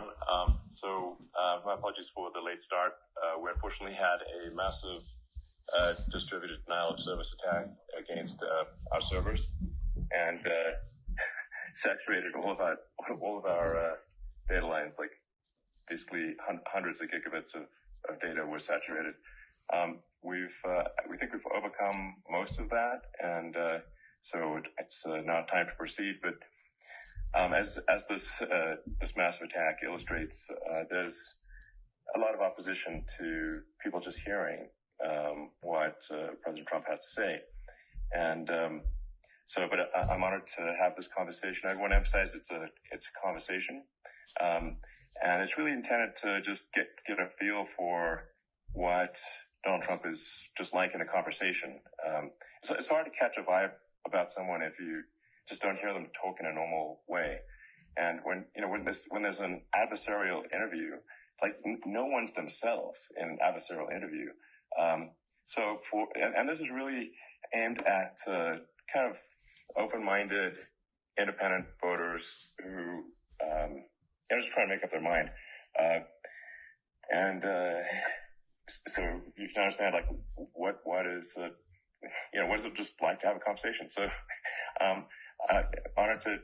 everyone. My apologies for the late start. We unfortunately had a massive distributed denial of service attack against our servers, and saturated all of our data lines. Like basically hundreds of gigabits of data were saturated. We think we've overcome most of that, and so it's now time to proceed. But as this massive attack illustrates, there's a lot of opposition to people just hearing what President Trump has to say, and but I'm honored to have this conversation. I want to emphasize it's a conversation, and it's really intended to just get a feel for what Donald Trump is just like in a conversation. So it's hard to catch a vibe about someone if you just don't hear them talk in a normal way. And when there's an adversarial interview, like no one's themselves in an adversarial interview. And this is really aimed at kind of open-minded, independent voters who are just trying to make up their mind. So you can understand like what is what is it just like to have a conversation? So honored to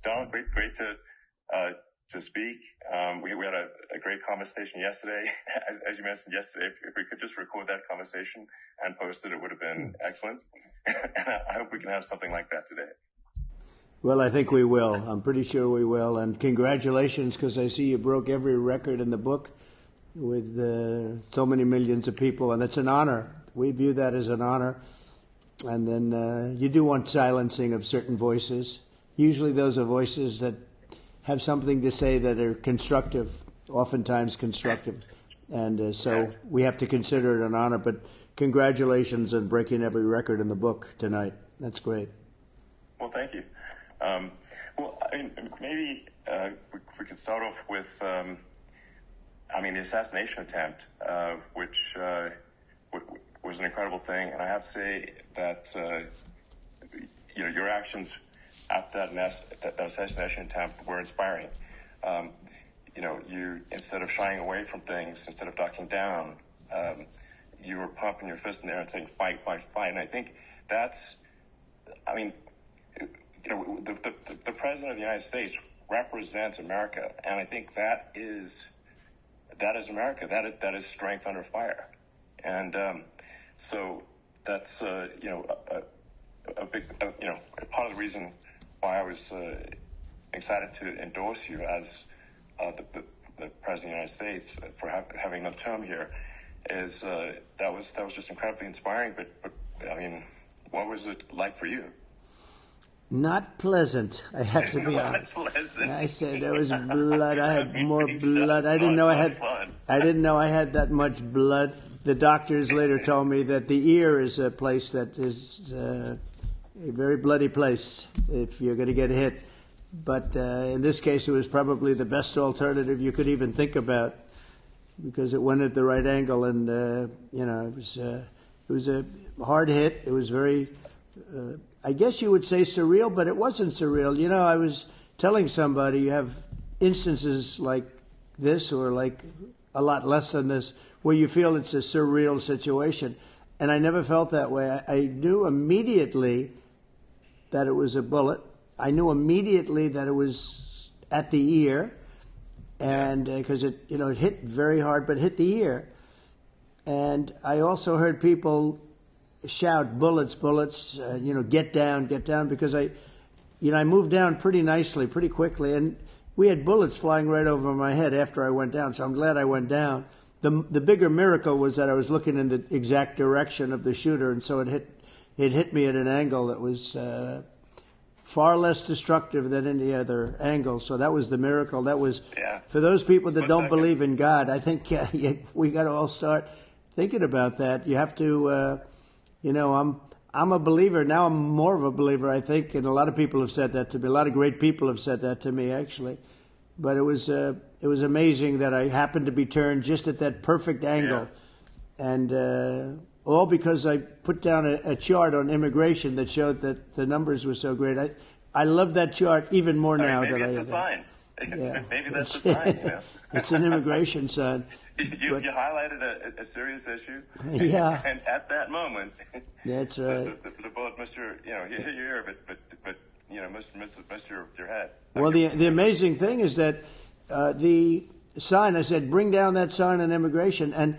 Donald, great to speak. We had a great conversation yesterday. As you mentioned yesterday, if we could just record that conversation and post it, it would have been excellent. I hope we can have something like that today. Well, I think we will. I'm pretty sure we will. And congratulations, because I see you broke every record in the book with so many millions of people, and it's an honor. We view that as an honor. And then you do want silencing of certain voices. Usually those are voices that have something to say that are constructive, oftentimes constructive. And so we have to consider it an honor. But congratulations on breaking every record in the book tonight. That's great. Well, thank you. Maybe we could start off with, the assassination attempt, which was an incredible thing. And I have to say that, your actions after that assassination attempt were inspiring. You, instead of shying away from things, instead of ducking down, you were pumping your fist in there and saying, fight, fight, fight. And I think that's, the President of the United States represents America. And I think that is America. That is strength under fire. And so that's, a big, part of the reason why I was excited to endorse you as the President of the United States for having another term here is that was just incredibly inspiring. But what was it like for you? Not pleasant, I have to be honest. Pleasant. I said there was blood. I had more blood. I didn't know I had that much blood. The doctors later told me that the ear is a place that is a very bloody place if you're going to get hit. But in this case, it was probably the best alternative you could even think about because it went at the right angle, and it was a hard hit. It was very. I guess you would say surreal, but it wasn't surreal. I was telling somebody you have instances like this or like a lot less than this where you feel it's a surreal situation. And I never felt that way. I knew immediately that it was a bullet. I knew immediately that it was at the ear, and because it hit very hard, but hit the ear. And I also heard people shout, bullets, bullets, get down, because I moved down pretty nicely, pretty quickly, and we had bullets flying right over my head after I went down, so I'm glad I went down. The bigger miracle was that I was looking in the exact direction of the shooter, and so it hit me at an angle that was far less destructive than any other angle, so that was the miracle. That was, for those people that don't believe in God, I think we got to all start thinking about that. You have to... I'm a believer. Now I'm more of a believer, I think, and a lot of people have said that to me. A lot of great people have said that to me, actually. But it was amazing that I happened to be turned just at that perfect angle. Yeah. And all because I put down a chart on immigration that showed that the numbers were so great. I love that chart even more now. Maybe it's a sign. Yeah. Maybe that's a sign, you know? It's an immigration sign. You highlighted a serious issue. Yeah. And at that moment, that's right. the bullet missed your, you know, hit your ear, but you know, missed your head. Well, the amazing thing is that the sign, I said, bring down that sign on immigration, and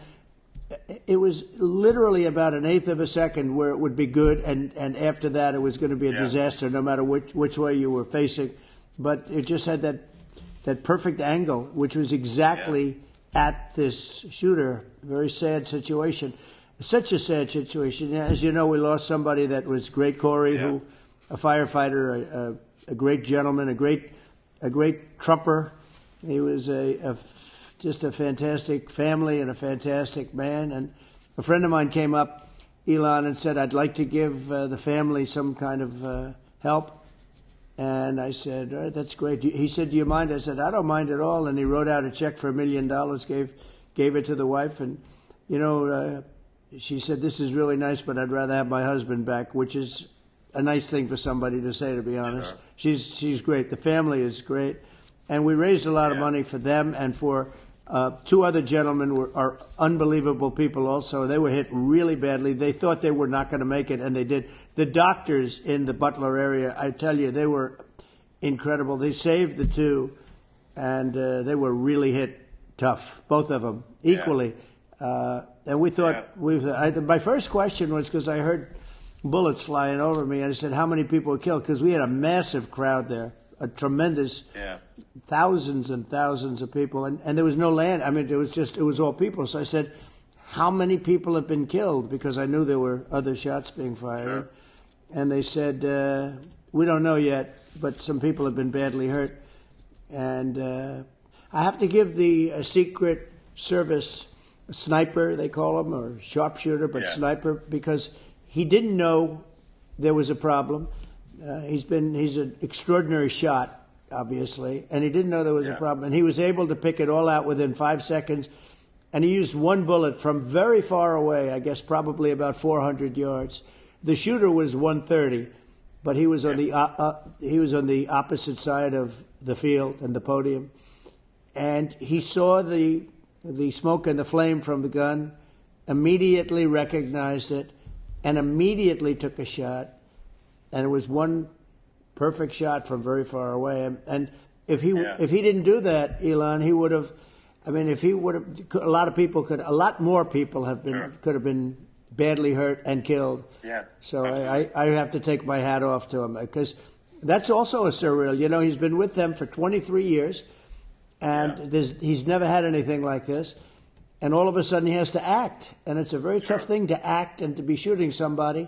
it was literally about an eighth of a second where it would be good, and after that it was going to be a disaster, no matter which way you were facing. But it just had that perfect angle, which was exactly at this shooter. Very sad situation. Such a sad situation. As you know, we lost somebody that was great, Corey, who a firefighter, a great gentleman, a great trumper. He was just a fantastic family and a fantastic man. And a friend of mine came up, Elon, and said, I'd like to give the family some kind of help. And I said, all right, that's great. He said, do you mind? I said, I don't mind at all. And he wrote out a check for $1 million, gave it to the wife. And, you know, she said, this is really nice, but I'd rather have my husband back, which is a nice thing for somebody to say, to be honest. Sure. She's great. The family is great. And we raised a lot of money for them and for two other gentlemen are unbelievable people also. They were hit really badly. They thought they were not going to make it, and they did. The doctors in the Butler area, I tell you, they were incredible. They saved the two, and they were really hit tough, both of them, equally. And we thought, my first question was because I heard bullets flying over me, and I said, how many people were killed? Because we had a massive crowd there, a tremendous thousands and thousands of people, and there was no land. I mean, it was all people. So I said, how many people have been killed? Because I knew there were other shots being fired. Sure. And they said, we don't know yet, but some people have been badly hurt. And I have to give the Secret Service sniper, they call him, or sharpshooter, but sniper, because he didn't know there was a problem. He's an extraordinary shot, obviously, and he didn't know there was a problem. And he was able to pick it all out within 5 seconds. And he used one bullet from very far away, I guess probably about 400 yards. The shooter was 130, but he was on the opposite side of the field and the podium. And he saw the smoke and the flame from the gun, immediately recognized it, and immediately took a shot. And it was one perfect shot from very far away. And if he didn't do that, Elon, he would have. I mean, if he would have, a lot more people could have been badly hurt and killed. Yeah. So I have to take my hat off to him, because that's also a surreal. You know, he's been with them for 23 years, and he's never had anything like this. And all of a sudden he has to act, and it's a very tough thing to act and to be shooting somebody.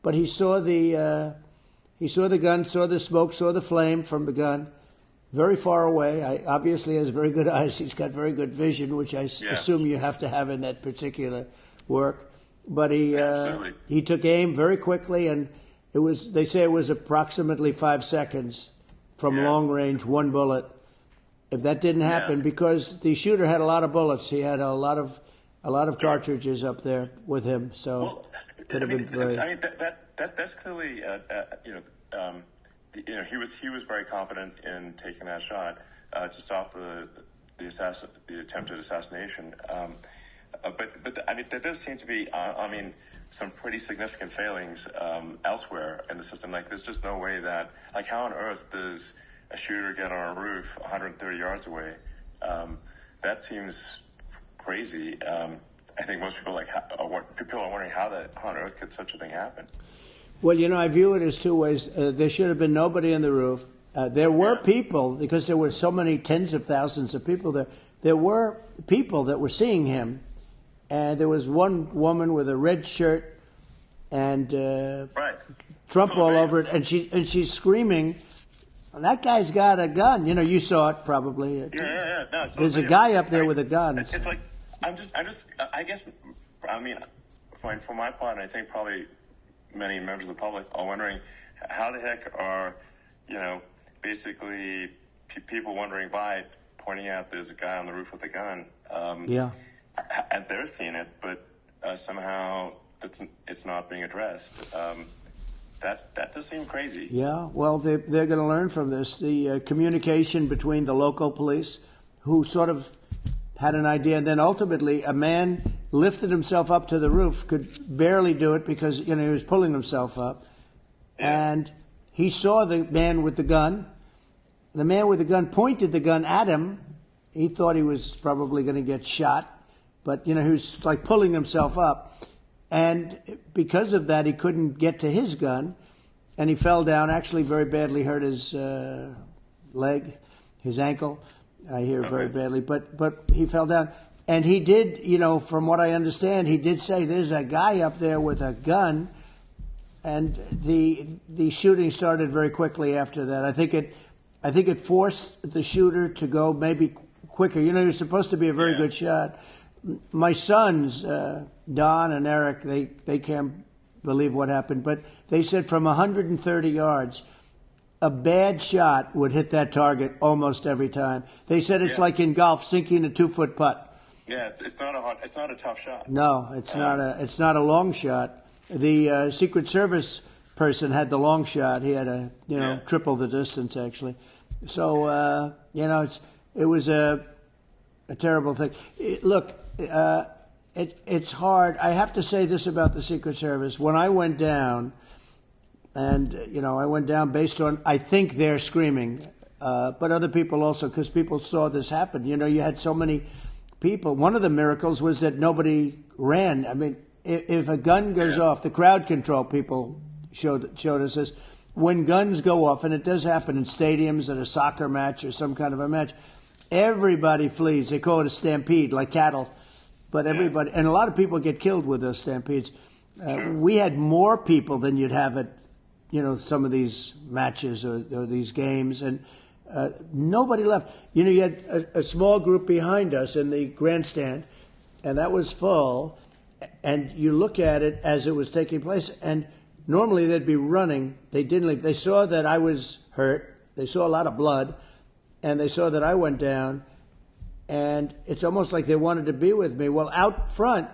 But he saw the gun, saw the smoke, saw the flame from the gun, very far away. Obviously has very good eyes. He's got very good vision, which I assume you have to have in that particular work. But he took aim very quickly, and they say it was approximately 5 seconds from long range, one bullet. If that didn't happen, because the shooter had a lot of bullets, he had a lot of cartridges up there with him, so it could have been very. I mean, that's clearly, he was very confident in taking that shot to stop the attempted assassination. But I mean, there does seem to be, some pretty significant failings elsewhere in the system. Like, there's just no way that, like, how on earth does a shooter get on a roof 130 yards away? That seems crazy. I think most people people are wondering how on earth could such a thing happen. Well, you know, I view it as two ways. There should have been nobody on the roof. There were people, because there were so many tens of thousands of people there. There were people that were seeing him, and there was one woman with a red shirt and Trump all over it, and she's screaming, "That guy's got a gun!" You know, you saw it probably. No, there's a guy up there with a gun. It's like I guess, for my part, I think probably many members of the public are wondering how the heck are, basically people wondering by pointing out there's a guy on the roof with a gun. And they're seeing it, but somehow it's not being addressed. that does seem crazy. Yeah, well, they're going to learn from this. The communication between the local police, who sort of had an idea, and then ultimately a man lifted himself up to the roof, could barely do it because he was pulling himself up, and he saw the man with the gun. The man with the gun pointed the gun at him. He thought he was probably going to get shot, but he was like pulling himself up. And because of that, he couldn't get to his gun, and he fell down, actually very badly hurt his leg, his ankle, I hear very badly. But he fell down. And he did, from what I understand, he did say, there's a guy up there with a gun. And the shooting started very quickly after that. I think it forced the shooter to go maybe quicker. He was supposed to be a very good shot. My sons, Don and Eric, they can't believe what happened, but they said from 130 yards, a bad shot would hit that target almost every time. They said it's like in golf, sinking a 2-foot putt. Yeah, it's not a tough shot. No, it's not a long shot. The Secret Service person had the long shot. He had triple the distance actually. So it was a terrible thing. It's hard. I have to say this about the Secret Service. When I went down, and I went down based on, I think they're screaming, but other people also, because people saw this happen. You had so many people. One of the miracles was that nobody ran. I mean, if a gun goes off, the crowd control people showed us this. When guns go off, and it does happen in stadiums at a soccer match or some kind of a match, everybody flees. They call it a stampede, like cattle. But everybody, and a lot of people get killed with those stampedes. We had more people than you'd have at, some of these matches or these games, and nobody left. You had a small group behind us in the grandstand, and that was full. And you look at it as it was taking place, and normally they'd be running. They didn't leave. They saw that I was hurt. They saw a lot of blood, and they saw that I went down. And it's almost like they wanted to be with me. Well, out front,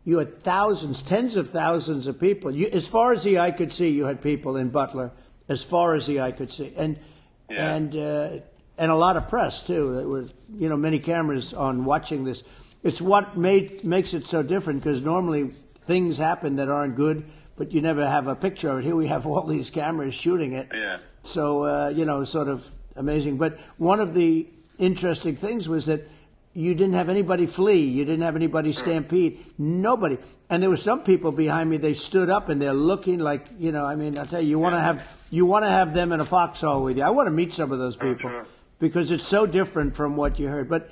you had thousands, tens of thousands of people. As far as the eye could see, you had people in Butler, as far as the eye could see. And a lot of press, too. There were, many cameras on watching this. It's what makes it so different, because normally things happen that aren't good, but you never have a picture of it. Here we have all these cameras shooting it. Yeah. So, sort of amazing. But one of the interesting things was that you didn't have anybody flee. You didn't have anybody stampede. Nobody. And there were some people behind me. They stood up and they're looking like, I'll tell you, you want to have them in a foxhole with you. I want to meet some of those people because it's so different from what you heard. But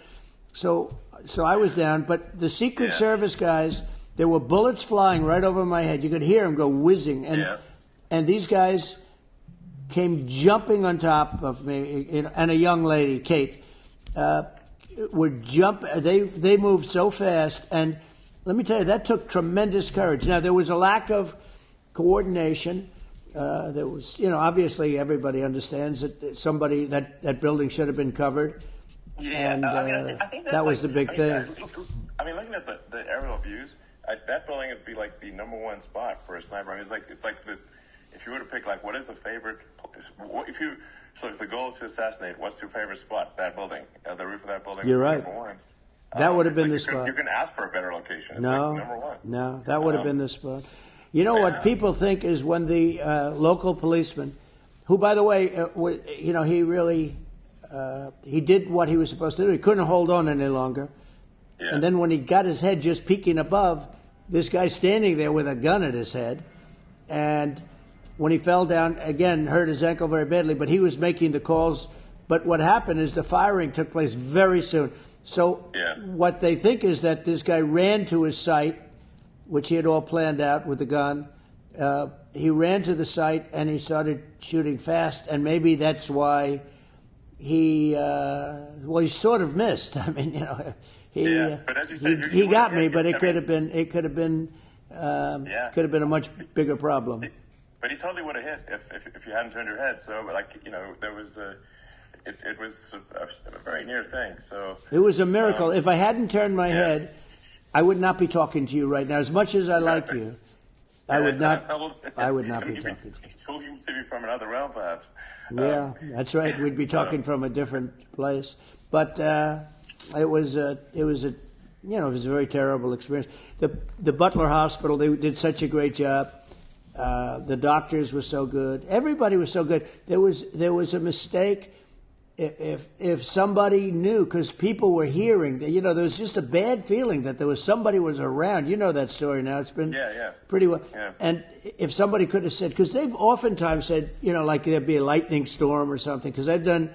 so I was down. But the Secret Service guys, there were bullets flying right over my head. You could hear them go whizzing. And these guys came jumping on top of me, and a young lady, Kate, would jump. They moved so fast, and let me tell you, that took tremendous courage. Now, there was a lack of coordination. There was, obviously everybody understands that that building should have been covered. Yeah, and I think that was the big thing. Looking at the aerial views, that building would be like the number one spot for a sniper. It's like if you were to pick what is the favorite, if the goal is to assassinate, what's your favorite spot? That building, the roof of that building. You're right. Number one. That would have been the spot. You can ask for a better location. It's number one. No, that would have been the spot. What people think is when the local policeman, who, by the way, he really, he did what he was supposed to do. He couldn't hold on any longer. Yeah. And then when he got his head just peeking above, this guy standing there with a gun at his head, and when he fell down, again, hurt his ankle very badly, but he was making the calls. But what happened is the firing took place very soon. So what they think is that this guy ran to his site, which he had all planned out with the gun. He ran to the site, and he started shooting fast, and maybe that's why he sort of missed. I mean, but as you said, he got me, but it could have been a much bigger problem. But he totally would have hit if you hadn't turned your head. So, there was it was a very near thing. So it was a miracle. If I hadn't turned my head, I would not be talking to you right now. As much as I like you, I would not. I would not be talking. Talking to me from another realm, perhaps. Yeah, that's right. We'd be talking from a different place. But it was a very terrible experience. The Butler Hospital, they did such a great job. The doctors were so good. Everybody was so good. There was a mistake. If somebody knew, because people were hearing, there was just a bad feeling that somebody was around. You know that story now. It's been pretty well. Yeah. And if somebody could have said, because they've oftentimes said, like there'd be a lightning storm or something, because I've done,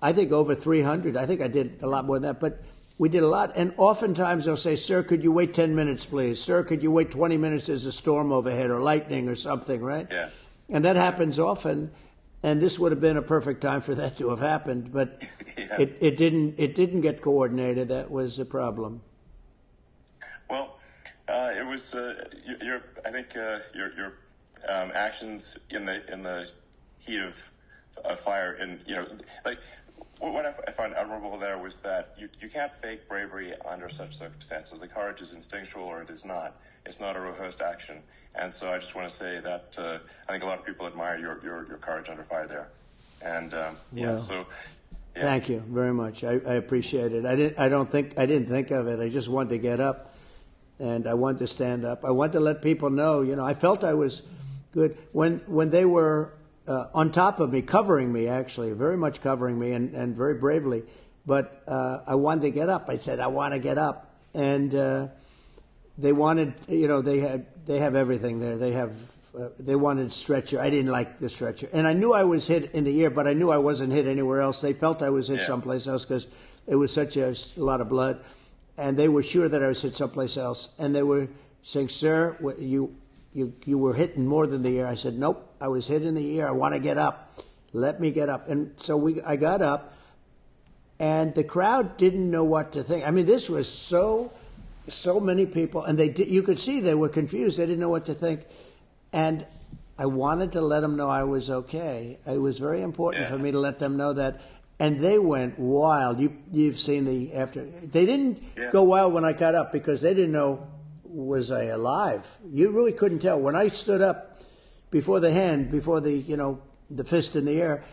I think, over 300. I think I did a lot more than that, but we did a lot. And oftentimes they'll say, sir, could you wait 10 minutes, please? Sir, could you wait 20 minutes? There's a storm overhead or lightning or something, right? Yeah. And that happens often. And this would have been a perfect time for that to have happened, but it didn't get coordinated. That was the problem. Well, it was your actions in the heat of fire, and what I found admirable there was that you can't fake bravery under such circumstances. The courage is instinctual, or it is not. It's not a rehearsed action. And so I just want to say that I think a lot of people admire your courage under fire there. And Thank you very much. I appreciate it. I didn't think of it. I just wanted to get up, and I wanted to stand up. I wanted to let people know. I felt I was good when they were on top of me, covering me, actually, very much covering me, and very bravely. But I wanted to get up. I said, I want to get up, and they wanted, they have everything there. They wanted stretcher. I didn't like the stretcher. And I knew I was hit in the ear, but I knew I wasn't hit anywhere else. They felt I was hit someplace else because it was such a lot of blood. And they were sure that I was hit someplace else. And they were saying, sir, you were hit in more than the ear. I said, nope, I was hit in the ear. I want to get up. Let me get up. And so I got up, and the crowd didn't know what to think. I mean, this was so many people, and you could see they were confused. They didn't know what to think. And I wanted to let them know I was okay. It was very important for me to let them know that. And they went wild. You've seen the after. They didn't go wild when I got up because they didn't know, was I alive? You really couldn't tell. When I stood up before the fist in the air,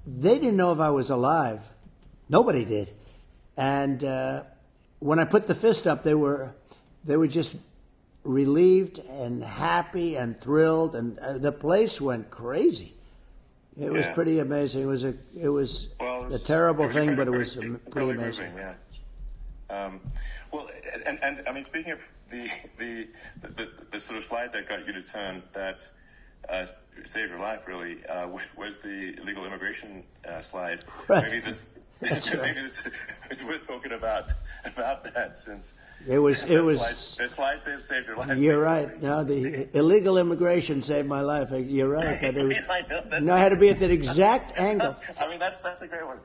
they didn't know if I was alive. Nobody did. And when I put the fist up, they were just relieved and happy and thrilled, and the place went crazy. It was pretty amazing. It was a terrible thing, but it was pretty amazing. Moving, well, and I mean, speaking of the sort of slide that got you to turn that saved your life, really, was the illegal immigration slide. Right. Maybe this is worth talking about that, since it was the slide says saved your life. You're right. No, the illegal immigration saved my life. You're right. I had to be at that exact angle. I mean, that's a great one.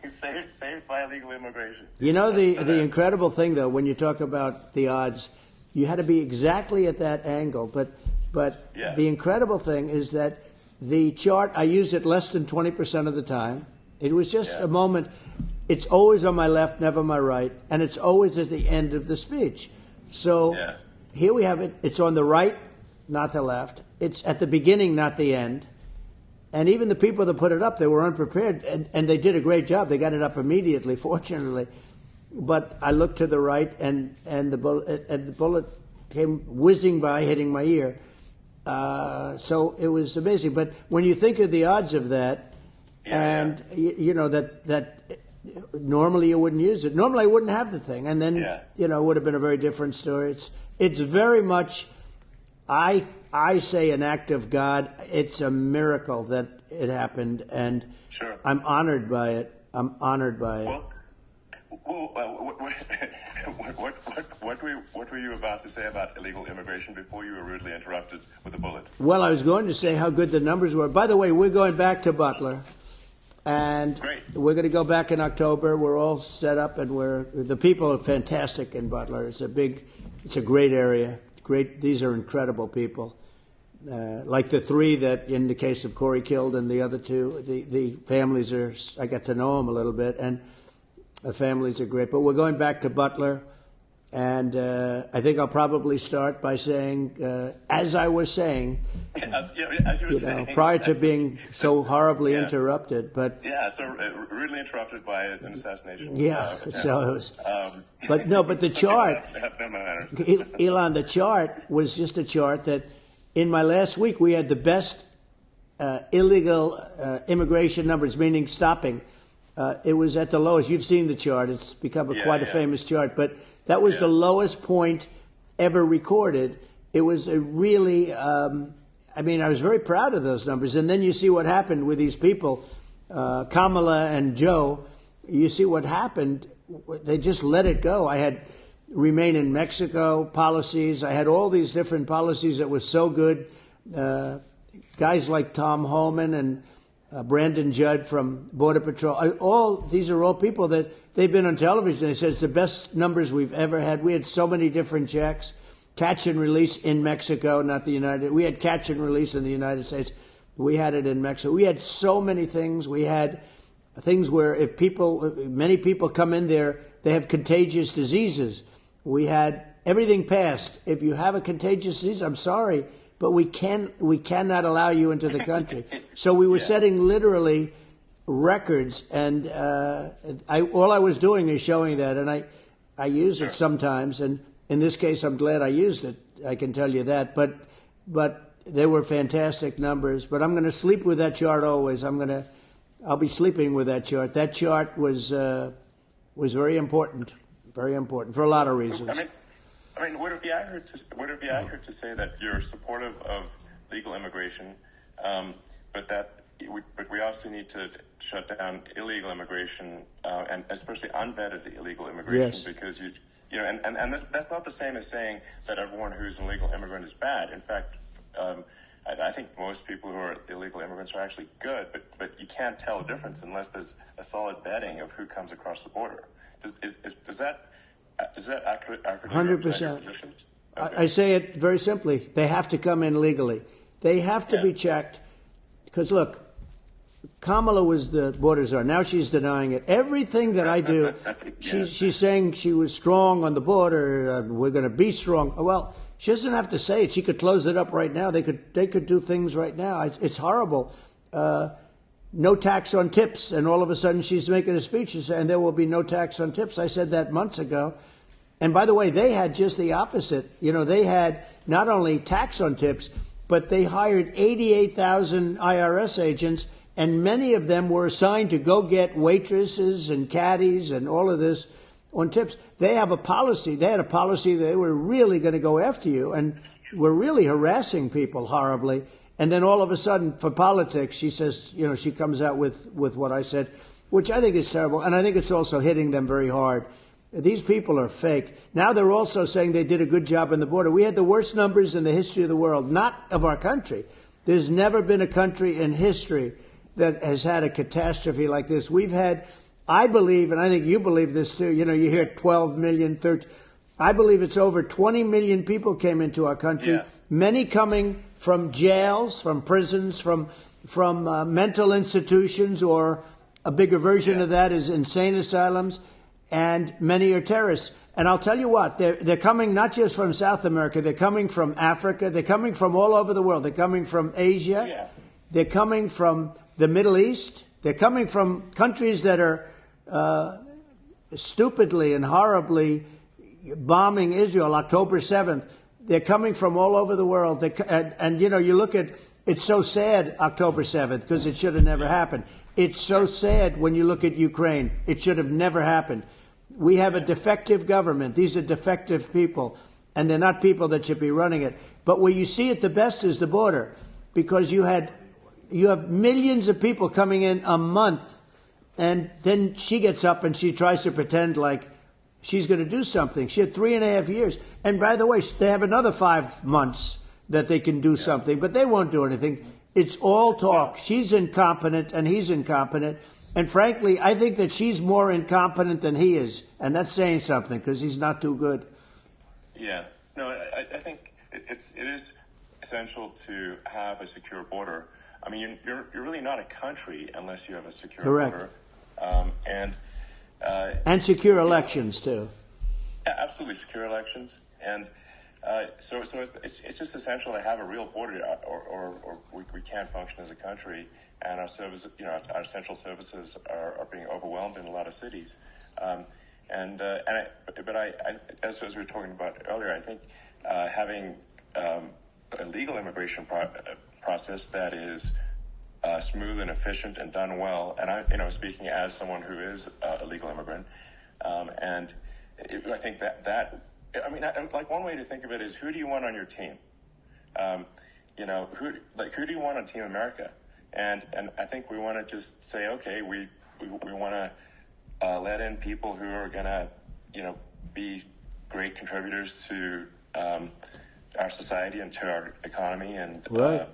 saved by illegal immigration. The incredible thing, though, when you talk about the odds, you had to be exactly at that angle. But the incredible thing is that the chart, I used it less than 20% of the time. It was just a moment. It's always on my left, never my right, and it's always at the end of the speech. So here we have it. It's on the right, not the left. It's at the beginning, not the end. And even the people that put it up, they were unprepared, and they did a great job. They got it up immediately, fortunately. But I looked to the right, and the bullet came whizzing by, hitting my ear. So it was amazing. But when you think of the odds of that, that normally you wouldn't use it. Normally I wouldn't have the thing, and then it would have been a very different story. It's very much, I say, an act of God. It's a miracle that it happened, and I'm honored by it. What were you about to say about illegal immigration before you were rudely interrupted with a bullet? Well, I was going to say how good the numbers were. By the way, we're going back to Butler. And we're going to go back in October. We're all set up, and the people are fantastic in Butler. It's a great area. These are incredible people. Like the three that, in the case of Corey, killed, and the other two, the families I got to know them a little bit, and the families are great. But we're going back to Butler, And I think I'll probably start by saying, as I was saying, as you were saying, prior to being so horribly interrupted. But so rudely interrupted by an assassination. Yeah, so it was. But the chart, Elon, the chart was just a chart that in my last week we had the best illegal immigration numbers, meaning stopping. It was at the lowest. You've seen the chart. It's become quite a famous chart. But that was the lowest point ever recorded. It was a really, I was very proud of those numbers. And then you see what happened with these people, Kamala and Joe. You see what happened. They just let it go. I had Remain in Mexico policies. I had all these different policies that were so good. Guys like Tom Homan and Brandon Judd from Border Patrol. These are all people that they've been on television. They said it's the best numbers we've ever had. We had so many different checks. Catch and release in Mexico, not the United. We had catch and release in the United States. We had it in Mexico. We had so many things. We had things where many people come in there, they have contagious diseases. We had everything passed. If you have a contagious disease, I'm sorry, but we cannot allow you into the country. So we were setting literally records, and all I was doing is showing that, and I use it sometimes, and in this case, I'm glad I used it. I can tell you that, but they were fantastic numbers. But I'm going to sleep with that chart always. I'll be sleeping with that chart. That chart was very important for a lot of reasons. Would it be accurate to say that you're supportive of legal immigration, but we also need to shut down illegal immigration, and especially unvetted illegal immigration, because that's not the same as saying that everyone who's an illegal immigrant is bad. In fact, I think most people who are illegal immigrants are actually good, but you can't tell the difference unless there's a solid vetting of who comes across the border. Is that accurate? 100%. Okay. I say it very simply. They have to come in legally. They have to be checked. Because, look, Kamala was the border czar. Now she's denying it. Everything that I do, she's saying she was strong on the border. We're going to be strong. Well, she doesn't have to say it. She could close it up right now. They could do things right now. It's horrible. No tax on tips. And all of a sudden she's making a speech and there will be no tax on tips. I said that months ago. And by the way, they had just the opposite. They had not only tax on tips, but they hired 88,000 IRS agents, and many of them were assigned to go get waitresses and caddies and all of this on tips. They have a policy. They had a policy that they were really going to go after you and were really harassing people horribly. And then all of a sudden, for politics, she says, she comes out with what I said, which I think is terrible. And I think it's also hitting them very hard. These people are fake. Now they're also saying they did a good job on the border. We had the worst numbers in the history of the world, not of our country. There's never been a country in history that has had a catastrophe like this. We've had, I believe, and I think you believe this too, you hear 12 million, 13. I believe it's over 20 million people came into our country, many coming from jails, from prisons, from mental institutions, or a bigger version of that is insane asylums. And many are terrorists. And I'll tell you what, they're coming not just from South America, they're coming from Africa, they're coming from all over the world. They're coming from Asia, they're coming from the Middle East, they're coming from countries that are stupidly and horribly bombing Israel October 7th. They're coming from all over the world. And you look at, it's so sad October 7th, because it should have never happened. It's so sad when you look at Ukraine. It should have never happened. We have a defective government. These are defective people, and they're not people that should be running it. But where you see it the best is the border, because you have millions of people coming in a month, and then she gets up and she tries to pretend like she's going to do something. She had 3.5 years. And by the way, they have another 5 months that they can do something, but they won't do anything. It's all talk. She's incompetent and he's incompetent. And frankly, I think that she's more incompetent than he is. And that's saying something, because he's not too good. Yeah. No, I think it is essential to have a secure border. I mean, you're really not a country unless you have a secure border. And secure elections, too. Yeah, absolutely secure elections, and so it's just essential to have a real border, or we can't function as a country, and our service, our essential services are being overwhelmed in a lot of cities. As we were talking about earlier, I think having a legal immigration process that is smooth and efficient and done well, and speaking as someone who is a legal immigrant, I think like one way to think of it is, who do you want on your team? Who do you want on Team America? And I think we want to just say, okay, we want to let in people who are going to, be great contributors to our society and to our economy, and right.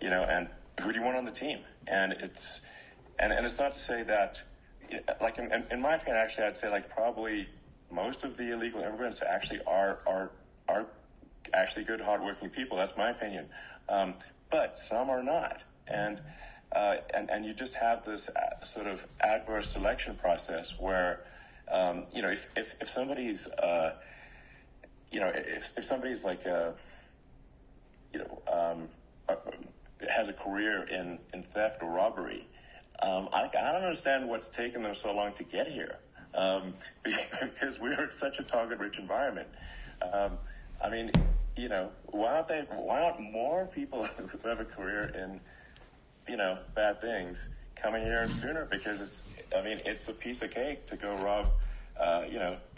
And who do you want on the team? And it's not to say that, like in my opinion, actually, I'd say like probably most of the illegal immigrants actually are actually good, hardworking people. That's my opinion. But some are not, and you just have this sort of adverse selection process where, if somebody's, if somebody's like has a career in theft or robbery, I don't understand what's taken them so long to get here, because we're such a target-rich environment. Why aren't more people who have a career in, bad things coming here sooner? Because it's a piece of cake to go rob,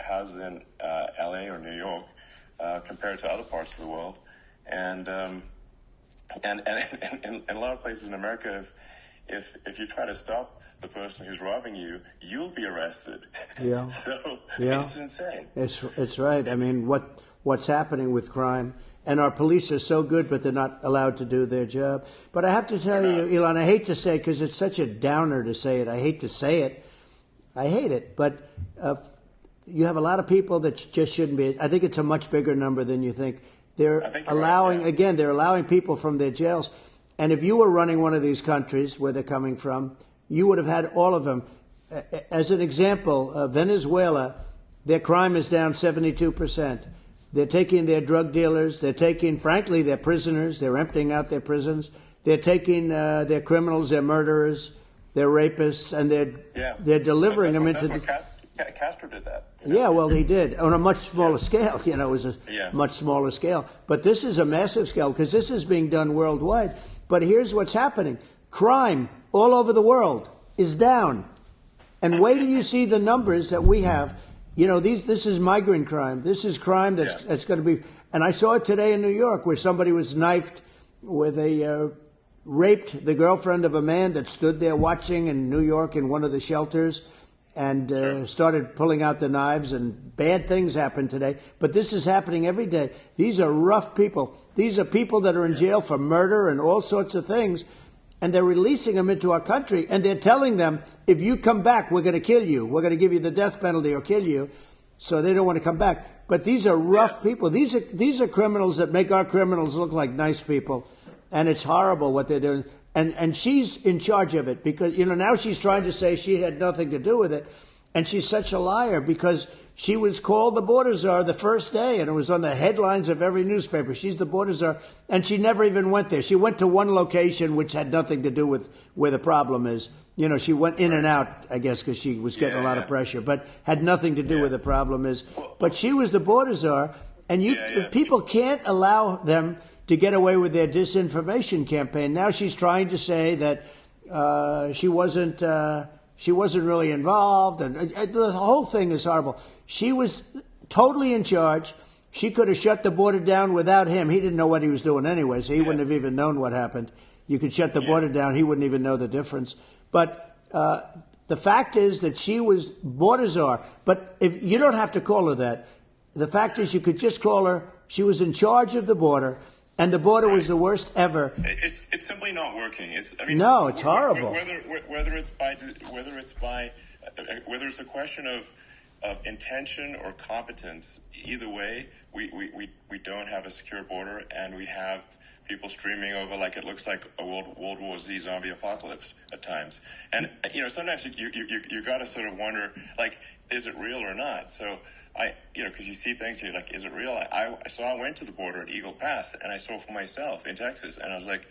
houses in LA or New York, compared to other parts of the world. And in a lot of places in America, if you try to stop the person who's robbing you, you'll be arrested. Yeah. So yeah. It's insane. It's right. I mean, what's happening with crime, and our police are so good, but they're not allowed to do their job. But I have to tell you, Elon, I hate to say it because it's such a downer to say it. I hate to say it. I hate it. But you have a lot of people that just shouldn't be. I think it's a much bigger number than you think. They're allowing, right, yeah. Again, they're allowing people from their jails. And if you were running one of these countries where they're coming from, you would have had all of them. As an example, Venezuela, their crime is down 72%. They're taking their drug dealers. They're taking, frankly, their prisoners. They're emptying out their prisons. They're taking their criminals, their murderers, their rapists, and they're delivering them into the... Castro did that. Yeah, well, he did on a much smaller scale. It was a much smaller scale. But this is a massive scale because this is being done worldwide. But here's what's happening. Crime all over the world is down. And wait till you see the numbers that we have. This is migrant crime. This is crime that's going to be... And I saw it today in New York where somebody was knifed with raped the girlfriend of a man that stood there watching in New York in one of the shelters, and started pulling out the knives, and bad things happened today. But this is happening every day. These are rough people. These are people that are in jail for murder and all sorts of things, and they're releasing them into our country, and they're telling them, if you come back, we're going to kill you. We're going to give you the death penalty or kill you. So they don't want to come back. But these are rough people. These are criminals that make our criminals look like nice people, and it's horrible what they're doing. And she's in charge of it because, now she's trying to say she had nothing to do with it. And she's such a liar because she was called the border czar the first day, and it was on the headlines of every newspaper. She's the border czar, and she never even went there. She went to one location which had nothing to do with where the problem is. She went in and out, I guess, because she was getting a lot of pressure, but had nothing to do with the problem is. But she was the border czar, and people can't allow them to get away with their disinformation campaign. Now she's trying to say that she wasn't really involved, and the whole thing is horrible. She was totally in charge. She could have shut the border down without him. He didn't know what he was doing anyway, so he wouldn't have even known what happened. You could shut the border down. He wouldn't even know the difference. But the fact is that she was border czar. But if you don't have to call her that. The fact is you could just call her, she was in charge of the border. And the border was the worst ever. It's simply not working. It's horrible. Whether it's a question of intention or competence, either way, we don't have a secure border, and we have people streaming over like it looks like a World War Z zombie apocalypse at times. And, sometimes you got to sort of wonder, like, is it real or not? So because you see things, you're like, is it real? So I went to the border at Eagle Pass, and I saw for myself in Texas, and I was like,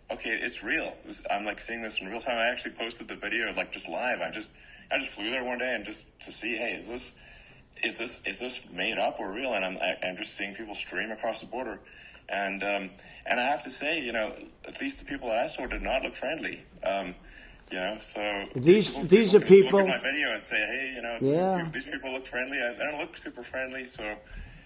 okay, it's real. I'm like seeing this in real time. I actually posted the video, like, just live. I just flew there one day and just to see, hey, is this made up or real? And I'm just seeing people stream across the border, and I have to say, at least the people that I saw did not look friendly. So these are people look at my video and say, hey, these people look friendly. I don't look super friendly. So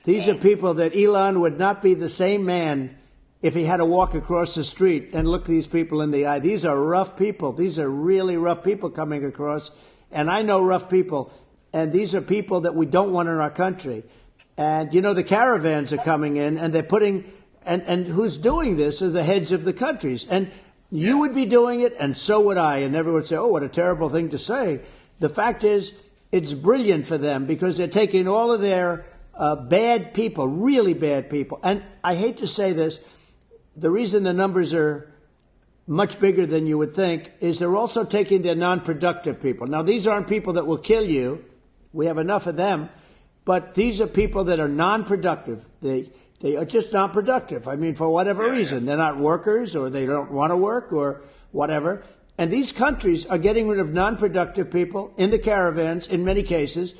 these are people that Elon would not be the same man if he had to walk across the street and look these people in the eye. These are rough people. These are really rough people coming across. And I know rough people. And these are people that we don't want in our country. And, the caravans are coming in, and they're putting, and who's doing this are the heads of the countries. And you would be doing it, and so would I. And everyone would say, oh, what a terrible thing to say. The fact is, it's brilliant for them because they're taking all of their bad people, really bad people. And I hate to say this, the reason the numbers are much bigger than you would think is they're also taking their non-productive people. Now, these aren't people that will kill you. We have enough of them. But these are people that are non-productive. They are just not productive. I mean, for whatever reason. They're not workers, or they don't want to work, or whatever. And these countries are getting rid of non-productive people in the caravans in many cases.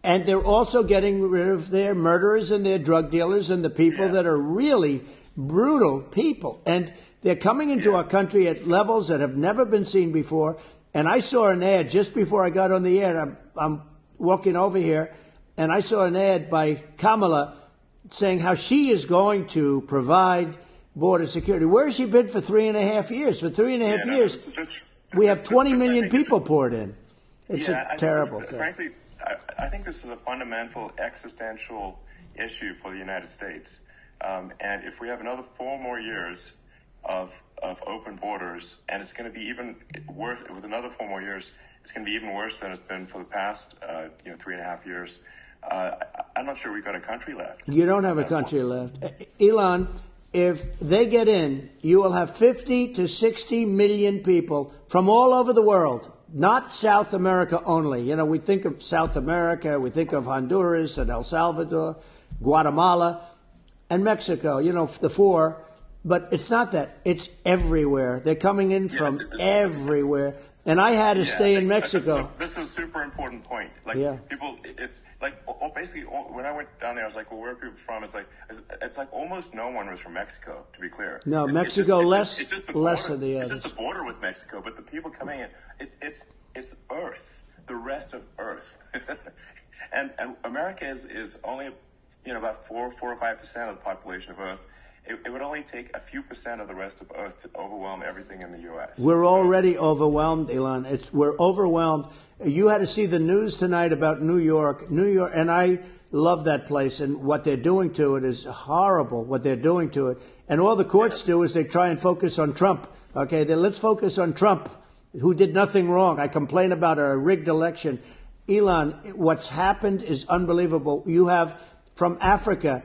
And they're also getting rid of their murderers and their drug dealers and the people that are really brutal people. And they're coming into our country at levels that have never been seen before. And I saw an ad just before I got on the air. I'm walking over here, and I saw an ad by Kamala saying how she is going to provide border security. Where has she been for 3.5 years? For 3.5 years, we have 20 million people poured in. It's a terrible thing. Frankly, I think this is a fundamental existential issue for the United States. And if we have another 4 more years of open borders, and it's going to be even worse with another 4 more years, it's going to be even worse than it's been for the past 3.5 years. I'm not sure we've got a country left. You don't have a country left. Elon, if they get in, you will have 50 to 60 million people from all over the world, not South America only. We think of South America, we think of Honduras and El Salvador, Guatemala, and Mexico, the 4. But it's not that. It's everywhere. They're coming in from everywhere. And I had to stay in Mexico. This is a super important point. People, it's like, basically, when I went down there, I was like, well, where are people from? It's like almost no one was from Mexico, to be clear. No, Mexico less than the others. It's just the border with Mexico, but the people coming in, it's Earth, the rest of Earth. and America is only, about 4 or 5% of the population of Earth. It would only take a few percent of the rest of Earth to overwhelm everything in the U.S. We're already overwhelmed, Elon. We're overwhelmed. You had to see the news tonight about New York, and I love that place, and what they're doing to it is horrible, what they're doing to it. And all the courts do is they try and focus on Trump. Okay, let's focus on Trump, who did nothing wrong. I complain about a rigged election. Elon, what's happened is unbelievable. You have from Africa,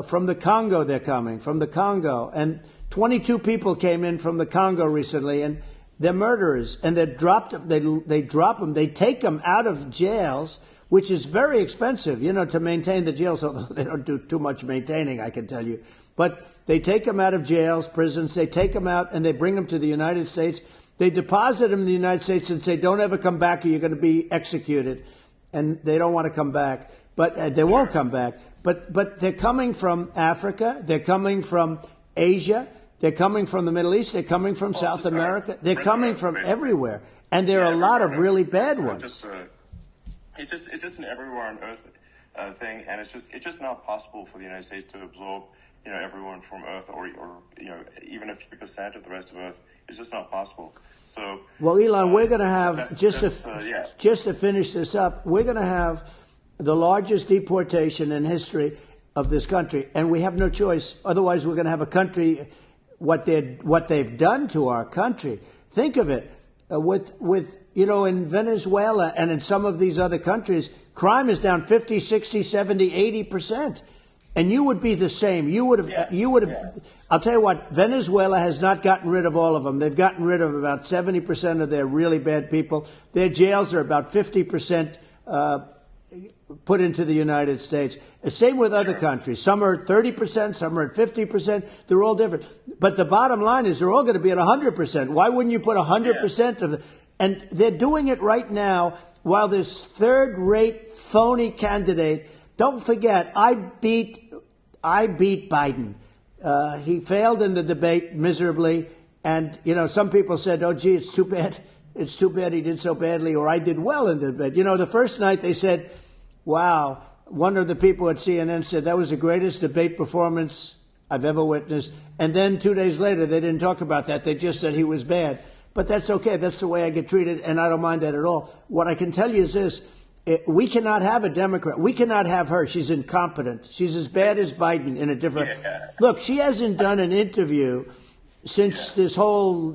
from the Congo, they're coming, from the Congo. And 22 people came in from the Congo recently, and they're murderers. And they drop them. They take them out of jails, which is very expensive, to maintain the jails, although they don't do too much maintaining, I can tell you. But they take them out of jails, prisons. They take them out, and they bring them to the United States. They deposit them in the United States and say, don't ever come back or you're going to be executed. And they don't want to come back. But they won't come back. But they're coming from Africa. They're coming from Asia. They're coming from the Middle East. They're coming from South America. They're coming from everywhere. And there are a lot of really bad ones. It's just an everywhere on Earth thing. And it's just not possible for the United States to absorb, everyone from Earth or even a few percent of the rest of Earth. It's just not possible. So, well, Elon, we're going to have, just to finish this up, we're going to have the largest deportation in history of this country, and we have no choice. Otherwise, we're going to have a country, what they've done to our country. Think of it, in Venezuela and in some of these other countries, crime is down 50, 60, 70, 80%. And you would be the same. You would have. You would have. I'll tell you what. Venezuela has not gotten rid of all of them. They've gotten rid of about 70% of their really bad people. Their jails are about 50% put into the United States. Same with other countries. Some are at 30%. Some are at 50%. They're all different. But the bottom line is they're all going to be at 100%. Why wouldn't you put 100% of the? And they're doing it right now while this third-rate phony candidate. Don't forget, I beat Biden. He failed in the debate miserably. And, some people said, oh, gee, it's too bad. It's too bad he did so badly, or I did well in the debate. The first night they said, wow, one of the people at CNN said that was the greatest debate performance I've ever witnessed. And then 2 days later, they didn't talk about that. They just said he was bad. But that's okay. That's the way I get treated, and I don't mind that at all. What I can tell you is this. We cannot have a Democrat. We cannot have her. She's incompetent. She's as bad as Biden in a different. Look, she hasn't done an interview since this whole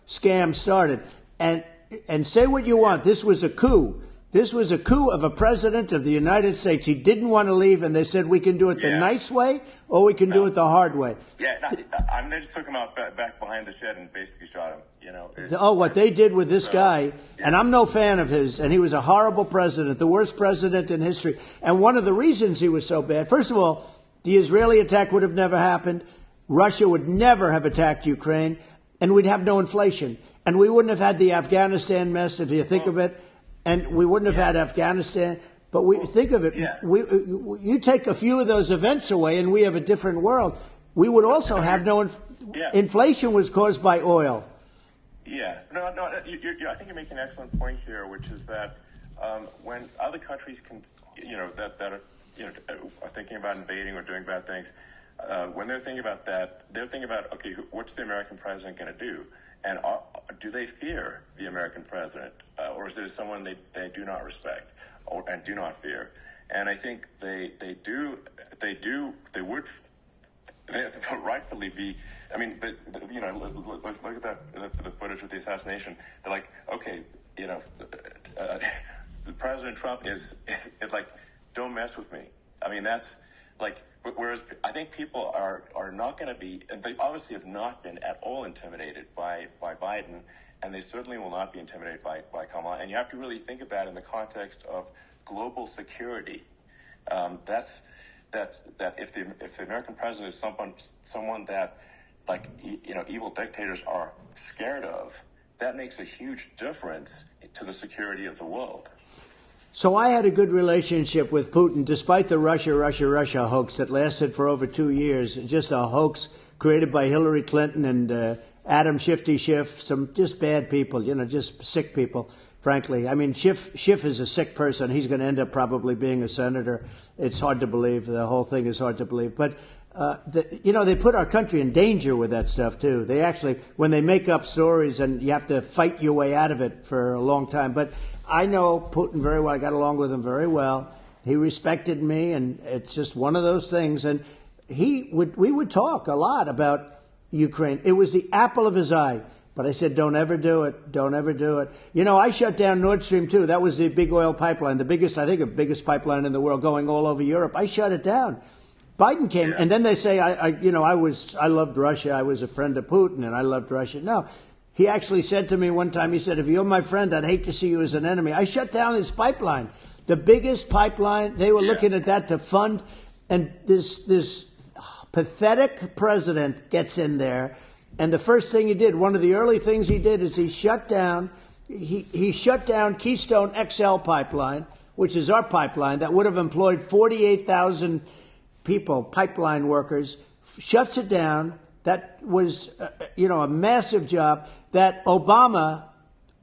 scam started. And say what you want. This was a coup. This was a coup of a president of the United States. He didn't want to leave, and they said we can do it the nice way or we can do it the hard way. They just took him out back behind the shed and basically shot him. What they did with this guy, and I'm no fan of his, and he was a horrible president, the worst president in history. And one of the reasons he was so bad, first of all, the Israeli attack would have never happened. Russia would never have attacked Ukraine, and we'd have no inflation. And we wouldn't have had the Afghanistan mess, if you think of it. And we wouldn't have had Afghanistan. But think of it. You take a few of those events away, and we have a different world. We would also have no inflation was caused by oil. I think you're making an excellent point here, which is that when other countries that are thinking about invading or doing bad things, when they're thinking about that, they're thinking about, okay, what's the American president going to do? And do they fear the American president, or is it someone they do not respect and do not fear? And I think they would rightfully be. I mean, but let's look at the footage of the assassination. They're like, okay, President Trump is like, don't mess with me. I mean, that's like. Whereas I think people are not going to be, and they obviously have not been at all intimidated by Biden, and they certainly will not be intimidated by Kamala. And you have to really think of that in the context of global security. That if the American president is someone that, like, evil dictators are scared of, that makes a huge difference to the security of the world. So I had a good relationship with Putin, despite the Russia hoax that lasted for over 2 years. Just a hoax created by Hillary Clinton and Adam Schiff, some just bad people, just sick people, frankly. I mean, Schiff is a sick person. He's going to end up probably being a senator. It's hard to believe. The whole thing is hard to believe. But, they put our country in danger with that stuff, too. They actually, when they make up stories, and you have to fight your way out of it for a long time. But I know Putin very well. I got along with him very well. He respected me, and it's just one of those things. And we would talk a lot about Ukraine. It was the apple of his eye. But I said, don't ever do it. Don't ever do it. I shut down Nord Stream 2. That was the big oil pipeline, the biggest pipeline in the world going all over Europe. I shut it down. Biden came, and then they say, I loved Russia. I was a friend of Putin, and I loved Russia. No. He actually said to me one time, he said, if you're my friend, I'd hate to see you as an enemy. I shut down his pipeline. The biggest pipeline, they were looking at that to fund. And this pathetic president gets in there. And the first thing he did, one of the early things he did is he shut down Keystone XL pipeline, which is our pipeline that would have employed 48,000 people, pipeline workers, shuts it down. That was, a massive job that Obama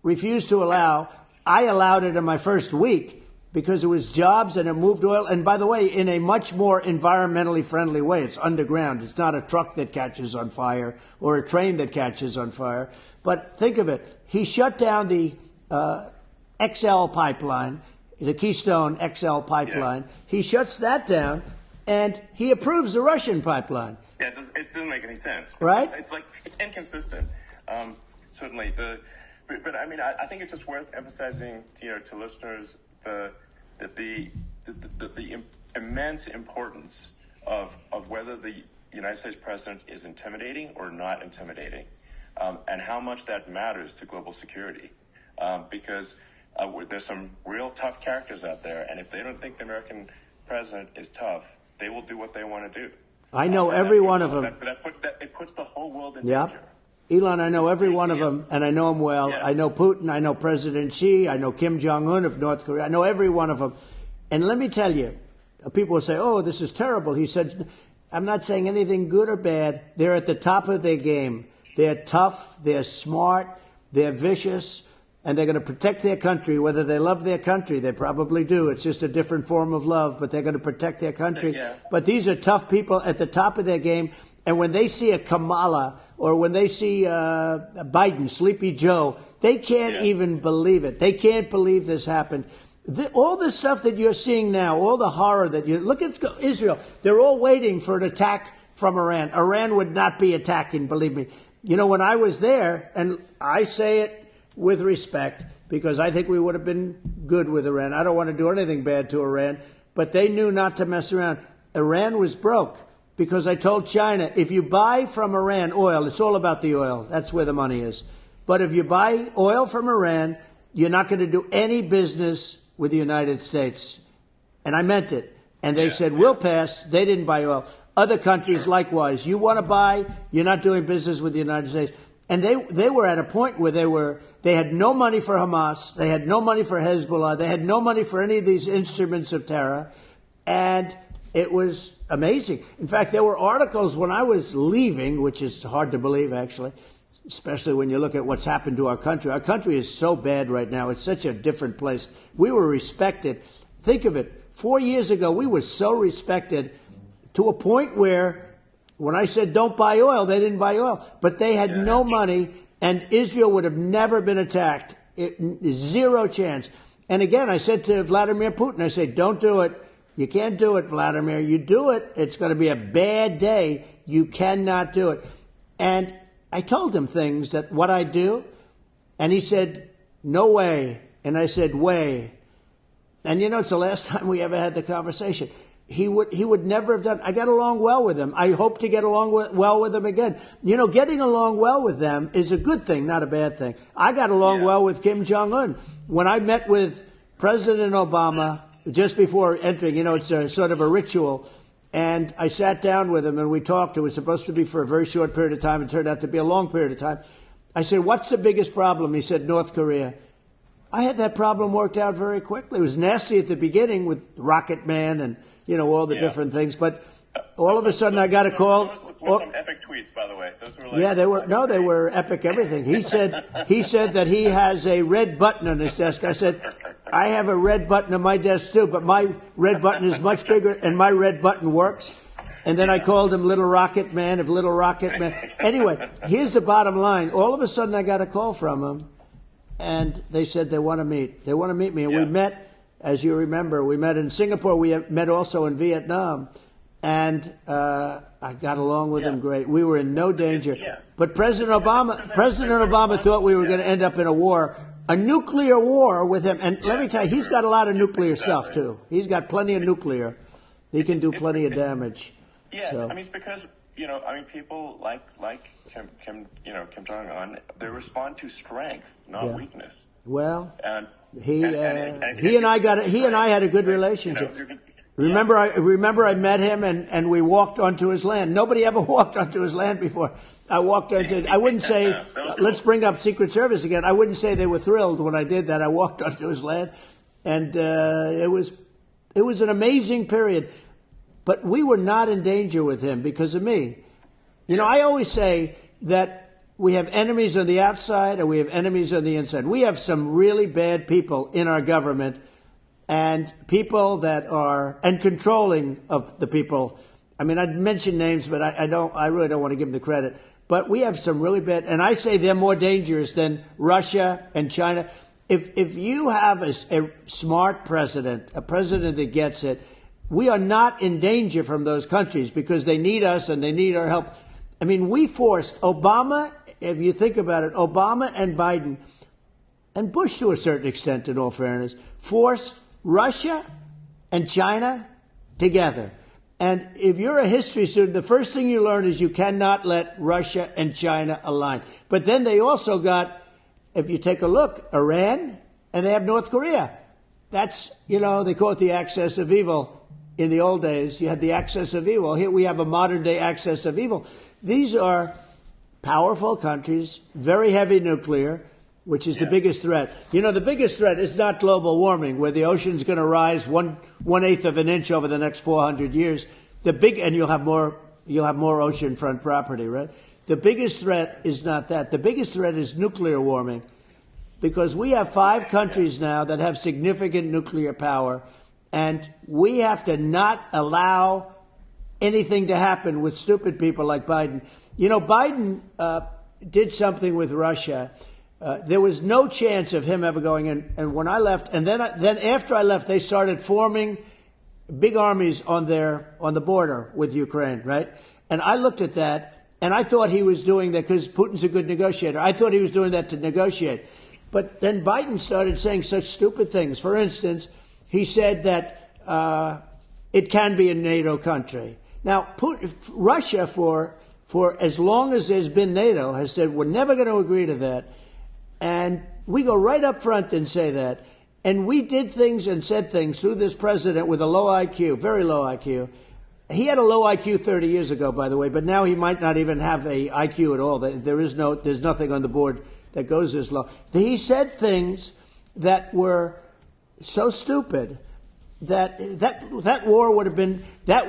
refused to allow. I allowed it in my first week because it was jobs and it moved oil. And by the way, in a much more environmentally friendly way. It's underground. It's not a truck that catches on fire or a train that catches on fire. But think of it. He shut down the XL pipeline, the Keystone XL pipeline. Yeah. He shuts that down, and he approves the Russian pipeline. Yeah, it doesn't make any sense. Right? It's inconsistent. Certainly. But I mean, I think it's just worth emphasizing, to listeners the immense importance of whether the United States president is intimidating or not intimidating, and how much that matters to global security. Because there's some real tough characters out there, and if they don't think the American president is tough, they will do what they want to do. I know every one of them. It puts the whole world in Yep. danger. Elon, I know every one of them, and I know them well. Yeah. I know Putin, I know President Xi, I know Kim Jong-un of North Korea. I know every one of them. And let me tell you, people will say, oh, this is terrible. He said, I'm not saying anything good or bad. They're at the top of their game. They're tough, they're smart, they're vicious, and they're going to protect their country, whether they love their country. They probably do. It's just a different form of love, but they're going to protect their country. Yeah. But these are tough people at the top of their game. And when they see a Kamala or when they see Biden, Sleepy Joe, they can't even believe it. They can't believe this happened. All the stuff that you're seeing now, all the horror that you look at Israel, they're all waiting for an attack from Iran. Iran would not be attacking, believe me. You know, when I was there, and I say it with respect because I think we would have been good with Iran. I don't want to do anything bad to Iran, but they knew not to mess around. Iran was broke. Because I told China, if you buy from Iran oil, it's all about the oil. That's where the money is. But if you buy oil from Iran, you're not going to do any business with the United States. And I meant it. And they said, we'll pass. They didn't buy oil. Other countries likewise. You want to buy, you're not doing business with the United States. And they were at a point where they had no money for Hamas. They had no money for Hezbollah. They had no money for any of these instruments of terror. And it was amazing. In fact, there were articles when I was leaving, which is hard to believe, actually, especially when you look at what's happened to our country. Our country is so bad right now. It's such a different place. We were respected. Think of it. 4 years ago, we were so respected to a point where when I said don't buy oil, they didn't buy oil. But they had no money, and Israel would have never been attacked. Zero chance. And again, I said to Vladimir Putin, I said, don't do it. You can't do it, Vladimir. You do it, it's going to be a bad day. You cannot do it. And I told him things that what I do, and he said, no way. And I said, way. And you know, it's the last time we ever had the conversation. He would never have done. I got along well with him. I hope to get along well with him again. You know, getting along well with them is a good thing, not a bad thing. I got along well with Kim Jong-un. When I met with President Obama just before entering, you know, it's a sort of a ritual. And I sat down with him and we talked. It was supposed to be for a very short period of time. It turned out to be a long period of time. I said, what's the biggest problem? He said, North Korea. I had that problem worked out very quickly. It was nasty at the beginning with Rocket Man and, you know, all the different things. But all of a sudden I got a call. Those were some epic tweets, by the way. Those were like, they were epic everything. He said that he has a red button on his desk. I said, I have a red button on my desk too, but my red button is much bigger and my red button works. And then I called him Little Rocket Man of Little Rocket Man. Anyway, here's the bottom line. All of a sudden I got a call from him and they said they want to meet. They want to meet me. And we met, as you remember, we met in Singapore. We met also in Vietnam. And I got along with him great. We were in no danger. But President Obama thought we were going to end up in a nuclear war with him. And let me tell you, he's got a lot of nuclear stuff, too. He's got plenty of nuclear. He can do plenty of damage. Yeah, so. I mean, it's because, you know, I mean, people like Kim Jong-un, they respond to strength, not weakness. Well, and he and I had a good relationship. You know, Remember I met him and we walked onto his land. Nobody ever walked onto his land before. I wouldn't say, let's bring up Secret Service again. I wouldn't say they were thrilled when I did that. I walked onto his land and it was an amazing period. But we were not in danger with him because of me. You know, I always say that we have enemies on the outside and we have enemies on the inside. We have some really bad people in our government and people that are, and controlling of the people. I mean, I'd mention names, but I really don't want to give them the credit. But we have some really bad, and I say they're more dangerous than Russia and China. If you have a smart president, a president that gets it, we are not in danger from those countries because they need us and they need our help. I mean, we forced Obama, if you think about it, Obama and Biden, and Bush to a certain extent, in all fairness, forced Russia and China together. And if you're a history student, the first thing you learn is you cannot let Russia and China align. But then they also got, if you take a look, Iran, and they have North Korea. That's, they call it the axis of evil. In the old days, you had the axis of evil. Here we have a modern-day axis of evil. These are powerful countries, very heavy nuclear, which is the biggest threat. The biggest threat is not global warming, where the ocean's going to rise one-eighth of an inch over the next 400 years. And you'll have more oceanfront property, right? The biggest threat is not that. The biggest threat is nuclear warming, because we have 5 countries now that have significant nuclear power, and we have to not allow anything to happen with stupid people like Biden. Biden did something with Russia. There was no chance of him ever going in. And when I left, and then after I left, they started forming big armies on the border with Ukraine, right? And I looked at that, and I thought he was doing that because Putin's a good negotiator. I thought he was doing that to negotiate. But then Biden started saying such stupid things. For instance, he said that it can be a NATO country. Now, Russia, for as long as there's been NATO, has said we're never going to agree to that. And we go right up front and say that. And we did things and said things through this president with a low IQ, very low IQ. He had a low IQ 30 years ago, by the way, but now he might not even have a IQ at all. There's nothing on the board that goes this low. He said things that were so stupid that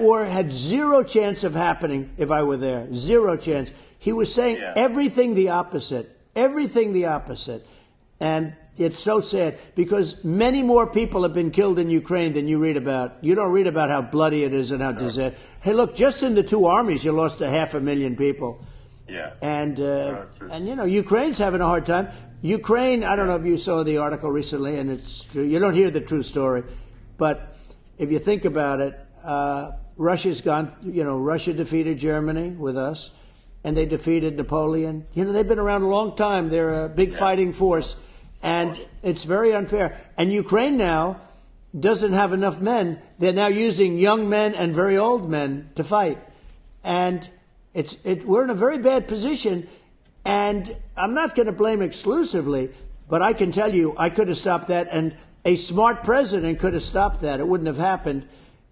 war had zero chance of happening if I were there. Zero chance. He was saying everything the opposite. And it's so sad because many more people have been killed in Ukraine than you read about. You don't read about how bloody it is and how disastrous. Hey, look, just in the 2 armies, you lost 500,000 people. Yeah. And Ukraine's having a hard time. Ukraine, I don't know if you saw the article recently, and it's true. You don't hear the true story. But if you think about it, Russia's gone, Russia defeated Germany with us, and they defeated Napoleon. They've been around a long time. They're a big fighting force, and it's very unfair. And Ukraine now doesn't have enough men. They're now using young men and very old men to fight. And we're in a very bad position, and I'm not going to blame exclusively, but I can tell you I could have stopped that, and a smart president could have stopped that. It wouldn't have happened.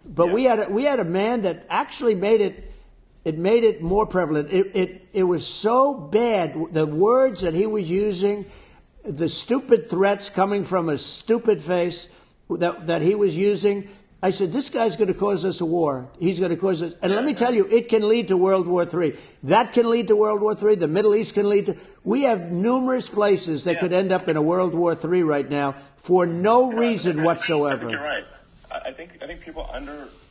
But we had a man that actually made it more prevalent. It was so bad, the words that he was using, the stupid threats coming from a stupid face that he was using. I said, this guy's going to cause us a war. He's going to cause us. And let me tell you, it can lead to World War III. That can lead to World War III. The Middle East can lead to. We have numerous places that could end up in a World War III right now for no reason whatsoever. I think you're right. I think people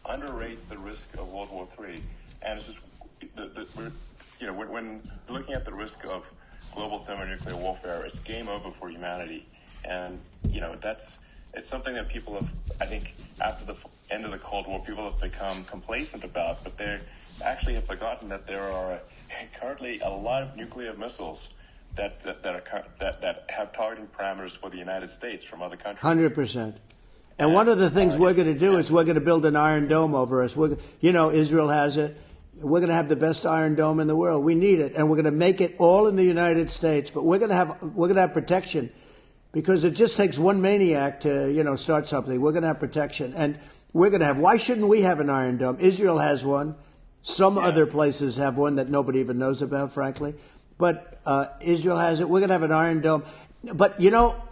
underrate the risk of World War III. And it's just, when looking at the risk of global thermonuclear warfare, it's game over for humanity. And, it's something that people have, I think, after the end of the Cold War, people have become complacent about, but they actually have forgotten that there are currently a lot of nuclear missiles that have targeting parameters for the United States from other countries. 100%. And one of the things we're going to do is we're going to build an Iron Dome over us. Israel has it. We're going to have the best Iron Dome in the world. We need it, and we're going to make it all in the United States. But we're going to have protection. Because it just takes one maniac to, start something. We're going to have protection. And we're going to have, why shouldn't we have an Iron Dome? Israel has one. Some other places have one that nobody even knows about, frankly. But Israel has it. We're going to have an Iron Dome. But,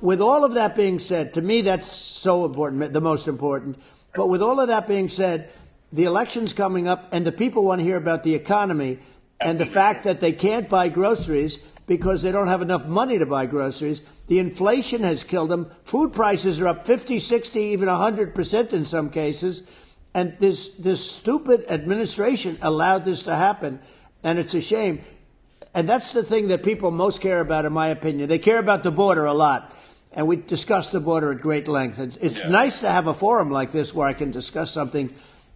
with all of that being said, to me that's so important, the most important. But with all of that being said, the election's coming up and the people want to hear about the economy and the fact that they can't buy groceries because they don't have enough money to buy groceries. The inflation has killed them. Food prices are up 50, 60, even 100% in some cases. And this stupid administration allowed this to happen. And it's a shame. And that's the thing that people most care about, in my opinion. They care about the border a lot. And we discuss the border at great length. It's nice to have a forum like this where I can discuss something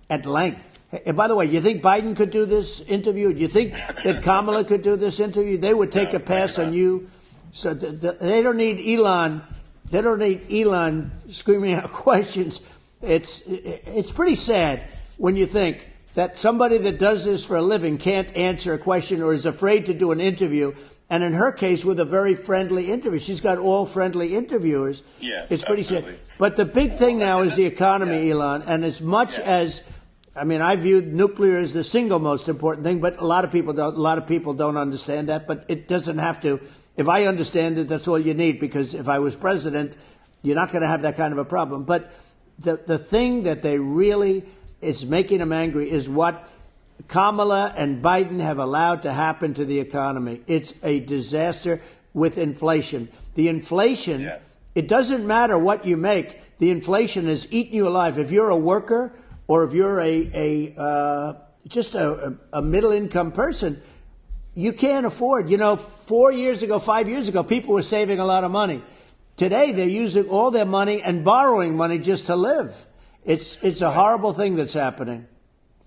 at length. And by the way, you think Biden could do this interview? Do you think that Kamala could do this interview? They would take a pass on you. So they don't need Elon. They don't need Elon screaming out questions. It's pretty sad when you think that somebody that does this for a living can't answer a question or is afraid to do an interview. And in her case, with a very friendly interview, she's got all friendly interviewers. Yes, it's pretty absolutely. sad. But the big thing now is the economy, Elon. And as much as, I mean, I view nuclear as the single most important thing, but a lot of people don't. A lot of people don't understand that. But it doesn't have to. If I understand it, that's all you need. Because if I was president, you're not going to have that kind of a problem. But the thing that they really is making them angry is what Kamala and Biden have allowed to happen to the economy. It's a disaster with inflation. The inflation, it doesn't matter what you make. The inflation has eaten you alive. If you're a worker or if you're just a middle income person, you can't afford. 4 years ago, 5 years ago, people were saving a lot of money. Today, they're using all their money and borrowing money just to live. It's a horrible thing that's happening.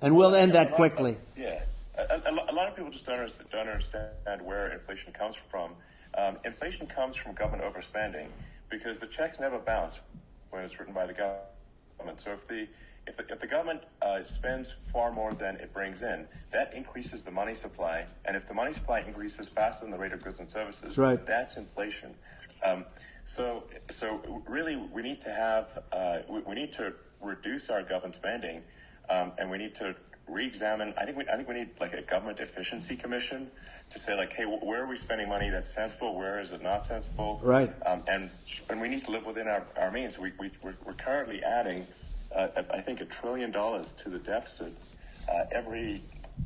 And we'll end that quickly. Yeah. A lot of people just don't understand where inflation comes from. Inflation comes from government overspending because the checks never bounce when it's written by the government. So if the government spends far more than it brings in, that increases the money supply. And if the money supply increases faster than the rate of goods and services, that's inflation. So really, we need to have we need to reduce our government spending. And we need to re-examine. I think we need like a government efficiency commission to say like, hey, where are we spending money that's sensible? Where is it not sensible? Right. And we need to live within our means. We're currently adding, I think, $1 trillion to the deficit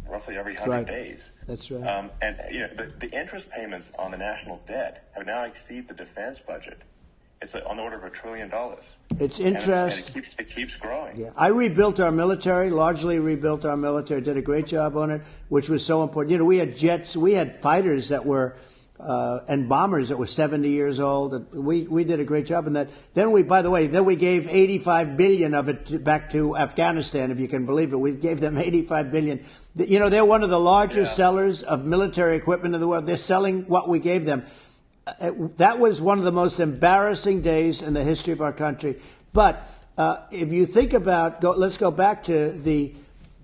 roughly every 100 days. That's right. And the interest payments on the national debt have now exceeded the defense budget. It's on the order of $1 trillion. It's interest. And it keeps growing. Yeah, I rebuilt our military, largely rebuilt our military, did a great job on it, which was so important. We had jets, we had fighters that were, and bombers that were 70 years old. We did a great job in that. Then we gave 85 billion of it back to Afghanistan, if you can believe it. We gave them 85 billion. They're one of the largest sellers of military equipment in the world. They're selling what we gave them. That was one of the most embarrassing days in the history of our country. But if you think about, let's go back to the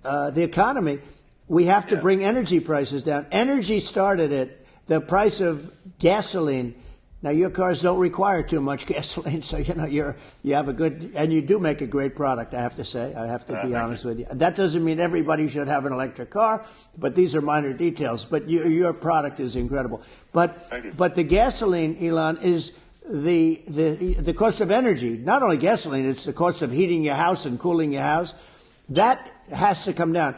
economy. We have to bring energy prices down. Energy started at the price of gasoline. Now, your cars don't require too much gasoline, so you have a good, and you do make a great product. I have to say, I have to be honest with you. That doesn't mean everybody should have an electric car, but these are minor details. But your product is incredible. But the gasoline, Elon, is the cost of energy. Not only gasoline, it's the cost of heating your house and cooling your house. That has to come down.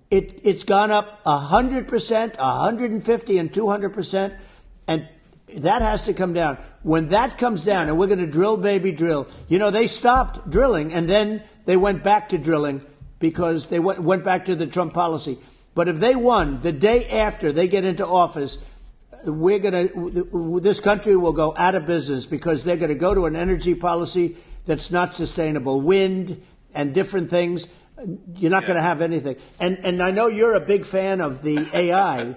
It's gone up 100%, 150, and 200%, and that has to come down. When that comes down, and we're going to drill, baby, drill. They stopped drilling, and then they went back to drilling because they went back to the Trump policy. But if they won, the day after they get into office, this country will go out of business because they're going to go to an energy policy that's not sustainable. Wind and different things. You're not going to have anything. And I know you're a big fan of the AI,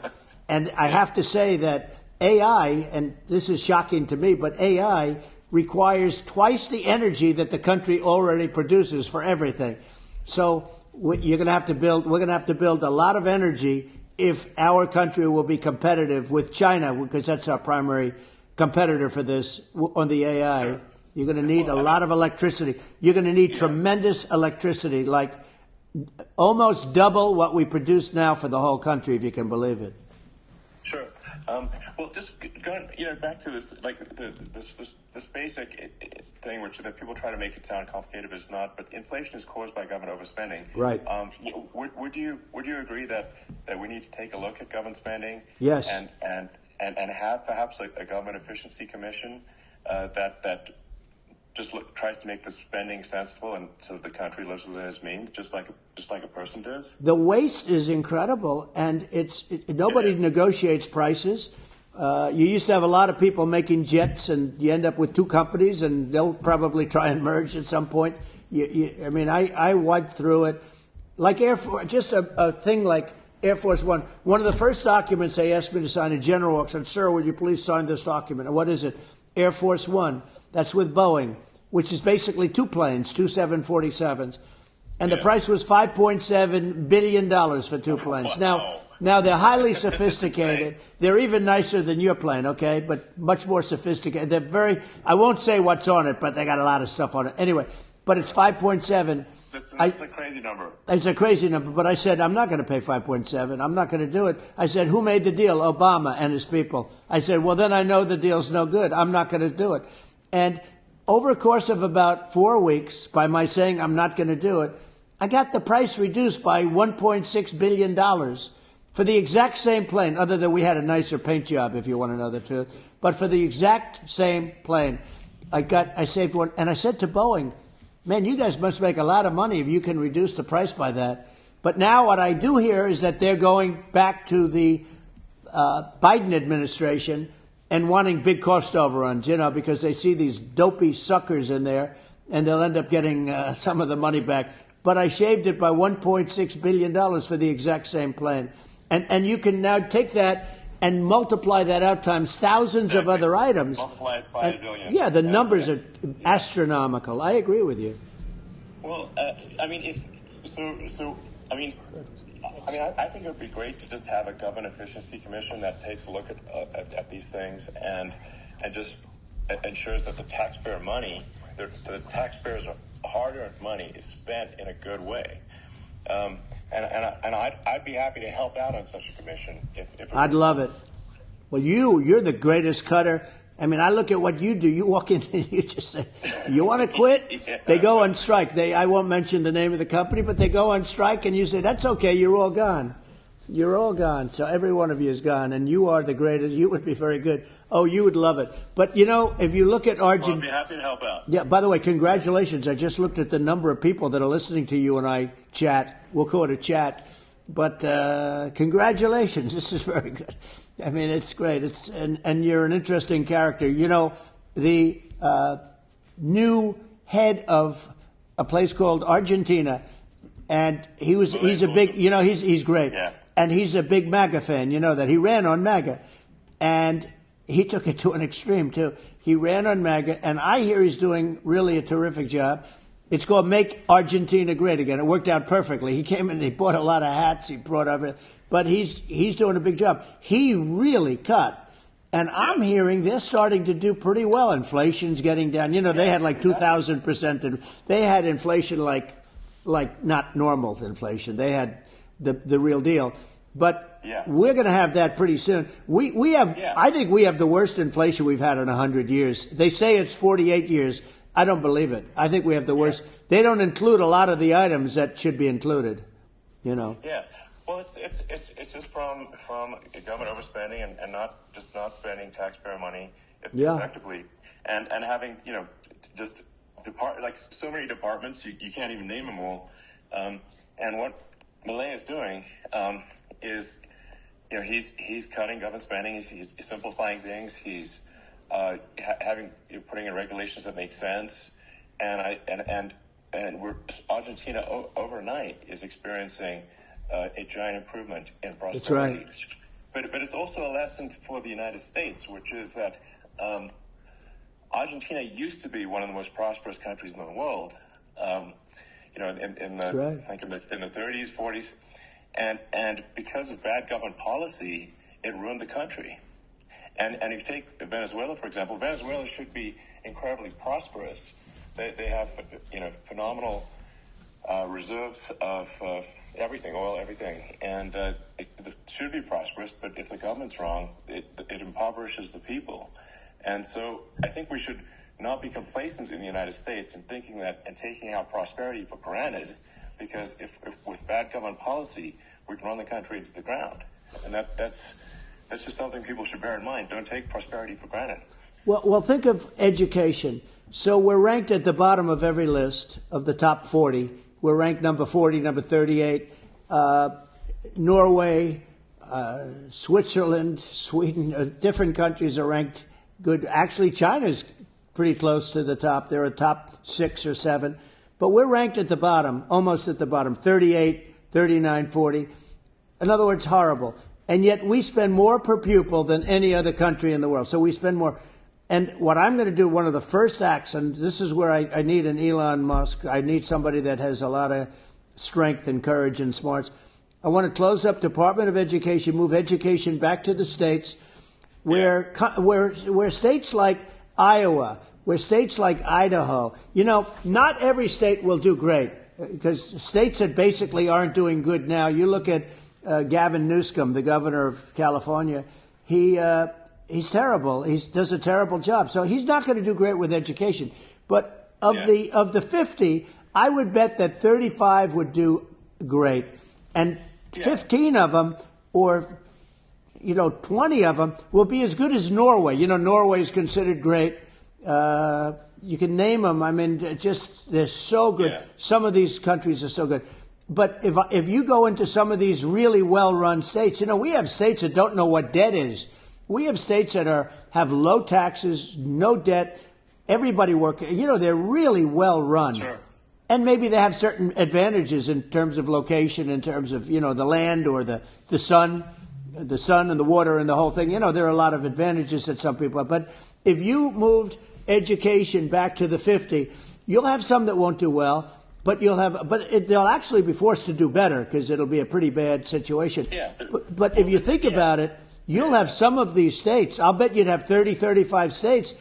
and I have to say that AI, and this is shocking to me, but AI requires twice the energy that the country already produces for everything. So we're going to have to build a lot of energy if our country will be competitive with China, because that's our primary competitor for this on the AI. You're going to need a lot of electricity. You're going to need tremendous electricity, like almost double what we produce now for the whole country, if you can believe it. Sure. Well, just going, back to this, like this basic thing, which that people try to make it sound complicated, but it's not. But inflation is caused by government overspending. Right. Would you agree that we need to take a look at government spending? Yes. And have perhaps a government efficiency commission that just tries to make the spending sensible, and so that the country lives within its means, just like a person does. The waste is incredible, and nobody negotiates prices. You used to have a lot of people making jets, and you end up with two companies, and they'll probably try and merge at some point. I wiped through it, like Air Force. Just a thing like Air Force One. One of the first documents they asked me to sign, a general said, "Sir, would you please sign this document?" And what is it? Air Force One. That's with Boeing, which is basically two planes, two 747s. and the price was $5.7 billion for 2 planes. Now they're highly sophisticated. They're even nicer than your plane, okay? But much more sophisticated. They're very, I won't say what's on it, but they got a lot of stuff on it. Anyway, but it's 5.7. That's a crazy number. It's a crazy number, but I said, I'm not going to pay 5.7. I'm not going to do it. I said, who made the deal? Obama and his people. I said, well, then I know the deal's no good. I'm not going to do it. And over a course of about 4 weeks, by my saying I'm not going to do it, I got the price reduced by $1.6 billion for the exact same plane, other than we had a nicer paint job, if you want to know the truth. But for the exact same plane, I saved one. And I said to Boeing, man, you guys must make a lot of money if you can reduce the price by that. But now what I do hear is that they're going back to the Biden administration and wanting big cost overruns, because they see these dopey suckers in there, and they'll end up getting some of the money back. But I shaved it by $1.6 billion for the exact same plane. And you can now take that and multiply that out times thousands of other items. Multiply it by a zillion. Yeah, the numbers are astronomical. I agree with you. Well, I think it would be great to just have a government efficiency commission that takes a look at these things and just ensures that the taxpayer money, the taxpayers' hard-earned money, is spent in a good way. And I'd be happy to help out on such a commission. If I'd love it. Well, you're the greatest cutter. I mean, I look at what you do. You walk in and you just say, you want to quit? Yeah. They go on strike. I won't mention the name of the company, but they go on strike and you say, that's okay, you're all gone. You're all gone. So every one of you is gone, and you are the greatest. You would be very good. Oh, you would love it. But, if you look at Argentina... I'd be happy to help out. Yeah, by the way, congratulations. I just looked at the number of people that are listening to you and I chat. We'll call it a chat. But congratulations. This is very good. I mean, it's great. And you're an interesting character. The new head of a place called Argentina, and he's a big, he's great. Yeah. And he's a big MAGA fan, that. He ran on MAGA. And he took it to an extreme, too. He ran on MAGA, and I hear he's doing really a terrific job. It's called Make Argentina Great Again. It worked out perfectly. He came in, he bought a lot of hats, he brought everything. But he's doing a big job. He really cut. And I'm hearing they're starting to do pretty well. Inflation's getting down. They had like 2,000%. And they had inflation like not normal inflation. They had the real deal. But we're going to have that pretty soon. We have. I think we have the worst inflation we've had in 100 years. They say it's 48 years. I don't believe it. I think we have the worst. They don't include a lot of the items that should be included. Yeah. Well, it's just from government overspending and not spending taxpayer money effectively, and having just so many departments you can't even name them all. And what Milei is doing is he's cutting government spending. He's simplifying things. He's putting in regulations that make sense, and Argentina overnight is experiencing a giant improvement in prosperity. That's right. But it's also a lesson for the United States, which is that Argentina used to be one of the most prosperous countries in the world. In the 30s, 40s, and because of bad government policy, it ruined the country. And if you take Venezuela, for example, Venezuela should be incredibly prosperous. They have phenomenal reserves of everything, oil, everything, and it should be prosperous. But if the government's wrong, it impoverishes the people. And so I think we should not be complacent in the United States in thinking that and taking our prosperity for granted, because if with bad government policy we can run the country into the ground, and that's just something people should bear in mind. Don't take prosperity for granted. Well, think of education. So we're ranked at the bottom of every list of the top 40. We're ranked number 40, number 38. Norway, Switzerland, Sweden, different countries are ranked good. Actually, China's pretty close to the top. They're a top 6 or 7. But we're ranked at the bottom, almost at the bottom, 38, 39, 40. In other words, horrible. And yet we spend more per pupil than any other country in the world. So we spend more. And what I'm going to do, one of the first acts, and this is where I need an Elon Musk. I need somebody that has a lot of strength and courage and smarts. I want to close up Department of Education, move education back to the states, where states like Iowa, where states like Idaho, not every state will do great, because states that basically aren't doing good now. You look at Gavin Newsom, the governor of California. He's terrible. He does a terrible job. So he's not going to do great with education. But of the 50, I would bet that 35 would do great, and 15 of them, or 20 of them, will be as good as Norway. Norway is considered great. You can name them. I mean, they're so good. Yeah. Some of these countries are so good. But if you go into some of these really well-run states, we have states that don't know what debt is. We have states that have low taxes, no debt, everybody working. They're really well-run. Sure. And maybe they have certain advantages in terms of location, in terms of, the land or the sun and the water and the whole thing. There are a lot of advantages that some people have. But if you moved education back to the 50, you'll have some that won't do well, but they'll actually be forced to do better, because it'll be a pretty bad situation. Yeah. But if you think about it, you'll have some of these states. I'll bet you'd have 30, 35 states.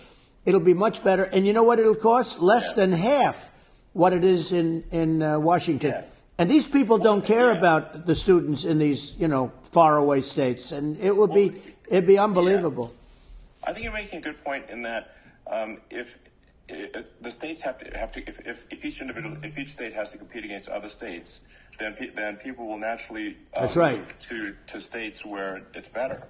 It'll be much better. And you know what it'll cost? Less than half what it is in Washington. Yeah. And these people don't care about the students in these, faraway states. And it'd be unbelievable. Yeah. I think you're making a good point in that if the states have to if each state has to compete against other states, then people will naturally That's right. move to states where it's better.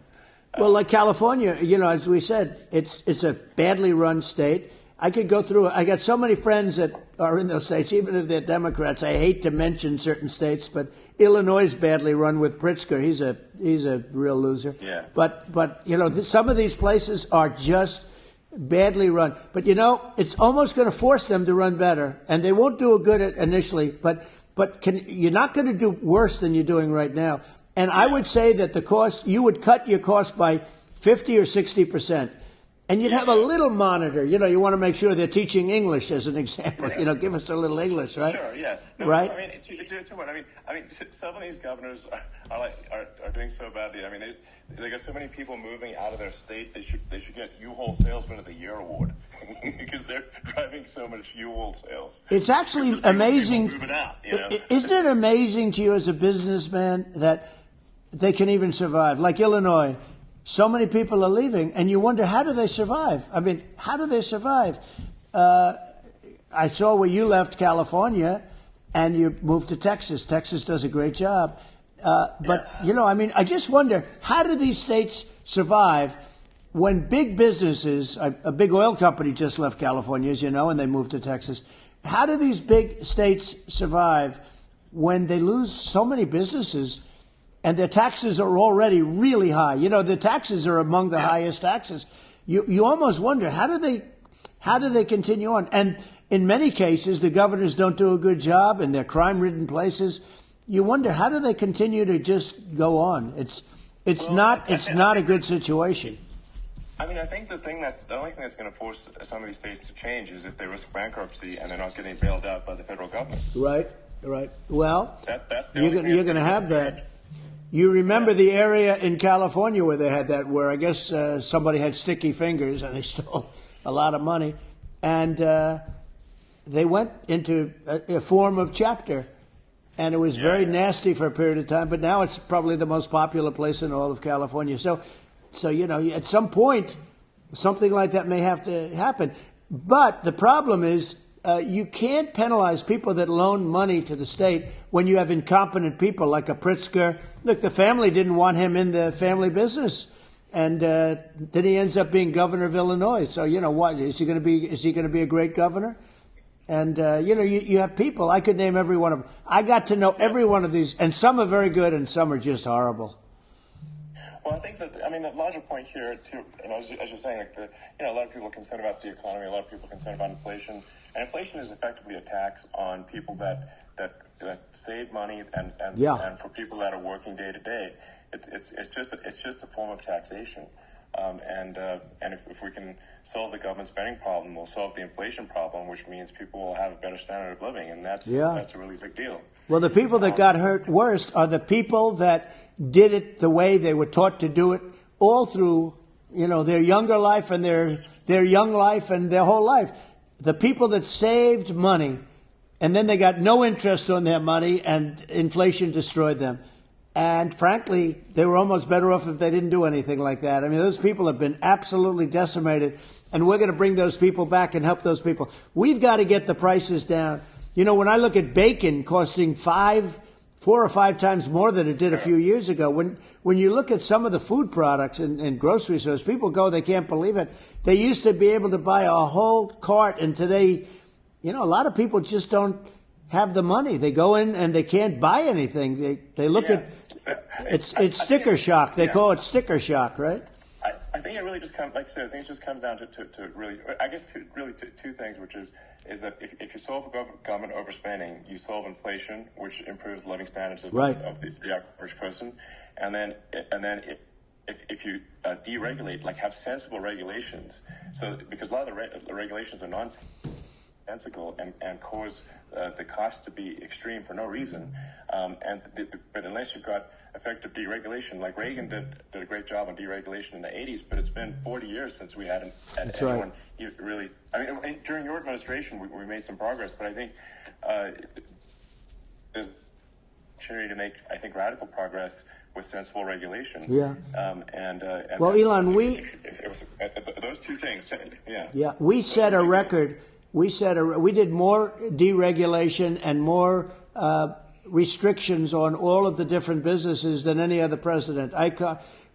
Well, like California, as we said, it's a badly run state. I could go through. I got so many friends that are in those states, even if they're Democrats. I hate to mention certain states, but Illinois is badly run with Pritzker. He's a real loser. Yeah. But some of these places are just badly run. But it's almost going to force them to run better, and they won't do a good initially. But you're not going to do worse than you're doing right now. And I would say that you would cut your cost by 50 or 60%. And you'd have a little monitor. You want to make sure they're teaching English, as an example. Right. Give us a little English, right? Sure, yeah. No, right? I mean, some of these governors are doing so badly. I mean, they got so many people moving out of their state. They should get U-Haul Salesman of the Year award because they're driving so much U-Haul sales. It's actually amazing. Isn't it amazing to you as a businessman that they can even survive? Like Illinois. So many people are leaving, and you wonder, how do they survive? I mean, how do they survive? I saw where you left California, and you moved to Texas. Texas does a great job. But, I just wonder, how do these states survive when big businesses, a big oil company just left California, as you know, and they moved to Texas. How do these big states survive when they lose so many businesses? And their taxes are already really high. The taxes are among the highest taxes. You almost wonder, how do they continue on? And in many cases, the governors don't do a good job, and they're crime-ridden places. You wonder, how do they continue to just go on? It's not a good situation. I mean, I think the only thing that's going to force some of these states to change is if they risk bankruptcy and they're not getting bailed out by the federal government. Right. Well, that's you're going to have that. You remember the area in California where they had that, where I guess somebody had sticky fingers and they stole a lot of money, and they went into a form of chapter, and it was very nasty for a period of time. But now it's probably the most popular place in all of California. So at some point, something like that may have to happen. But the problem is, you can't penalize people that loan money to the state when you have incompetent people like a Pritzker. Look, the family didn't want him in the family business, and then he ends up being governor of Illinois. So what is he going to be? Is he going to be a great governor? And you have people. I could name every one of them. I got to know every one of these, and some are very good, and some are just horrible. Well, I think that the larger point here too, as you're saying, a lot of people are concerned about the economy. A lot of people are concerned about inflation. And inflation is effectively a tax on people that save money and for people that are working day to day. It's just a form of taxation. And if we can solve the government spending problem, we'll solve the inflation problem, which means people will have a better standard of living, and that's a really big deal. Well, the people that got hurt worst are the people that did it the way they were taught to do it all through, their younger life and their young life and their whole life. The people that saved money, and then they got no interest on their money, and inflation destroyed them. And frankly, they were almost better off if they didn't do anything like that. I mean, those people have been absolutely decimated, and we're going to bring those people back and help those people. We've got to get the prices down. When I look at bacon costing 4 or 5 times more than it did a few years ago, when you look at some of the food products in grocery stores, people go, they can't believe it. They used to be able to buy a whole cart, and today, a lot of people just don't have the money. They go in and they can't buy anything. They look at it's sticker shock. They call it sticker shock, right? I think it really just comes, like I said, I think it just comes down to really, I guess, two things, which is that if you solve government overspending, you solve inflation, which improves the living standards of the average person, and then if you deregulate, like have sensible regulations, so because a lot of the regulations are nonsensical and cause the cost to be extreme for no reason, but unless you've got effective deregulation, like Reagan did a great job on deregulation in the 80s, but it's been 40 years since we had anyone really. I mean, during your administration, we made some progress, but I think there's an opportunity to make, I think, radical progress with sensible regulation. Yeah. Well, Elon, those two things. Yeah. We set a record. We did more deregulation and more restrictions on all of the different businesses than any other president.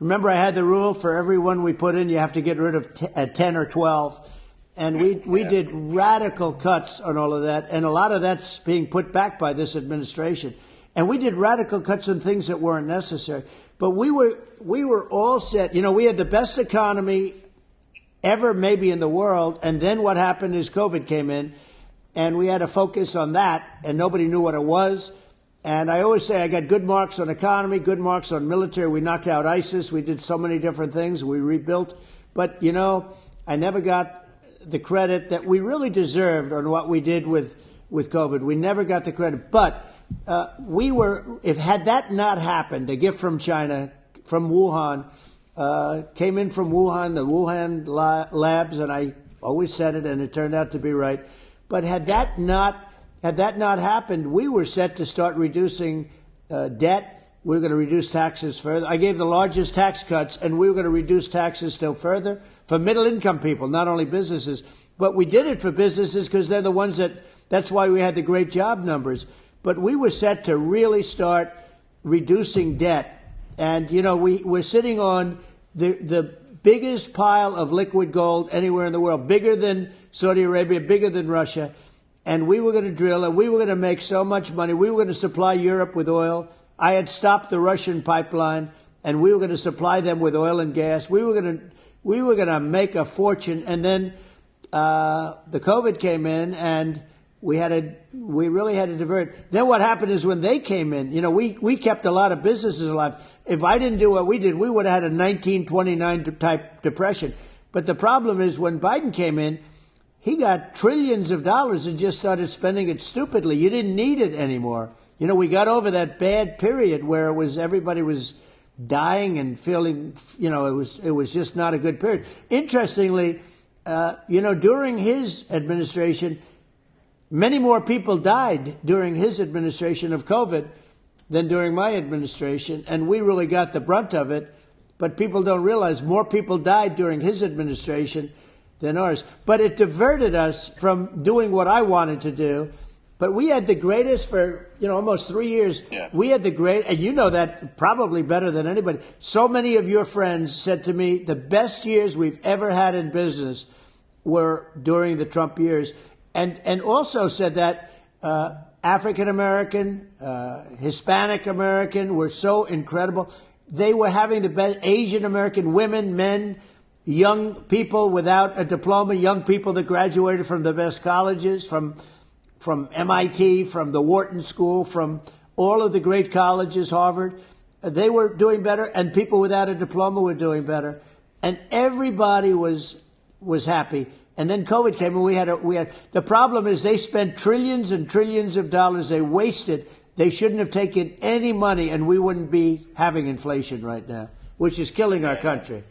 Remember, I had the rule for every one we put in, you have to get rid of 10 or 12. And we did radical cuts on all of that. And a lot of that's being put back by this administration. And we did radical cuts on things that weren't necessary. But we were all set. We had the best economy ever maybe in the world. And then what happened is COVID came in, and we had to focus on that, and nobody knew what it was. And I always say I got good marks on economy, good marks on military. We knocked out ISIS. We did so many different things. We rebuilt. But, I never got the credit that we really deserved on what we did with COVID. We never got the credit. But had that not happened, a gift from China, from Wuhan, came in from Wuhan, the Wuhan labs, and I always said it, and it turned out to be right. But had that not happened, we were set to start reducing debt. We were going to reduce taxes further. I gave the largest tax cuts, and we were going to reduce taxes still further for middle-income people, not only businesses. But we did it for businesses because they're the ones that's why we had the great job numbers. But we were set to really start reducing debt. And, we're sitting on the biggest pile of liquid gold anywhere in the world, bigger than Saudi Arabia, bigger than Russia. And we were going to drill, and we were going to make so much money. We were going to supply Europe with oil. I had stopped the Russian pipeline, and we were going to supply them with oil and gas. We were going to make a fortune. And then the COVID came in, and we really had to divert. Then what happened is when they came in, we kept a lot of businesses alive. If I didn't do what we did, we would have had a 1929 type depression. But the problem is when Biden came in, he got trillions of dollars and just started spending it stupidly. You didn't need it anymore. We got over that bad period where everybody was dying and feeling, it was just not a good period. Interestingly, during his administration, many more people died during his administration of COVID than during my administration, and we really got the brunt of it. But people don't realize more people died during his administration than ours. But it diverted us from doing what I wanted to do. But we had the greatest for, almost 3 years. Yeah. We had the great, and you know that probably better than anybody. So many of your friends said to me, the best years we've ever had in business were during the Trump years. And also said that African American, Hispanic American were so incredible. They were having the best. Asian American women, men, young people without a diploma, young people that graduated from the best colleges, from MIT, from the Wharton School, from all of the great colleges, Harvard. They were doing better, and people without a diploma were doing better. and everybody was happy. And then COVID came, and we had the problem is they spent trillions and trillions of dollars. They wasted. They shouldn't have taken any money, and we wouldn't be having inflation right now, which is killing our country.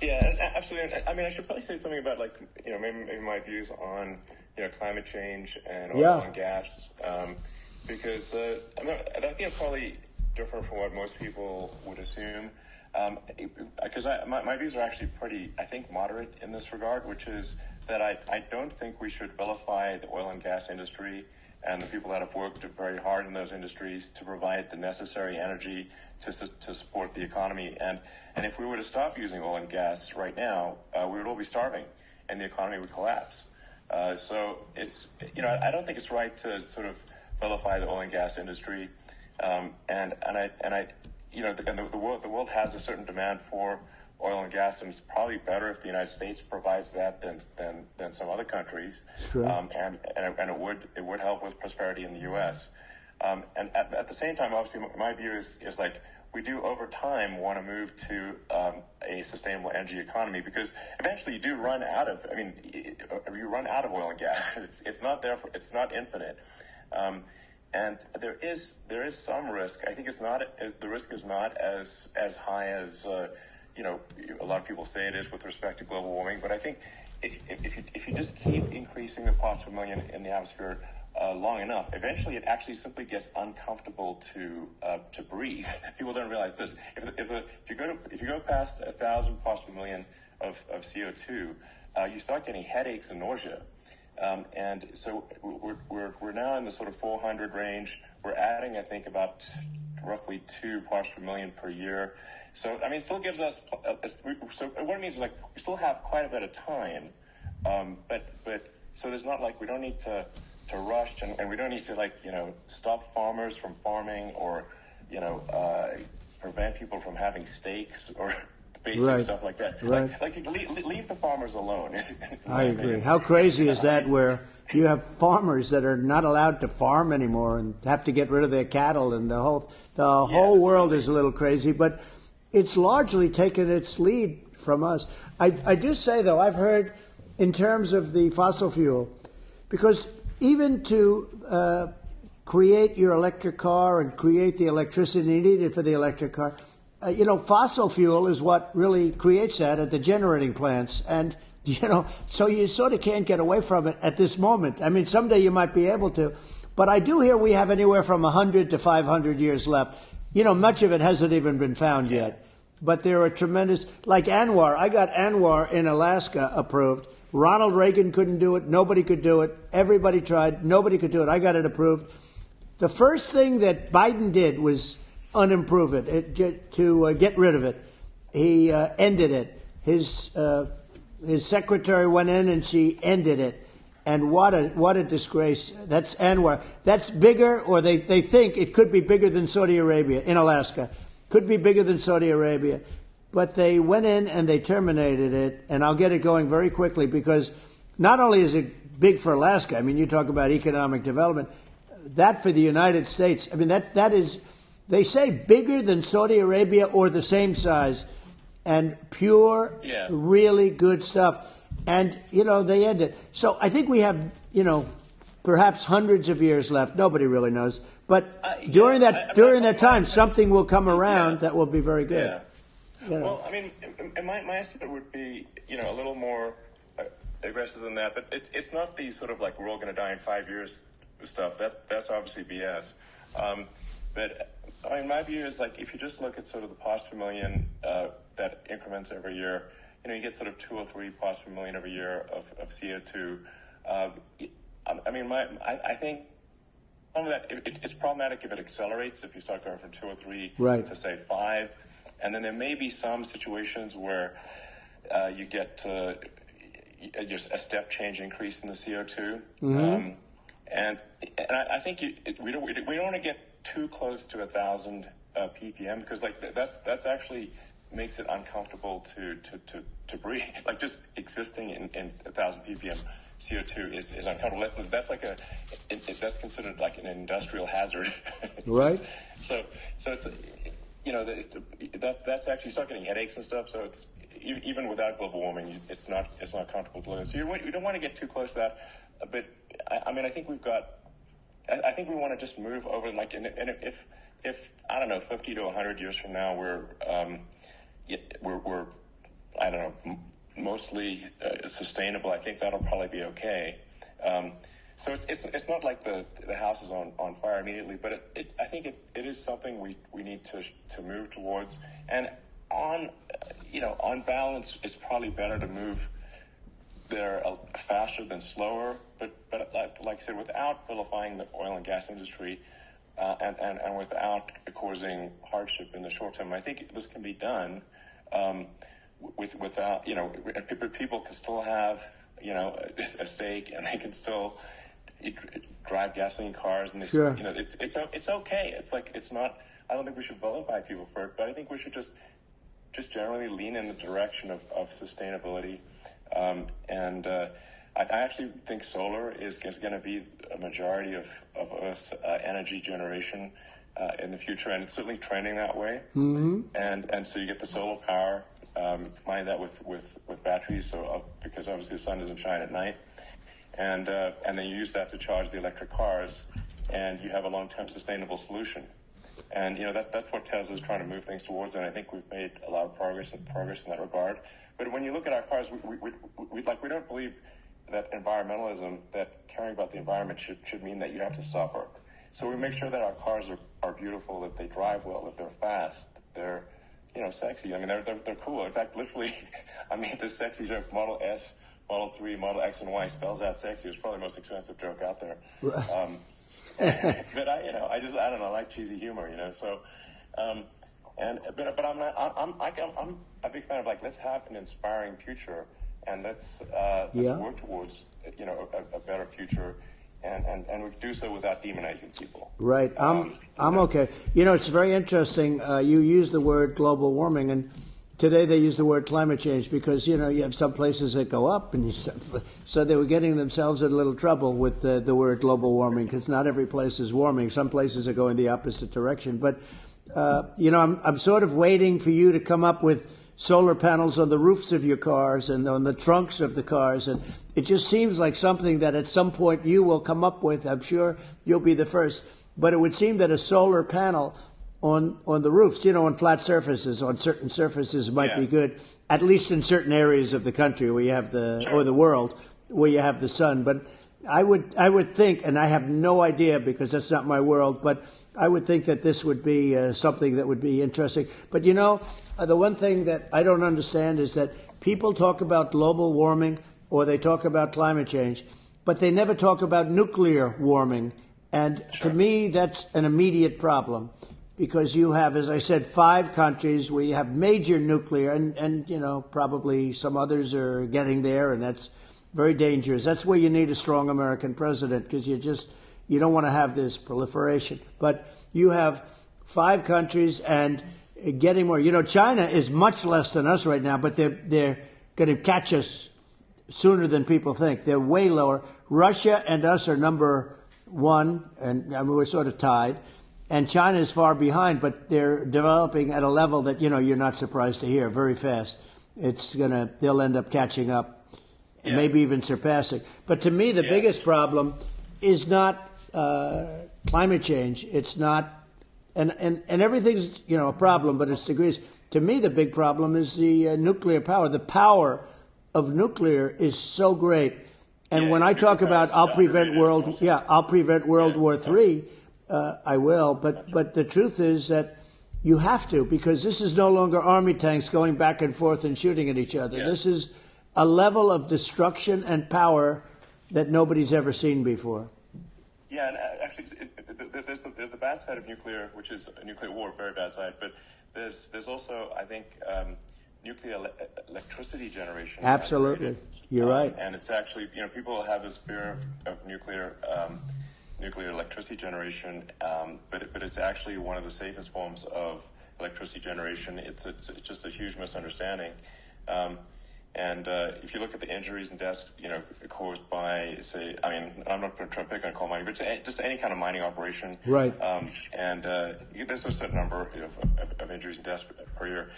Yeah, absolutely. I mean, I should probably say something about, like, maybe my views on, climate change and oil and gas, because I think I'm probably different from what most people would assume, because my views are actually pretty, I think, moderate in this regard, which is that I don't think we should vilify the oil and gas industry and the people that have worked very hard in those industries to provide the necessary energy to support the economy. And if we were to stop using oil and gas right now, we would all be starving, and the economy would collapse. So it's, I don't think it's right to sort of vilify the oil and gas industry. The world has a certain demand for oil and gas, and it's probably better if the United States provides that than some other countries. Sure. And it would help with prosperity in the U.S. And at the same time, obviously, my view is like, we do over time want to move to a sustainable energy economy, because eventually you do run out of. I mean, you run out of oil and gas. It's not there it's not infinite. And there is some risk. I think the risk is not as high as a lot of people say it is with respect to global warming. But I think if you just keep increasing the parts per million in the atmosphere long enough, eventually it actually simply gets uncomfortable to breathe. People don't realize this. If you go past 1,000 parts per million of CO2, you start getting headaches and nausea. And so we're now in the sort of 400 range. We're adding, I think, about roughly 2 parts per million per year. So, I mean, it still gives us. So what it means is, like, we still have quite a bit of time. But so there's not, like, we don't need to rush, and we don't need to, stop farmers from farming, or prevent people from having steaks or basic stuff like that. Right. Like leave the farmers alone. I agree. How crazy is that, where you have farmers that are not allowed to farm anymore and have to get rid of their cattle, and the whole world is a little crazy, but it's largely taken its lead from us. I do say, though, I've heard in terms of the fossil fuel, because even to create your electric car and create the electricity needed for the electric car, fossil fuel is what really creates that at the generating plants. And, so you sort of can't get away from it at this moment. I mean, someday you might be able to. But I do hear we have anywhere from 100 to 500 years left. Much of it hasn't even been found yet. But there are tremendous, like Anwar. I got Anwar in Alaska approved. Ronald Reagan couldn't do it. Nobody could do it. Everybody tried. Nobody could do it. I got it approved. The first thing that Biden did was unimprove it, to get rid of it. He ended it. His secretary went in and she ended it. And what a disgrace. That's Anwar. That's bigger, or they think it could be bigger than Saudi Arabia in Alaska. Could be bigger than Saudi Arabia. But they went in and they terminated it, and I'll get it going very quickly, because not only is it big for Alaska, I mean, you talk about economic development, that for the United States, I mean, that is, they say bigger than Saudi Arabia or the same size, and pure, really good stuff. And, they end it. So I think we have, perhaps hundreds of years left. Nobody really knows. But during that time, something will come around that will be very good. Yeah. Well, I mean, my estimate would be, a little more aggressive than that. But it's not the sort of like, we're all going to die in 5 years stuff. That's obviously BS. But I mean, my view is, like, if you just look at sort of the parts per million that increments every year, you get sort of 2 or 3 parts per million every year of CO2. I mean, I think some of that, it's problematic if it accelerates, if you start going from 2 or 3 to, say, 5. And then there may be some situations where you get just a step change increase in the CO2. Mm-hmm. And I think we don't want to get too close to 1,000 ppm, because, like, that's actually makes it uncomfortable to breathe. Like, just existing in 1,000 ppm CO2 is uncomfortable. That's like that's considered like an industrial hazard. Right. So it's that's actually, you start getting headaches and stuff. So it's even without global warming, it's not comfortable to live in. So you don't want to get too close to that. But I mean, I think I think we want to just move over, like, and if I don't know, 50 to 100 years from now, we're I don't know, mostly sustainable. I think that'll probably be okay. So it's not like the house is on fire immediately, but I think it is something we need to move towards. And on balance, it's probably better to move there faster than slower. But like I said, without vilifying the oil and gas industry, and without causing hardship in the short term, I think this can be done. Without, people can still have, a stake, and they can still drive gasoline cars, and sure. It's okay. It's like, it's not. I don't think we should vilify people for it, but I think we should just generally lean in the direction of sustainability. I actually think solar is going to be a majority of Earth's energy generation in the future, and it's certainly trending that way. Mm-hmm. And so you get the solar power, combine that with batteries, so because obviously the sun doesn't shine at night, and then you use that to charge the electric cars, and you have a long-term sustainable solution. And that's what Tesla's trying to move things towards, and I think we've made a lot of progress in that regard. But when you look at our cars, we don't believe that environmentalism, that caring about the environment should mean that you have to suffer. So we make sure that our cars are beautiful, that they drive well, that they're fast, they're sexy. I mean, they're cool. In fact, literally, I mean, the sexy joke, Model S, Model 3, Model X, and Y spells out sexy. It's probably the most expensive joke out there. Right. But I don't know. I like cheesy humor, So, but I'm a big fan of, like, let's have an inspiring future, and let's work towards a better future, and we do so without demonizing people. Right. I'm okay. It's very interesting. You use the word global warming, and today they use the word climate change because you have some places that go up, and so they were getting themselves in a little trouble with the word global warming because not every place is warming. Some places are going the opposite direction. But I'm sort of waiting for you to come up with solar panels on the roofs of your cars and on the trunks of the cars, and it just seems like something that at some point you will come up with. I'm sure you'll be the first. But it would seem that a solar panel on the roofs, on flat surfaces, on certain surfaces might be good, at least in certain areas of the country where you have or the world where you have the sun. But I would think, and I have no idea because that's not my world, but I would think that this would be something that would be interesting. But the one thing that I don't understand is that people talk about global warming or they talk about climate change, but they never talk about nuclear warming. And to me, that's an immediate problem. Because you have, as I said, 5 countries where you have major nuclear, and probably some others are getting there, and that's very dangerous. That's where you need a strong American president because you don't want to have this proliferation. But you have 5 countries and getting more. China is much less than us right now, but they're going to catch us sooner than people think. They're way lower. Russia and us are number 1, and I mean, we're sort of tied. And China is far behind, but they're developing at a level that, you're not surprised to hear very fast. They'll end up catching up and maybe even surpassing. But to me, the biggest problem is not climate change. It's not, and everything's, a problem, but it's degrees. To me, the big problem is the nuclear power. The power of nuclear is so great. And when I talk about I'll prevent World War III, I will, but the truth is that you have to, because this is no longer army tanks going back and forth and shooting at each other. Yeah. This is a level of destruction and power that nobody's ever seen before. Yeah, and actually, there's the bad side of nuclear, which is a nuclear war, very bad side, but there's also, I think, nuclear electricity generation. Absolutely, you're right. And it's actually, people have this fear of nuclear electricity generation, but it's actually one of the safest forms of electricity generation. It's just a huge misunderstanding. And if you look at the injuries and deaths, caused by, say, I mean, I'm not trying to pick on coal mining, but just any kind of mining operation. Right. And there's a certain number of injuries and deaths per year.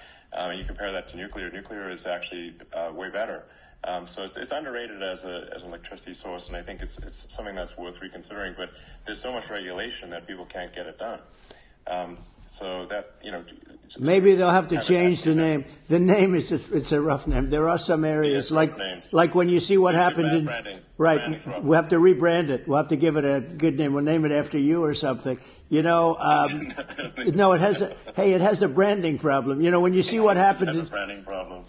You compare that to nuclear. Nuclear is actually way better. So it's underrated as an electricity source, and I think it's something that's worth reconsidering. But there's so much regulation that people can't get it done. So that, maybe they'll have to change the name. The name it's a rough name. There are some areas like when you see what happened in right. We'll have to rebrand it. We'll have to give it a good name. We'll name it after you or something. No, it has a branding problem. When you see what happened, a branding problem.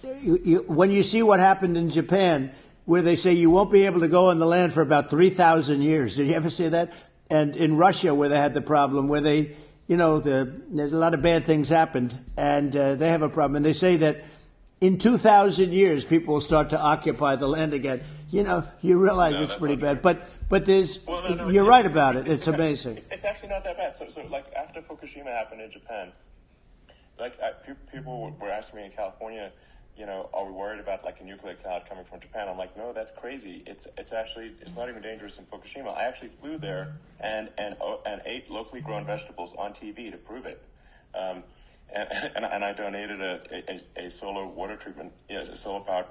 When you see what happened in Japan, where they say you won't be able to go on the land for about 3,000 years. Did you ever see that? And in Russia, where they had the problem, where they there's a lot of bad things happened, and they have a problem. And they say that in 2,000 years, people will start to occupy the land again. You realize it's pretty bad. But there's, you're right about it. It's amazing. It's actually not that bad. So like after Fukushima happened in Japan, people were asking me in California, are we worried about like a nuclear cloud coming from Japan? I'm like, no, that's crazy. It's not even dangerous in Fukushima. I actually flew there and ate locally grown vegetables on TV to prove it. And I donated a solar water treatment, a solar powered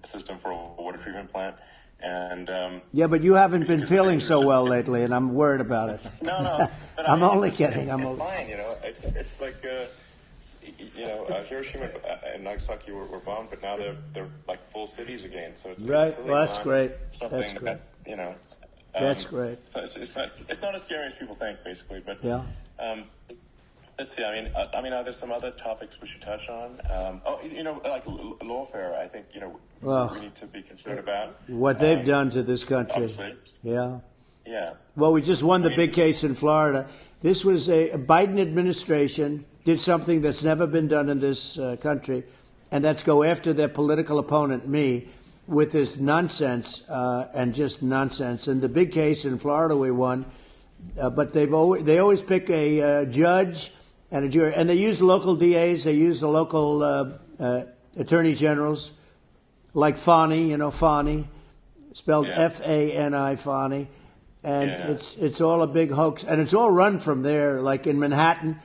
system for a water treatment plant. And yeah, but you haven't been feeling so well lately, and I'm worried about it. No. But I'm only kidding. It's fine. It's like. Hiroshima and Nagasaki were bombed, but now they're like full cities again. So it's right. Really well, that's great. Something that's great. That's great. So it's not as scary as people think, basically. But yeah. Let's see. I mean, are there some other topics we should touch on? Like lawfare. I think we need to be concerned about what they've done to this country. Obviously. Yeah. Yeah. Well, we just won the big case in Florida. This was a Biden administration did something that's never been done in this country, and that's go after their political opponent, me, with this nonsense and just nonsense. And the big case in Florida we won, but they always pick a judge and a jury, and they use local DAs, they use the local attorney generals, like Fani, Fani, spelled Fani, Fani, and it's all a big hoax, and it's all run from there, like in Manhattan.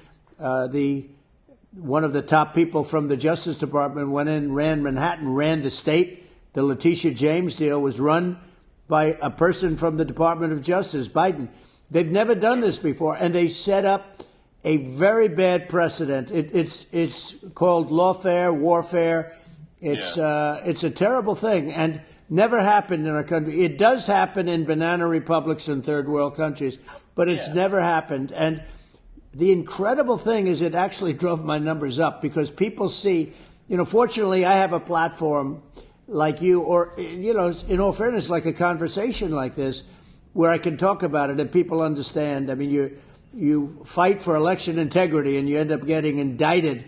One of the top people from the Justice Department went in, ran Manhattan, ran the state. The Letitia James deal was run by a person from the Department of Justice, Biden. They've never done this before, and they set up a very bad precedent. It's called lawfare, warfare. It's a terrible thing, and never happened in our country. It does happen in banana republics and third world countries, but it's never happened. And the incredible thing is it actually drove my numbers up because people see, fortunately I have a platform like you or, in all fairness, like a conversation like this where I can talk about it and people understand. I mean, you fight for election integrity and you end up getting indicted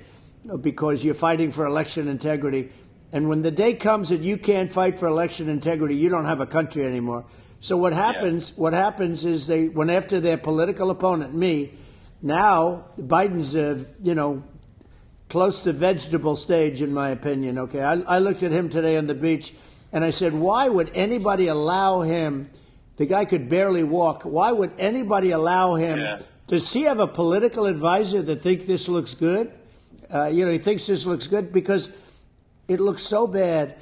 because you're fighting for election integrity. And when the day comes that you can't fight for election integrity, you don't have a country anymore. So what happens is they went after their political opponent, me. Now, Biden's, close to vegetable stage, in my opinion, okay? I looked at him today on the beach, and I said, why would anybody allow him? The guy could barely walk. Why would anybody allow him? Yeah. Does he have a political advisor that thinks this looks good? He thinks this looks good because it looks so bad,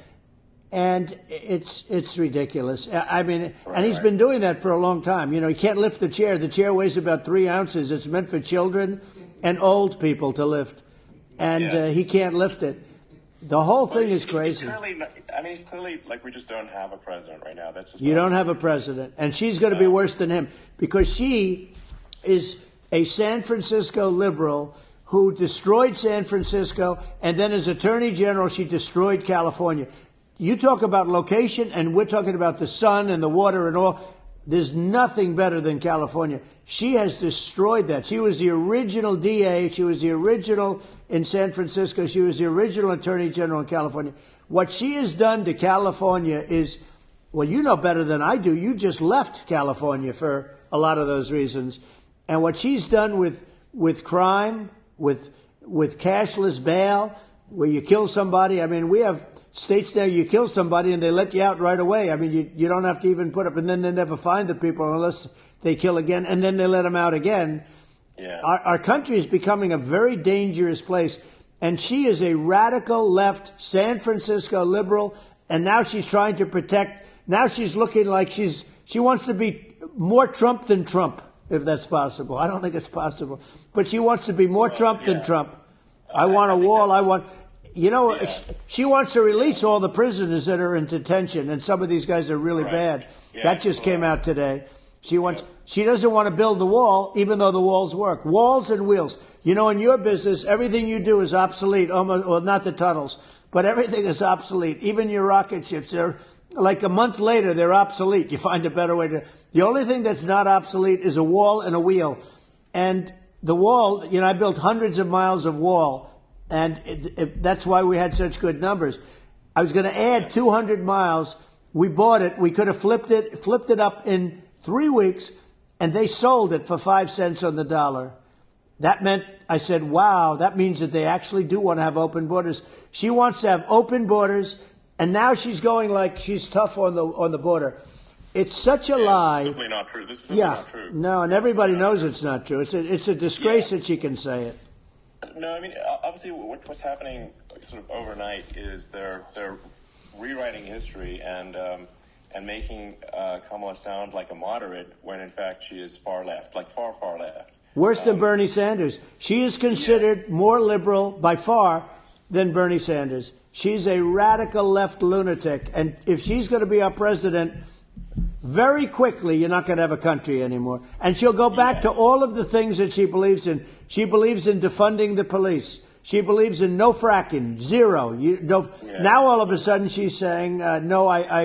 and it's ridiculous. I mean, and he's been doing that for a long time. He can't lift the chair. The chair weighs about 3 ounces. It's meant for children and old people to lift, and he can't lift it. The whole thing is crazy. He's clearly like we just don't have a president right now. That's just you don't have a president, and she's going to be worse than him because she is a San Francisco liberal who destroyed San Francisco, and then as Attorney General, she destroyed California. You talk about location, and we're talking about the sun and the water and all. There's nothing better than California. She has destroyed that. She was the original DA. She was the original in San Francisco. She was the original Attorney General in California. What she has done to California is, well, you know better than I do. You just left California for a lot of those reasons. And what she's done with crime, with cashless bail, where you kill somebody. I mean, we have states now you kill somebody and they let you out right away. I mean, you don't have to even put up, and then they never find the people unless they kill again, and then they let them out again. Yeah. Our country is becoming a very dangerous place, and she is a radical left San Francisco liberal, and now she's trying to protect. Now she's looking like she wants to be more Trump than Trump, if that's possible. I don't think it's possible, but she wants to be more Trump than Trump. I want a wall. She wants to release all the prisoners that are in detention, and some of these guys are really bad. Yeah, that just came out today. She doesn't want to build the wall, even though the walls work. Walls and wheels. You know, in your business, everything you do is obsolete. Almost, well, not the tunnels, but everything is obsolete. Even your rocket ships, they're like a month later, they're obsolete. You find a better way to. The only thing that's not obsolete is a wall and a wheel. And the wall, I built hundreds of miles of wall, and that's why we had such good numbers. I was going to add 200 miles. We bought it. We could have flipped it up in 3 weeks, and they sold it for 5 cents on the dollar. That meant, I said, wow, that means that they actually do want to have open borders. She wants to have open borders, and now she's going like she's tough on the border. It's such a lie. It's simply not true. This is simply not true. No, and everybody knows it's not true. It's a disgrace that she can say it. No, I mean, obviously what's happening sort of overnight is they're rewriting history and making Kamala sound like a moderate when in fact she is far left, like far left. Worse than Bernie Sanders. She is considered more liberal by far than Bernie Sanders. She's a radical left lunatic, and if she's going to be our president, very quickly you're not going to have a country anymore. And she'll go back to all of the things that she believes in. She believes in defunding the police. She believes in no fracking, zero. Now all of a sudden she's saying, no, I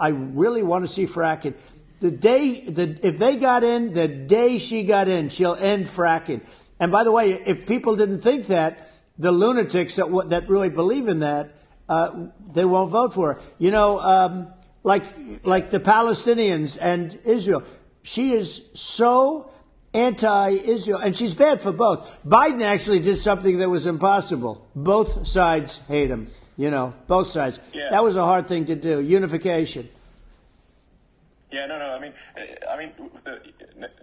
really want to see fracking. If they got in, the day she got in, she'll end fracking. And by the way, if people didn't think that, the lunatics that really believe in that, they won't vote for her. Like the Palestinians and Israel. She is so anti-Israel, and she's bad for both. Biden actually did something that was impossible. Both sides hate him, both sides. Yeah. That was a hard thing to do, unification. Yeah, no. I mean,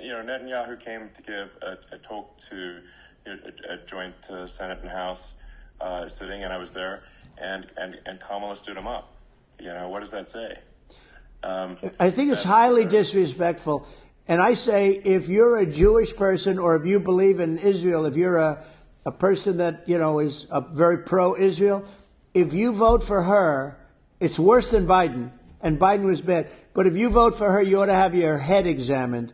Netanyahu came to give a talk to a joint Senate and House sitting, and I was there, and Kamala stood him up. What does that say? I think it's highly disrespectful. And I say, if you're a Jewish person or if you believe in Israel, if you're a person that, is very pro-Israel, if you vote for her, it's worse than Biden. And Biden was bad. But if you vote for her, you ought to have your head examined.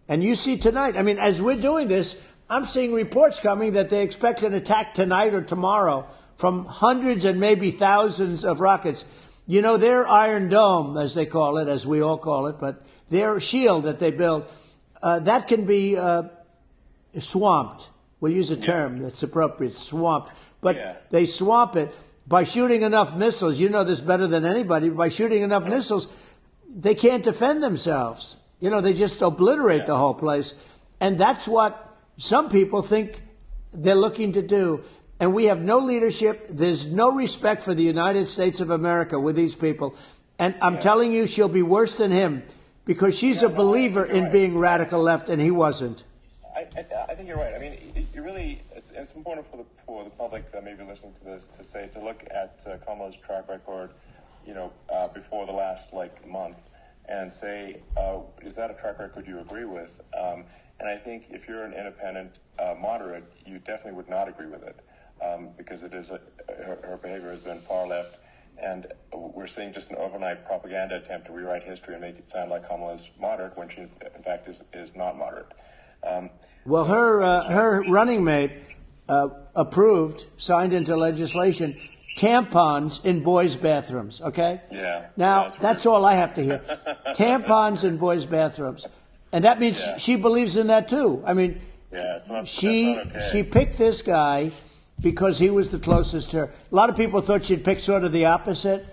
And you see tonight, I mean, as we're doing this, I'm seeing reports coming that they expect an attack tonight or tomorrow from hundreds and maybe thousands of rockets. Their Iron Dome, as they call it, as we all call it, but their shield that they build, that can be swamped. We'll use a term that's appropriate, swamped. But they swamp it by shooting enough missiles. You know this better than anybody. By shooting enough missiles, they can't defend themselves. They just obliterate the whole place. And that's what some people think they're looking to do. And we have no leadership. There's no respect for the United States of America with these people. And I'm telling you, she'll be worse than him because she's a believer in being radical left, and he wasn't. I think you're right. I mean, it's important for the public that may be listening to this to look at Kamala's track record, before the last month, and say, is that a track record you agree with? And I think if you're an independent moderate, you definitely would not agree with it. Because it is her behavior has been far left, and we're seeing just an overnight propaganda attempt to rewrite history and make it sound like Kamala is moderate when she, in fact, is not moderate. Well, her running mate signed into legislation, tampons in boys' bathrooms. Okay. Yeah. Now that's all I have to hear. Tampons in boys' bathrooms, and that means she believes in that too. I mean, she picked this guy because he was the closest to her. A lot of people thought she'd pick sort of the opposite,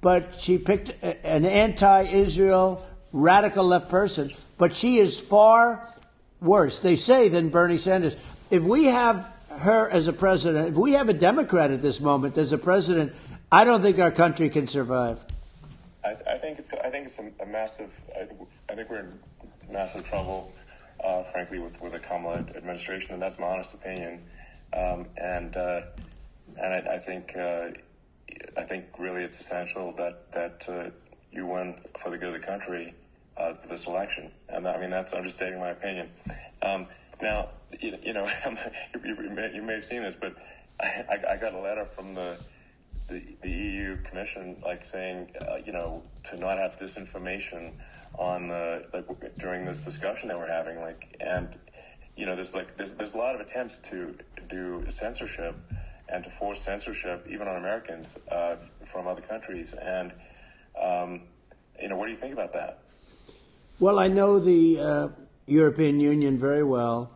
but she picked an anti-Israel, radical left person. But she is far worse, they say, than Bernie Sanders. If we have her as a president, if we have a Democrat at this moment as a president, I don't think our country can survive. I think it's a massive. I think we're in massive trouble, frankly, with the Kamala administration, and that's my honest opinion. And I think really it's essential that you win for the good of the country for this election. And I mean, I'm just stating my opinion. Now, you know, you may have seen this, but I got a letter from the EU Commission, like saying, you know, to not have disinformation on during this discussion that we're having, and you know, there's a lot of attempts to do censorship and to force censorship even on Americans from other countries, and you know, what do you think about that? Well, I know the European Union very well.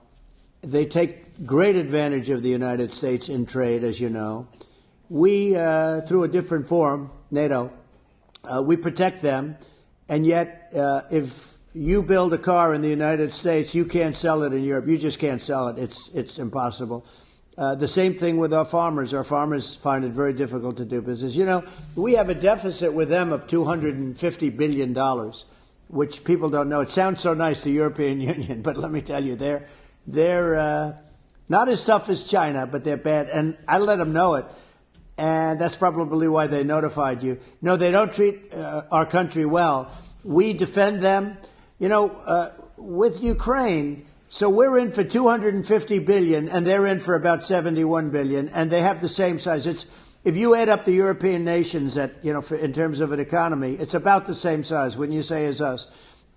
They take great advantage of the United States in trade, as you know. We, through a different forum, NATO, we protect them, and yet if you build a car in the United States, you can't sell it in Europe. You just can't sell it. It's impossible. The same thing with our farmers. Our farmers find it very difficult to do business. You know, we have a deficit with them of $250 billion, which people don't know. It sounds so nice, the European Union, but let me tell you, they're not as tough as China, but they're bad. And I let them know it. And that's probably why they notified you. No, they don't treat our country well. We defend them. You know, with Ukraine, so we're in for $250 billion, and they're in for about $71 billion, and they have the same size. If you add up the European nations in terms of an economy, it's about the same size, wouldn't you say, as us?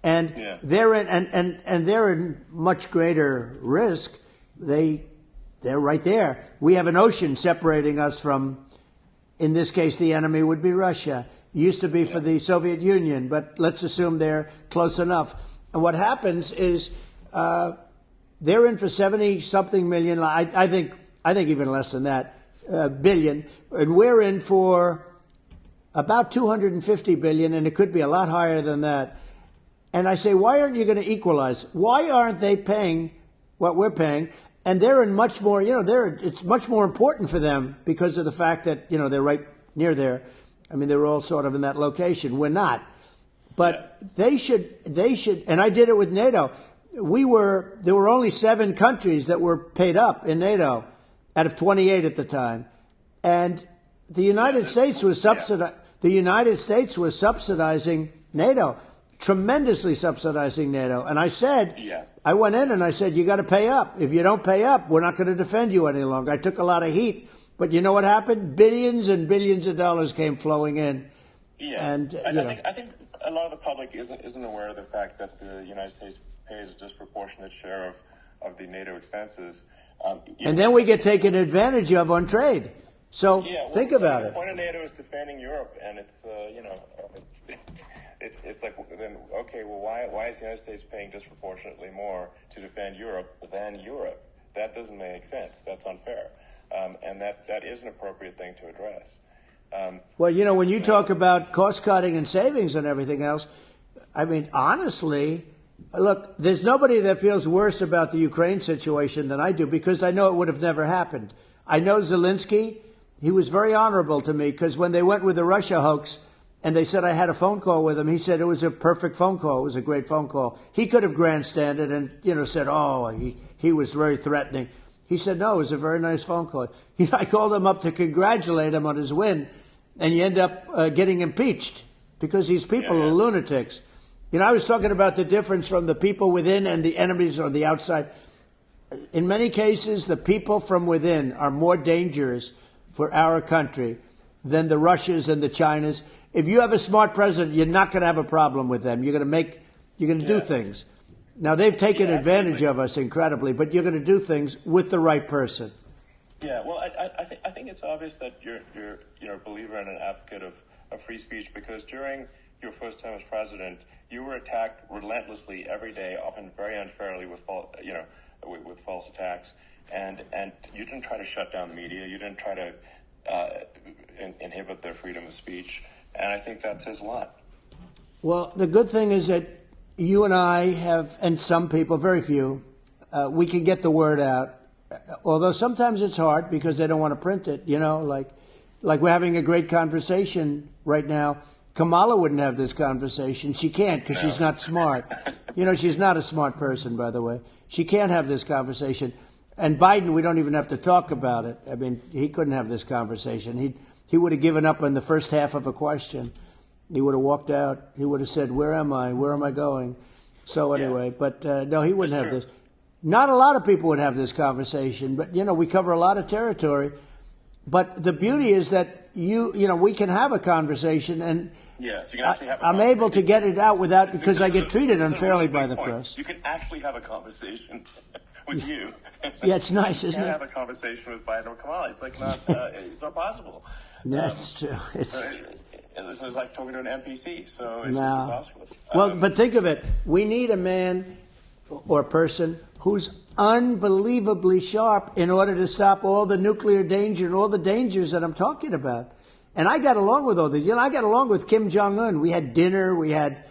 And yeah. They're in, and they're in much greater risk. They're right there. We have an ocean separating us from, in this case, the enemy would be Russia. It used to be for the Soviet Union, but let's assume they're close enough. And what happens is they're in for 70-something million. I think even less than that billion, and we're in for about 250 billion, and it could be a lot higher than that. And I say, why aren't you going to equalize? Why aren't they paying what we're paying? And they're in much more, it's much more important for them because of the fact that, they're right near there. I mean, they're all sort of in that location. We're not. But they should, and I did it with NATO. There were only 7 countries that were paid up in NATO out of 28 at the time. And the United States was subsidizing NATO, tremendously subsidizing NATO. And I said, I went in and I said, you got to pay up. If you don't pay up, we're not going to defend you any longer. I took a lot of heat. But you know what happened? Billions and billions of dollars came flowing in. Yeah. And I think a lot of the public isn't aware of the fact that the United States pays a disproportionate share of the NATO expenses. And then we get taken advantage of on trade. So think about it. The point of NATO is defending Europe, and it's it's like, then okay, well, why is the United States paying disproportionately more to defend Europe than Europe? That doesn't make sense. That's unfair, and that is an appropriate thing to address. Well, when you talk about cost cutting and savings and everything else, I mean, honestly, look, there's nobody that feels worse about the Ukraine situation than I do, because I know it would have never happened. I know Zelensky. He was very honorable to me, because when they went with the Russia hoax and they said I had a phone call with him, he said it was a perfect phone call. It was a great phone call. He could have grandstanded and, said, he was very threatening. He said, no, it was a very nice phone call. I called him up to congratulate him on his win, and you end up getting impeached because these people are lunatics. I was talking about the difference from the people within and the enemies on the outside. In many cases, the people from within are more dangerous for our country than the Russias and the Chinas. If you have a smart president, you're not going to have a problem with them. You're going to do things. Now, they've taken advantage of us incredibly, but you're going to do things with the right person. Yeah, well, I think it's obvious that you're a believer and an advocate of free speech, because during your first term as president, you were attacked relentlessly every day, often very unfairly with false attacks, and you didn't try to shut down the media. You didn't try to inhibit their freedom of speech, and I think that says a lot. Well, the good thing is that you and I have, and some people, very few, we can get the word out. although sometimes it's hard because they don't want to print it, like we're having a great conversation right now. Kamala wouldn't have this conversation. She can't because she's not smart. She's not a smart person, by the way. She can't have this conversation. And Biden, we don't even have to talk about it. I mean, he couldn't have this conversation. He would have given up on the first half of a question. He would have walked out. He would have said, "Where am I? Where am I going?" So anyway, but no, he wouldn't have this. Not a lot of people would have this conversation, but we cover a lot of territory. But the beauty is that we can have a conversation, and yes, you can actually have I'm able to get it out without because I get treated unfairly by the press. You can actually have a conversation with you. Yeah, it's nice, isn't it? You can't have a conversation with Biden or Kamala. It's like not. It's not possible. That's true. This is like talking to an NPC, so it's just impossible. Well, but think of it. We need a man or person who's unbelievably sharp in order to stop all the nuclear danger and all the dangers that I'm talking about. And I got along with all these. I got along with Kim Jong-un. We had dinner. We had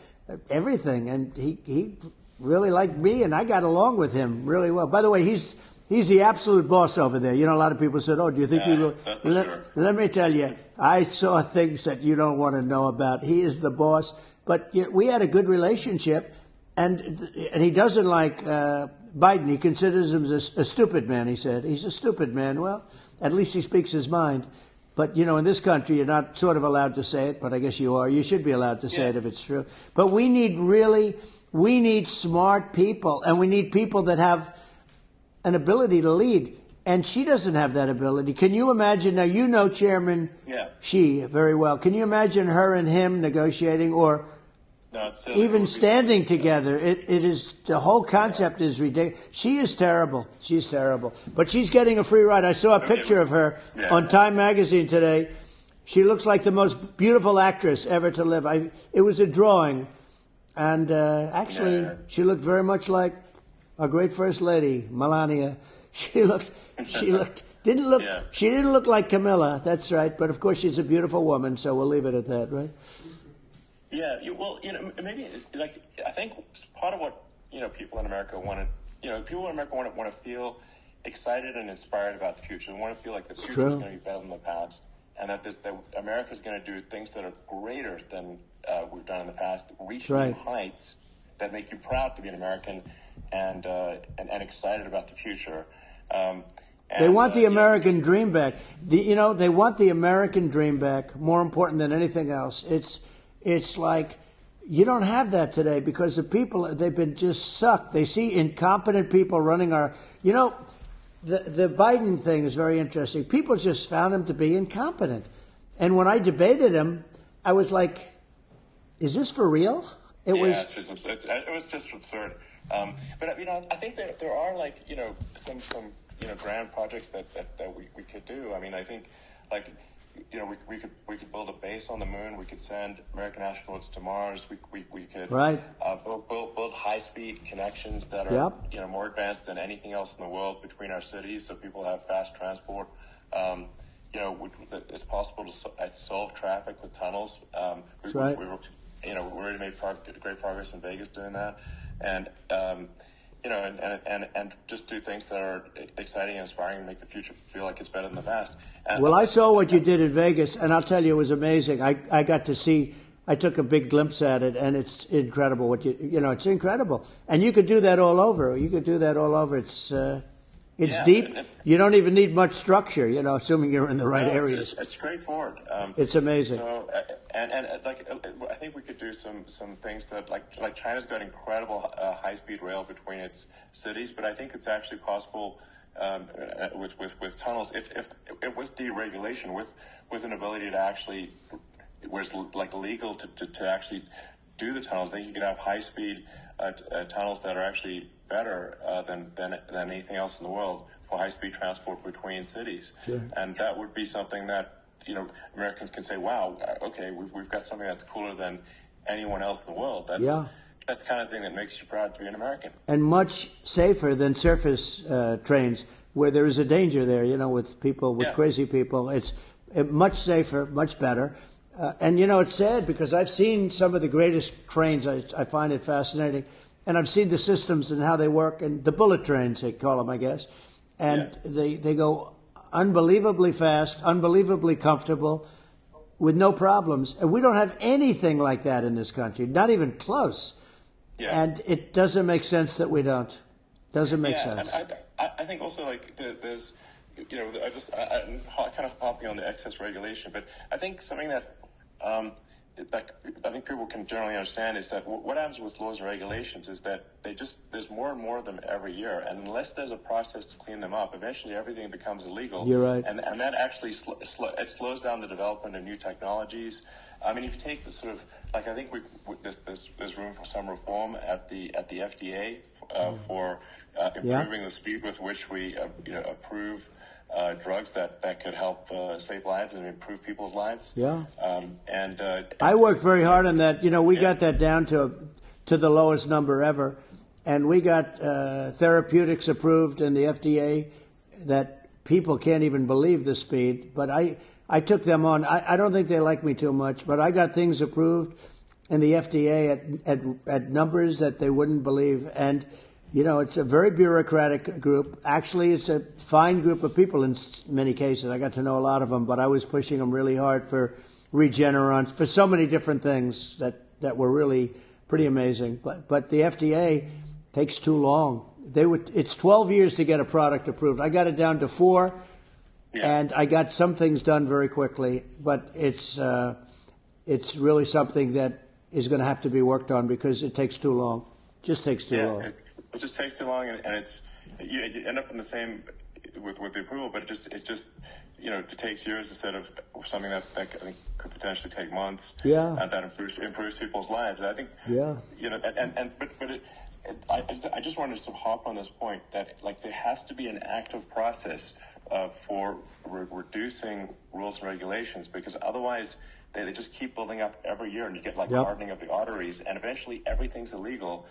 everything. And he really liked me, and I got along with him really well. By the way, he's the absolute boss over there. A lot of people said, "Oh, do you think he will?" Let me tell you, I saw things that you don't want to know about. He is the boss. But we had a good relationship, and he doesn't like Biden. He considers him a stupid man, he said. He's a stupid man. Well, at least he speaks his mind. But, in this country, you're not sort of allowed to say it, but I guess you are. You should be allowed to say it if it's true. But we need smart people, and we need people that have an ability to lead. And she doesn't have that ability. Can you imagine? Now, Chairman Xi very well. Can you imagine her and him negotiating or even standing together? It is, the whole concept is ridiculous. She is terrible. She's terrible. But she's getting a free ride. I saw a picture of her on Time Magazine today. She looks like the most beautiful actress ever to live. It was a drawing. And actually, she looked very much like our great First Lady, Melania. She didn't look like Camilla. That's right. But of course, she's a beautiful woman. So we'll leave it at that, right? Yeah. Maybe I think part of what people in America want to feel excited and inspired about the future. They want to feel like the future is going to be better than the past, and that America is going to do things that are greater than we've done in the past, reach new heights that make you proud to be an American and excited about the future. They want the American dream back. They want the American dream back. More important than anything else. It's like you don't have that today because the people, they've been just sucked. They see incompetent people running our. The Biden thing is very interesting. People just found him to be incompetent, and when I debated him, I was like, "Is this for real?" It was just absurd. But I think that there are some grand projects that we could do. I mean, I think we could build a base on the moon. We could send American astronauts to Mars. We could build high speed connections that are more advanced than anything else in the world between our cities, so people have fast transport. It's possible to solve traffic with tunnels. We already made great progress in Vegas doing that, and just do things that are exciting and inspiring and make the future feel like it's better than the past. Well, I saw what you did in Vegas, and I'll tell you, it was amazing. I got to see. I took a big glimpse at it, and it's incredible. It's incredible, and you could do that all over. It's deep. You don't even need much structure, assuming you're in the right areas. It's straightforward. It's amazing. So, I think we could do some things that like China's got incredible high-speed rail between its cities, but I think it's actually possible with tunnels if with deregulation, with an ability to actually, where it's legal to actually do the tunnels. I think you could have high-speed tunnels that are actually better than anything else in the world for high-speed transport between cities. Sure. And that would be something that Americans can say, wow, okay, we've got something that's cooler than anyone else in the world. That's the kind of thing that makes you proud to be an American. And much safer than surface trains, where there is a danger there, with people, with crazy people. It's much safer, much better. And, it's sad because I've seen some of the greatest trains. I find it fascinating. And I've seen the systems and how they work, and the bullet trains, they call them, I guess. and they go unbelievably fast, unbelievably comfortable, with no problems. And we don't have anything like that in this country, not even close. Yeah. And it doesn't make sense that we don't. Doesn't make sense. And I think also like there's, I'm kind of hopping on the excess regulation, but I think something that I think people can generally understand is that what happens with laws and regulations is that there's more and more of them every year, and unless there's a process to clean them up, eventually everything becomes illegal. You're right. And that actually it slows down the development of new technologies. I mean, if you take the sort of, like, I think there's room for some reform at the FDA for improving the speed with which we approve drugs that could help save lives and improve people's lives. Yeah. And I worked very hard on that. We got that down to the lowest number ever, and we got therapeutics approved in the FDA that people can't even believe the speed. But I took them on. I don't think they like me too much, but I got things approved in the FDA at numbers that they wouldn't believe. And, it's a very bureaucratic group. Actually, it's a fine group of people in many cases. I got to know a lot of them, but I was pushing them really hard for Regeneron, for so many different things that were really pretty amazing. But the FDA takes too long. It's 12 years to get a product approved. I got it down to 4. Yeah. And I got some things done very quickly, but it's really something that is going to have to be worked on because it takes too long. Just takes too long. It just takes too long, and you end up in the same with the approval, but it just it takes years instead of something that I think could potentially take months. Yeah. And that improves people's lives. I think. Yeah. I just wanted to sort of hop on this point that there has to be an active process for reducing rules and regulations, because otherwise they just keep building up every year, and you get hardening of the arteries, and eventually everything's illegal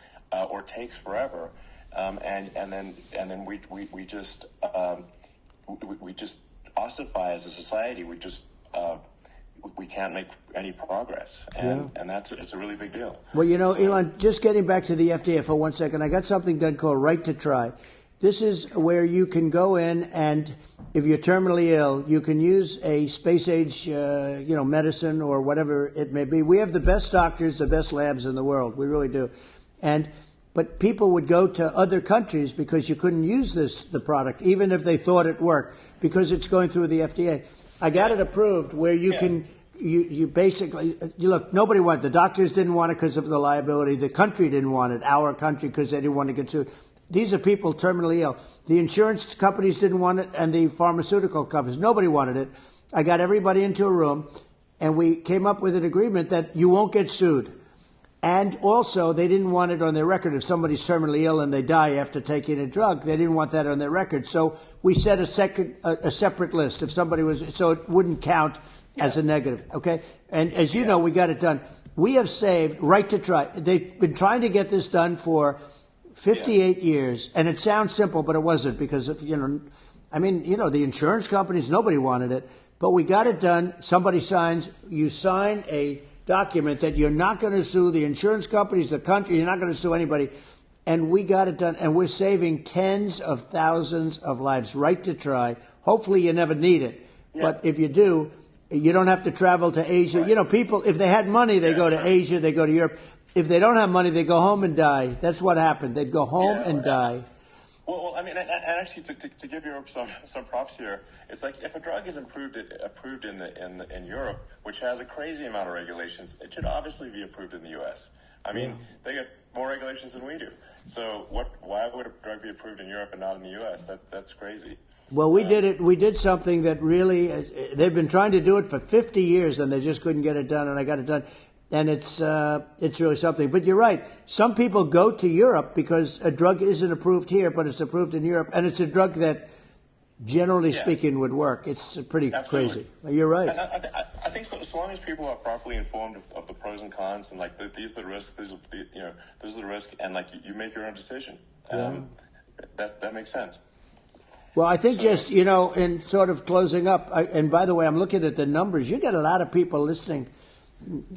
or takes forever, and then we just ossify as a society. We can't make any progress, and it's a really big deal. Well, Elon, just getting back to the FDA for 1 second, I got something done called Right to Try. This is where you can go in, and if you're terminally ill, you can use a space-age, medicine or whatever it may be. We have the best doctors, the best labs in the world. We really do. But people would go to other countries because you couldn't use the product, even if they thought it worked, because it's going through the FDA. I got it approved where you can. You basically, look, nobody wanted it. The doctors didn't want it because of the liability. The country didn't want it, our country, because they didn't want to get sued. These are people terminally ill. The insurance companies didn't want it, and the pharmaceutical companies. Nobody wanted it. I got everybody into a room, and we came up with an agreement that you won't get sued. And also, they didn't want it on their record. If somebody's terminally ill and they die after taking a drug, they didn't want that on their record. So we set a separate list if somebody was, so it wouldn't count as a negative. Okay, and as you know, we got it done. We have saved Right to Try. They've been trying to get this done for 58 years, and it sounds simple, but it wasn't, because of, the insurance companies, nobody wanted it, but we got it done. Somebody you sign a document that you're not going to sue the insurance companies, the country, you're not going to sue anybody, and we got it done, and we're saving tens of thousands of lives. Right to Try. Hopefully you never need it, but if you do, you don't have to travel to Asia. Right. People, if they had money, they go to Asia, they go to Europe. If they don't have money, they go home and die. That's what happened. They'd go home and die. Well, I mean, and actually, to give Europe some props here, it's like if a drug is approved in Europe, which has a crazy amount of regulations, it should obviously be approved in the U.S. I mean, they get more regulations than we do. So why would a drug be approved in Europe and not in the U.S.? That's crazy. Well, we did it. We did something that really, they've been trying to do it for 50 years, and they just couldn't get it done, and I got it done. And it's really something. But you're right. Some people go to Europe because a drug isn't approved here, but it's approved in Europe. And it's a drug that, generally speaking, would work. It's pretty crazy. You're right. And I think so long as people are properly informed of the pros and cons, and these are the risks, these are the risks, and you make your own decision. That makes sense. Well, I think in sort of closing up, and by the way, I'm looking at the numbers. You get a lot of people listening.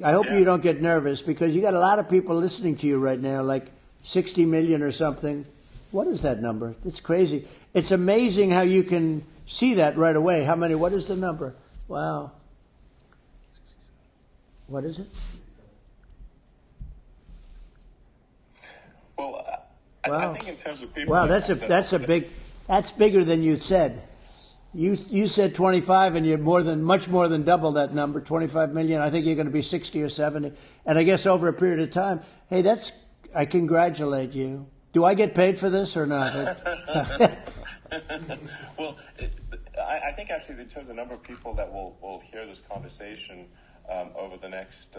I hope you don't get nervous, because you got a lot of people listening to you right now, like 60 million or something. What is that number? It's crazy. It's amazing how you can see that right away. How many? What is the number? Wow. What is it? Well, wow. I think in terms of people. Wow, that's bigger than you said. You said 25, and you're much more than double that number, 25 million. I think you're going to be 60 or 70, and I guess over a period of time. Hey, I congratulate you. Do I get paid for this or not? Well, I think actually in terms of the number of people that will hear this conversation over the next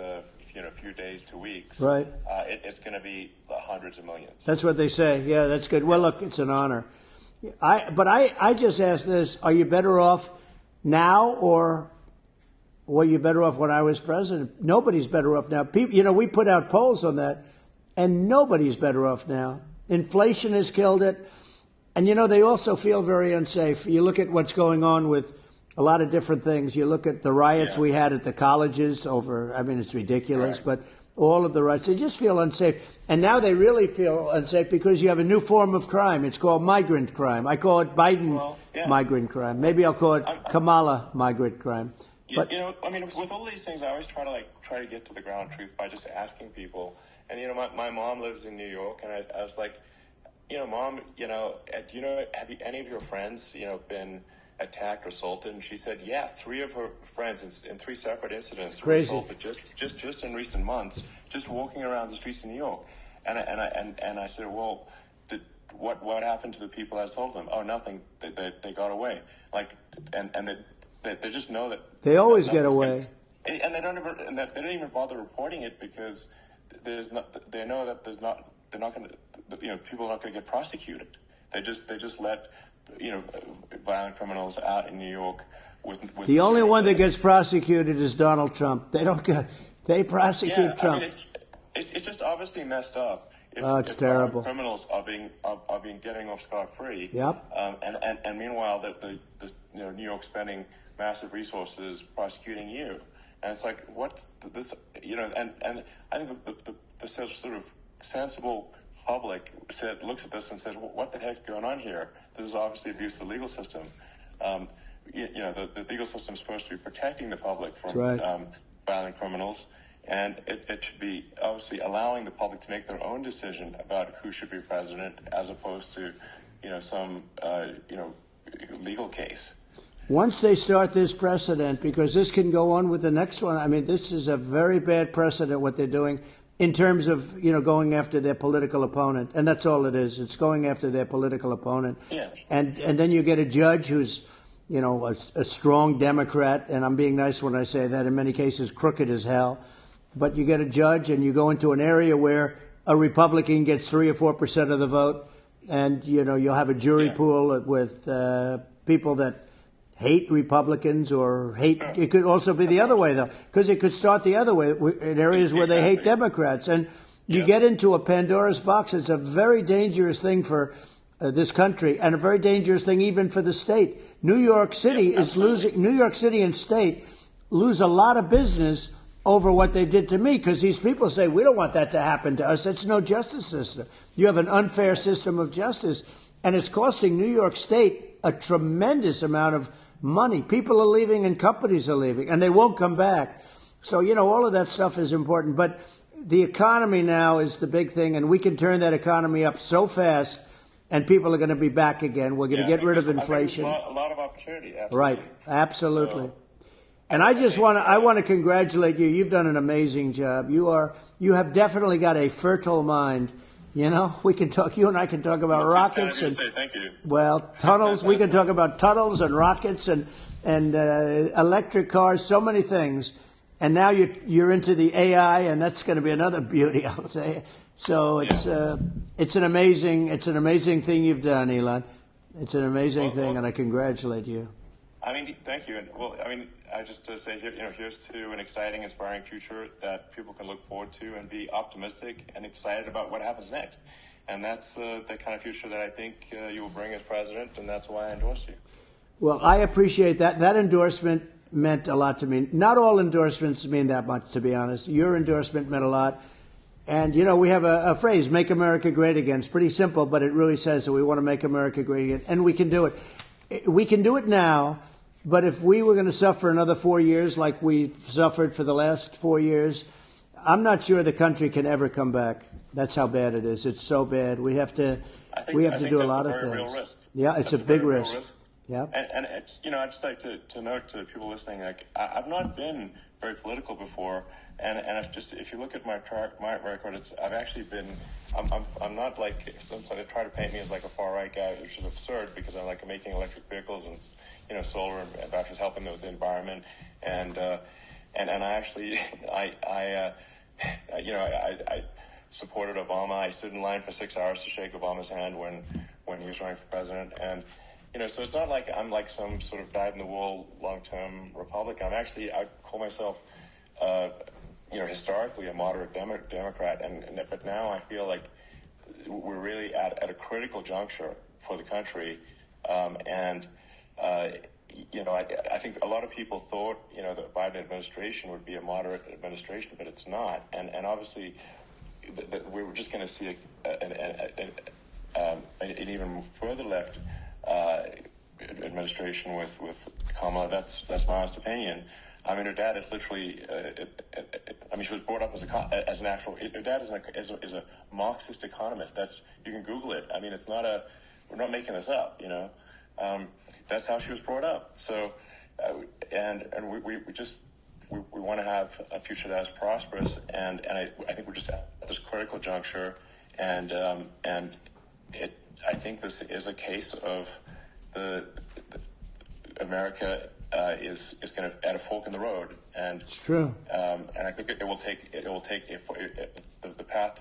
few days to weeks, right? It's going to be hundreds of millions. That's what they say. Yeah, that's good. Well, look, it's an honor. I just asked this: are you better off now, or were you better off when I was president? Nobody's better off now. People, we put out polls on that, and nobody's better off now. Inflation has killed it, and they also feel very unsafe. You look at what's going on with a lot of different things. You look at the riots we had at the colleges over. I mean, it's ridiculous, right. But all of the riots, they just feel unsafe. And now they really feel unsafe because you have a new form of crime. It's called migrant crime. I call it Biden migrant crime. Maybe I'll call it Kamala migrant crime. But with all these things, I always try to get to the ground truth by just asking people. And my mom lives in New York, and I was like, Mom, have any of your friends, been attacked or assaulted? And she said, yeah, 3 of her friends in 3 separate incidents were assaulted just in recent months, just walking around the streets of New York. And I said, well, what happened to the people that assaulted them? Oh, nothing. They got away. And they just know that they always get away. And they don't even bother reporting it because they know that they're not going to, people are not going to get prosecuted. They just let violent criminals out in New York with the only one that gets prosecuted is Donald Trump. They prosecute Trump. I mean, it's just obviously messed up. It's terrible. Criminals are being getting off scot-free. Yep. And meanwhile, the New York spending massive resources prosecuting you, and it's like what's this? And I think the sort of sensible public looks at this and says, well, what the heck's going on here? This is obviously abuse of the legal system. The legal system is supposed to be protecting the public from violent criminals, and it should be obviously allowing the public to make their own decision about who should be president, as opposed to some legal case. Once they start this precedent, because this can go on with the next one. I mean, this is a very bad precedent what they're doing in terms of going after their political opponent, and that's all it is. It's going after their political opponent. Yes. And then you get a judge who's a strong Democrat, and I'm being nice when I say that. In many cases, crooked as hell. But you get a judge, and you go into an area where a Republican gets 3 or 4% of the vote, and you'll have a jury pool with people that hate Republicans or hate. It could also be the other way, though, because it could start the other way in areas where they hate Democrats. And you get into a Pandora's box. It's a very dangerous thing for this country, and a very dangerous thing even for the state. New York City is losing. New York City and state lose a lot of business over what they did to me, because these people say, we don't want that to happen to us. It's no justice system. You have an unfair system of justice, and it's costing New York State a tremendous amount of money. People are leaving and companies are leaving, and they won't come back. So, all of that stuff is important. But the economy now is the big thing, and we can turn that economy up so fast, and people are going to be back again. We're going to get rid of inflation. I think a lot of opportunity. Absolutely. Right. Absolutely. So, and I want to congratulate you. You've done an amazing job. You have definitely got a fertile mind. We can talk. You and I can talk about rockets and thank you. Well, tunnels. We can talk about tunnels and rockets and electric cars. So many things. And now you're into the AI, and that's going to be another beauty, I'll say. So it's an amazing thing you've done, Elon. It's an amazing thing, and I congratulate you. I mean, thank you. And I just to say here, here's to an exciting, inspiring future that people can look forward to and be optimistic and excited about what happens next. And that's the kind of future that I think you will bring as president, and that's why I endorse you. Well, I appreciate that. That endorsement meant a lot to me. Not all endorsements mean that much, to be honest. Your endorsement meant a lot. And, we have a phrase, make America great again. It's pretty simple, but it really says that we want to make America great again. And we can do it. We can do it now, but if we were going to suffer another 4 years like we've suffered for the last 4 years, I'm not sure the country can ever come back. That's how bad it is. It's so bad. We have to do a lot of things. Real risk. Yeah, it's a big risk. Yeah. And it's, I'd just like to note to people listening, like, I've not been very political before. And if you look at my record, I've actually been, I'm not like, some they try to paint me as like a far right guy, which is absurd because I'm like making electric vehicles and, solar and batteries helping with the environment. And I actually, I supported Obama. I stood in line for 6 hours to shake Obama's hand when he was running for president. And, so it's not like I'm like some sort of dyed-in-the-wool long-term Republican. I call myself, historically a moderate Democrat. But now I feel like we're really at a critical juncture for the country. I think a lot of people thought, the Biden administration would be a moderate administration, but it's not. And obviously, we were just going to see an even further left administration with Kamala. That's my honest opinion. I mean, her dad is literally. She was brought up as an actual. Her dad is a Marxist economist. You can Google it. I mean, it's not we're not making this up. That's how she was brought up. So, we want to have a future that is prosperous, and I think we're just at this critical juncture, and I think this is a case of the America is going to at a fork in the road, and it's true. And I think it will take the path,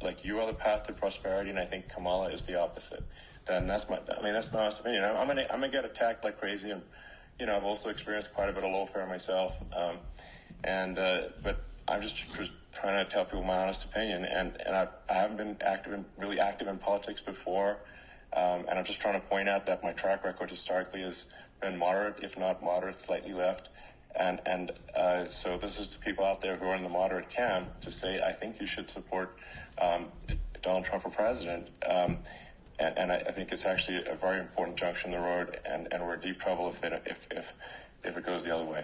like you are the path to prosperity, and I think Kamala is the opposite. Then that's my honest opinion. I'm gonna get attacked like crazy, and I've also experienced quite a bit of lawfare myself, but I'm just trying to tell people my honest opinion, and I haven't been really active in politics before, and I'm just trying to point out that my track record historically has been moderate, if not moderate, slightly left, and so this is to people out there who are in the moderate camp to say I think you should support Donald Trump for president. And I think it's actually a very important junction in the road, and we're in deep trouble if it goes the other way.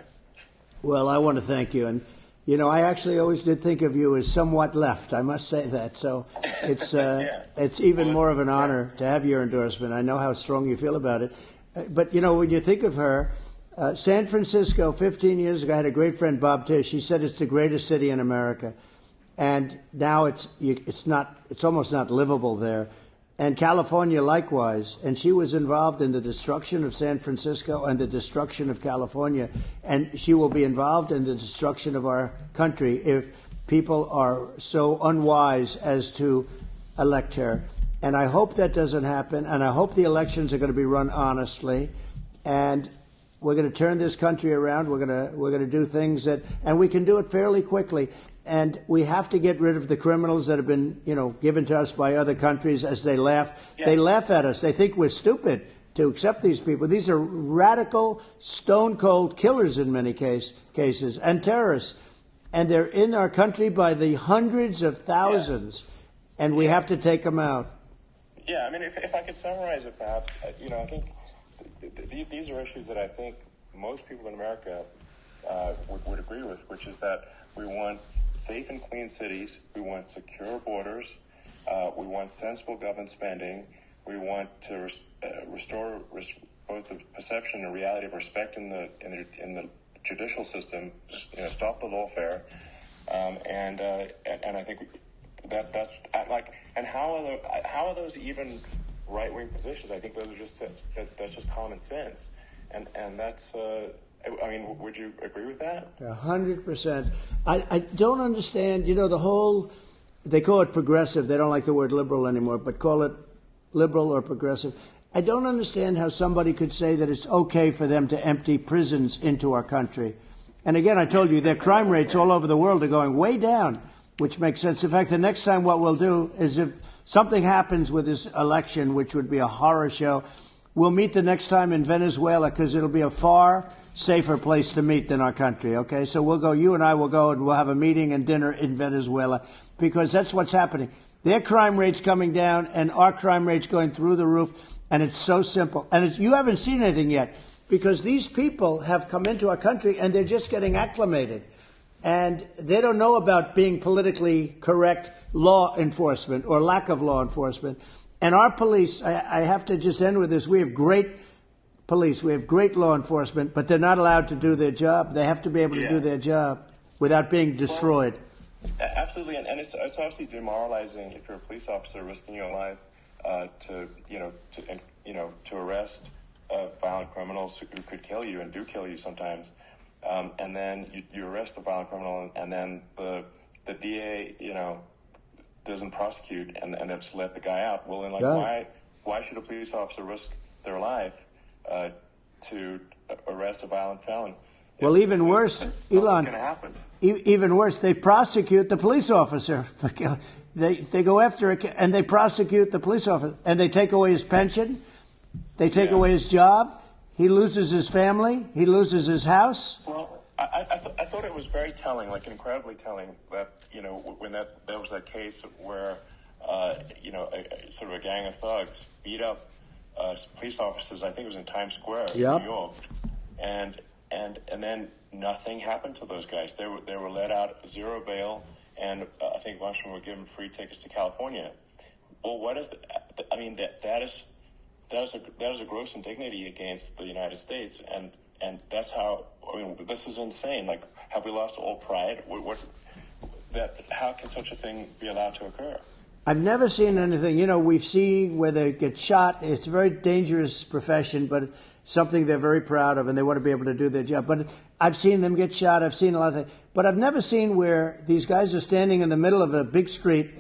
Well, I want to thank you, and I actually always did think of you as somewhat left. I must say that. So it's it's even more of an honor to have your endorsement. I know how strong you feel about it, but when you think of her, San Francisco, 15 years ago, I had a great friend, Bob Tish. He said it's the greatest city in America, and now it's almost not livable there. And California likewise. And she was involved in the destruction of San Francisco and the destruction of California. And she will be involved in the destruction of our country if people are so unwise as to elect her. And I hope that doesn't happen. And I hope the elections are going to be run honestly. And we're going to turn this country around. We're going to do things and we can do it fairly quickly. And we have to get rid of the criminals that have been, given to us by other countries as they laugh. Yeah. They laugh at us. They think we're stupid to accept these people. These are radical, stone-cold killers in many cases, and terrorists. And they're in our country by the hundreds of thousands, and we have to take them out. Yeah, I mean, if I could summarize it, perhaps, I think these are issues that I think most people in America would agree with, which is that we want safe and clean cities. We want secure borders. We want sensible government spending. We want to restore both the perception and reality of respect in the judicial system. Just stop the lawfare, and I think that's like. And how are those even right-wing positions? I think those are that's just common sense, and that's. Would you agree with that? 100%. I don't understand, the whole, they call it progressive. They don't like the word liberal anymore, but call it liberal or progressive. I don't understand how somebody could say that it's okay for them to empty prisons into our country. And again, I told you, their crime rates all over the world are going way down, which makes sense. In fact, the next time what we'll do is if something happens with this election, which would be a horror show, we'll meet the next time in Venezuela because it'll be a far safer place to meet than our country, okay? So you and I will go and we'll have a meeting and dinner in Venezuela. because that's what's happening. Their crime rate's coming down, and our crime rate's going through the roof, and it's so simple. And you haven't seen anything yet, because these people have come into our country, and they're just getting acclimated. And they don't know about being politically correct law enforcement or lack of law enforcement. And our police, I have to just end with this, we have great police, we have great law enforcement, but they're not allowed to do their job. They have to be able to do their job without being destroyed. Absolutely, and it's obviously demoralizing if you're a police officer risking your life to arrest violent criminals who could kill you and do kill you sometimes, and then you arrest a violent criminal, and then the DA doesn't prosecute and just let the guy out. Well, then why should a police officer risk their life to arrest a violent felon? Well, even worse, Elon. Even worse, they prosecute the police officer. They go after it, and they prosecute the police officer, and they take away his pension, they take away his job, he loses his family, he loses his house. Well, I thought it was very telling, like incredibly telling, that when there was that case where sort of a gang of thugs beat up police officers. I think it was in Times Square in New York, and then nothing happened to those guys. They were let out, zero bail, and I think a bunch of them were given free tickets to California. Well, what is I mean, that is a gross indignity against the United States, and that's how. I mean, this is insane. Like, have we lost all pride? How can such a thing be allowed to occur? I've never seen anything. We've seen where they get shot. It's a very dangerous profession, but something they're very proud of, and they want to be able to do their job. But I've seen them get shot. I've seen a lot of things. But I've never seen where these guys are standing in the middle of a big street,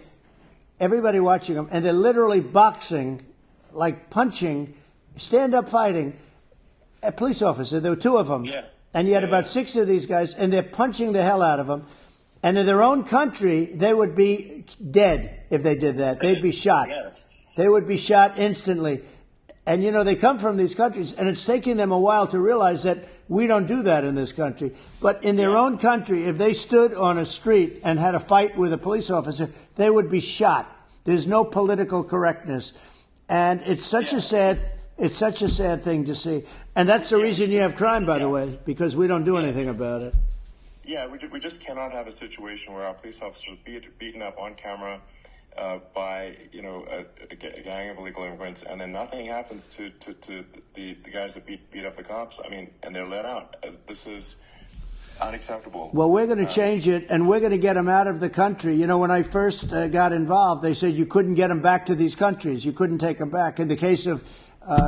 everybody watching them, and they're literally boxing, like punching, stand-up fighting, a police officer. There were two of them. Yeah. And you had about 6 of these guys, and they're punching the hell out of them. And in their own country, they would be dead if they did that. They'd be shot. Yes. They would be shot instantly. And, they come from these countries, and it's taking them a while to realize that we don't do that in this country. But in their own country, if they stood on a street and had a fight with a police officer, they would be shot. There's no political correctness. And it's such a sad thing to see. And that's the reason you have crime, by the way, because we don't do anything about it. Yeah, we just cannot have a situation where our police officers are beaten up on camera by a gang of illegal immigrants, and then nothing happens to the guys that beat up the cops. I mean, and they're let out. This is unacceptable. Well, we're going to change it, and we're going to get them out of the country. When I first got involved, they said you couldn't get them back to these countries. You couldn't take them back. In the case of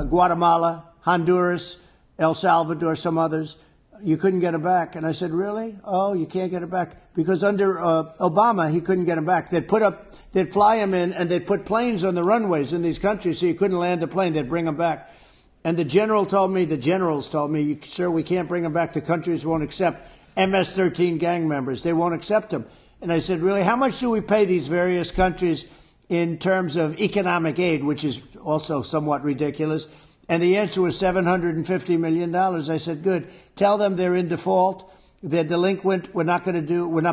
Guatemala, Honduras, El Salvador, some others, you couldn't get them back. And I said, really? Oh, you can't get them back? Because under Obama, he couldn't get them back. They'd fly them in, and they'd put planes on the runways in these countries so you couldn't land a plane. They'd bring them back. And the generals told me, sir, we can't bring them back. The countries won't accept MS-13 gang members. They won't accept them. And I said, really, how much do we pay these various countries in terms of economic aid, which is also somewhat ridiculous? And the answer was $750 million. I said, good. Tell them they're in default. They're delinquent. We're not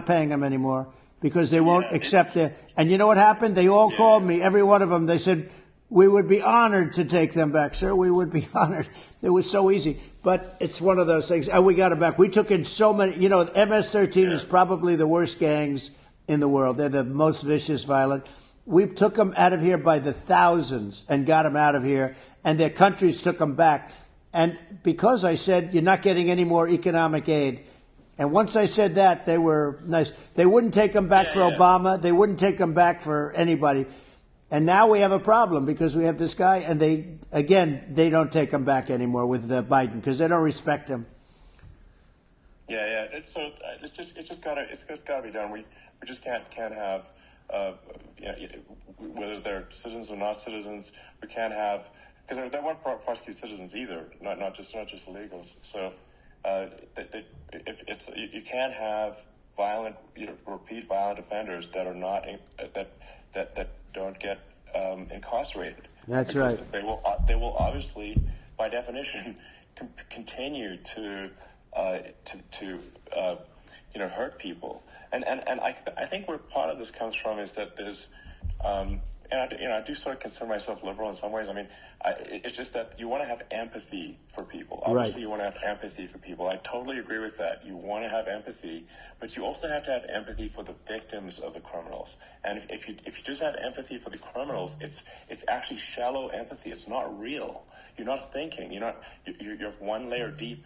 paying them anymore because they won't accept it. And you know what happened? They all called me, every one of them. They said, we would be honored to take them back, sir. We would be honored. It was so easy. But it's one of those things. And we got it back. We took in so many. MS-13 is probably the worst gangs in the world. They're the most vicious, violent. We took them out of here by the thousands and got them out of here. And their countries took them back. And because I said, you're not getting any more economic aid. And once I said that, they were nice. They wouldn't take them back for Obama. They wouldn't take them back for anybody. And now we have a problem because we have this guy, and they don't take him back anymore with Biden because they don't respect him. Yeah. It's just gotta be done. We just can't have whether they're citizens or not citizens. We can't have, because they won't prosecute citizens either, not just illegals. So you can't have repeat violent offenders that are not that don't get incarcerated. That's right. They will obviously, by definition, continue to hurt people. And I think where part of this comes from is that there's, and I do sort of consider myself liberal in some ways. I mean, it's just that you want to have empathy for people. Obviously, Right. you want to have empathy for people. I totally agree with that. You want to have empathy, but you also have to have empathy for the victims of the criminals. And if you just have empathy for the criminals, it's actually shallow empathy. It's not real. You're not thinking. You're one layer deep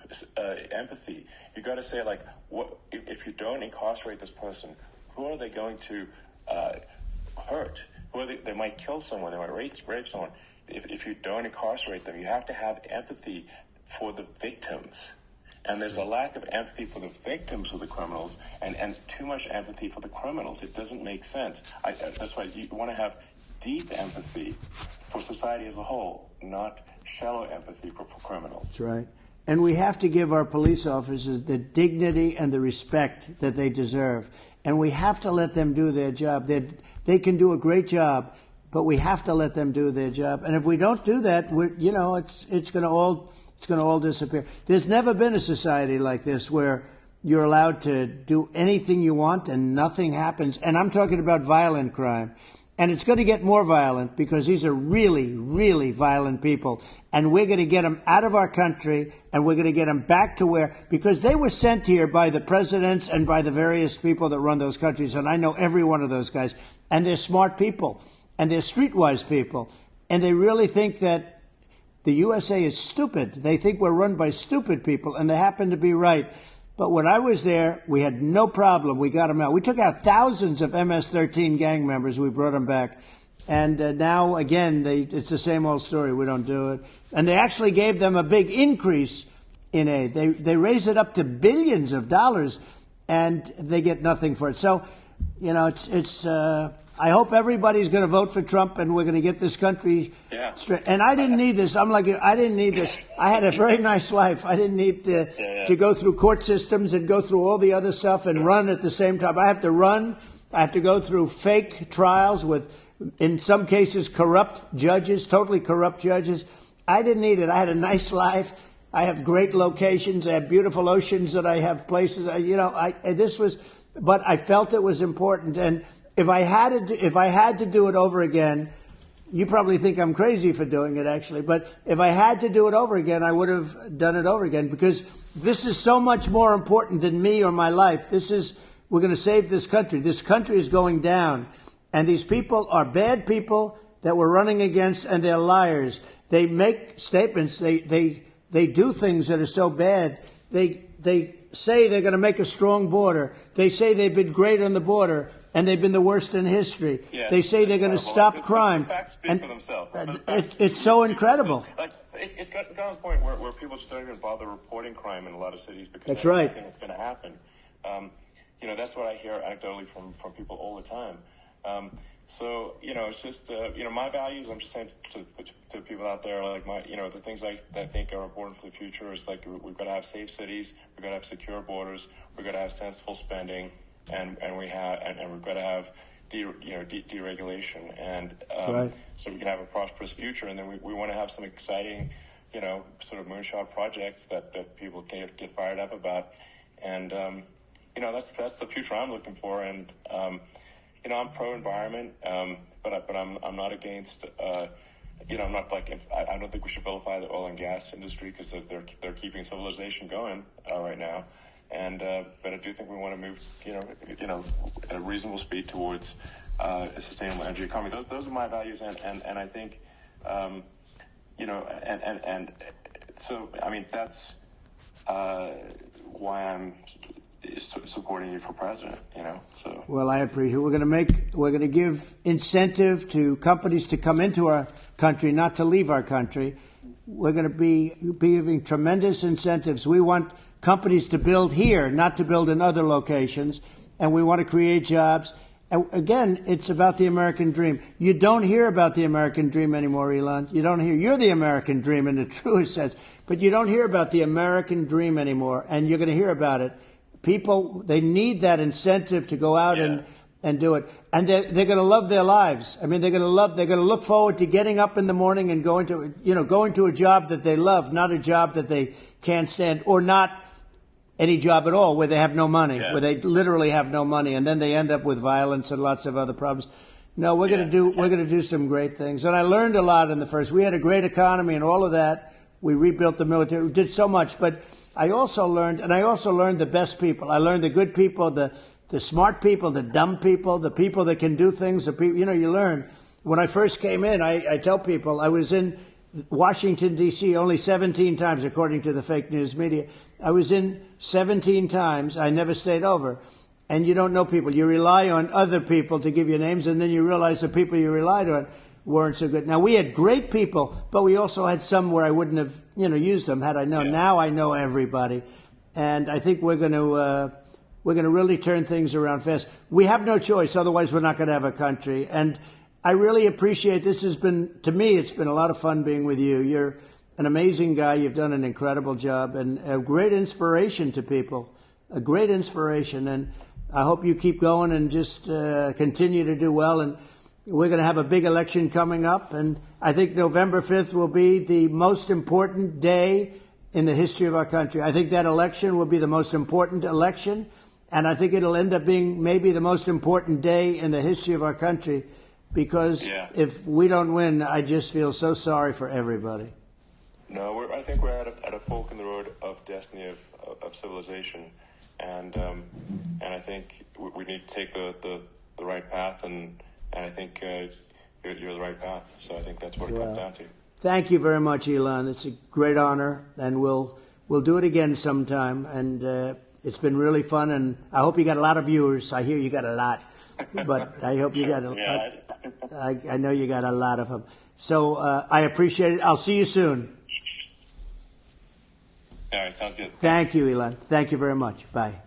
empathy. You got to say, like, what if you don't incarcerate this person? Who are they going to hurt? They might kill someone, they might rape someone. If you don't incarcerate them, you have to have empathy for the victims. And there's a lack of empathy for the victims of the criminals and too much empathy for the criminals. It doesn't make sense. That's why you want to have deep empathy for society as a whole, not shallow empathy for criminals. That's right. And we have to give our police officers the dignity and the respect that they deserve. And we have to let them do their job. They can do a great job, but we have to let them do their job. And if we don't do that, it's going to all disappear. There's never been a society like this where you're allowed to do anything you want and nothing happens. And I'm talking about violent crime. And it's going to get more violent because these are really, really violent people. And we're going to get them out of our country and we're going to get them back to because they were sent here by the presidents and by the various people that run those countries. And I know every one of those guys. And they're smart people and they're streetwise people. And they really think that the USA is stupid. They think we're run by stupid people and they happen to be right. But when I was there, we had no problem. We got them out. We took out thousands of MS-13 gang members. We brought them back. And now, again, it's the same old story. We don't do it. And they actually gave them a big increase in aid. They raised it up to billions of dollars, and they get nothing for it. So, I hope everybody's going to vote for Trump, and we're going to get this country straight. And I didn't need this. I didn't need this. I had a very nice life. I didn't need to go through court systems and go through all the other stuff and run at the same time. I have to run. I have to go through fake trials with, in some cases, corrupt judges, totally corrupt judges. I didn't need it. I had a nice life. I have great locations. I have beautiful oceans that I have places. But I felt it was important. And if I had to do it over again, you probably think I'm crazy for doing it, actually. But if I had to do it over again, I would have done it over again because this is so much more important than me or my life. We're going to save this country. This country is going down. And these people are bad people that we're running against, and they're liars. They make statements. They do things that are so bad. They say they're going to make a strong border. They say they've been great on the border. And they've been the worst in history. Yeah, they say they're going to stop crime. The facts speak for themselves. It's so incredible. It's got to the point where people just don't even bother reporting crime in a lot of cities because that's right. Nothing is going to happen. That's what I hear anecdotally from people all the time. It's just, my values, I'm just saying to people out there, like the things I think are important for the future is like we've got to have safe cities, we've got to have secure borders, we've got to have sensible spending. And we've got to have deregulation, and right. So we can have a prosperous future. And then we want to have some exciting, sort of moonshot projects that people can get fired up about. And that's the future I'm looking for. And I'm pro environment, but I'm not against. I'm not like I don't think we should vilify the oil and gas industry because they're keeping civilization going right now. And but I do think we want to move, at a reasonable speed towards a sustainable energy economy. Those are my values, and I think, so I mean that's why I'm supporting you for president. So. Well, I appreciate. We're going to give incentive to companies to come into our country, not to leave our country. We're going to be giving tremendous incentives. We want companies to build here, not to build in other locations, and we want to create jobs. And again, it's about the American dream. You don't hear about the American dream anymore, Elon. You don't hear. You're the American dream in the truest sense, but you don't hear about the American dream anymore, and you're going to hear about it. People, they need that incentive to go out and do it, and they're going to love their lives. I mean, they're going to look forward to getting up in the morning and going to a job that they love, not a job that they can't stand, or not any job at all, where they have no money, Yeah. where they literally have no money, and then they end up with violence and lots of other problems. No, we're going to do some great things. And I learned a lot in the first. We had a great economy and all of that. We rebuilt the military. We did so much. But I also learned the best people. I learned the good people, the smart people, the dumb people, the people that can do things. The people, you learn. When I first came in, I tell people I was in Washington, D.C. only 17 times, according to the fake news media. I was in 17 times. I never stayed over. And you don't know people. You rely on other people to give you names, and then you realize the people you relied on weren't so good. Now, we had great people, but we also had some where I wouldn't have, used them had I known. Yeah. Now I know everybody. And I think we're going to really turn things around fast. We have no choice. Otherwise, we're not going to have a country. And I really appreciate this. To me, it's been a lot of fun being with you. You're an amazing guy. You've done an incredible job and a great inspiration to people, a great inspiration. And I hope you keep going and just continue to do well. And we're going to have a big election coming up. And I think November 5th will be the most important day in the history of our country. I think that election will be the most important election. And I think it'll end up being maybe the most important day in the history of our country. Because if we don't win, I just feel so sorry for everybody. No, I think we're at a fork in the road of destiny of civilization, and I think we need to take the right path, and I think you're the right path. So I think that's what it comes down to. Thank you very much, Elon. It's a great honor, and we'll do it again sometime. And it's been really fun, and I hope you got a lot of viewers. I hear you got a lot. But I hope you got I know you got a lot of them. So I appreciate it. I'll see you soon. All right, sounds good. Thank you, Elon. Thank you very much. Bye.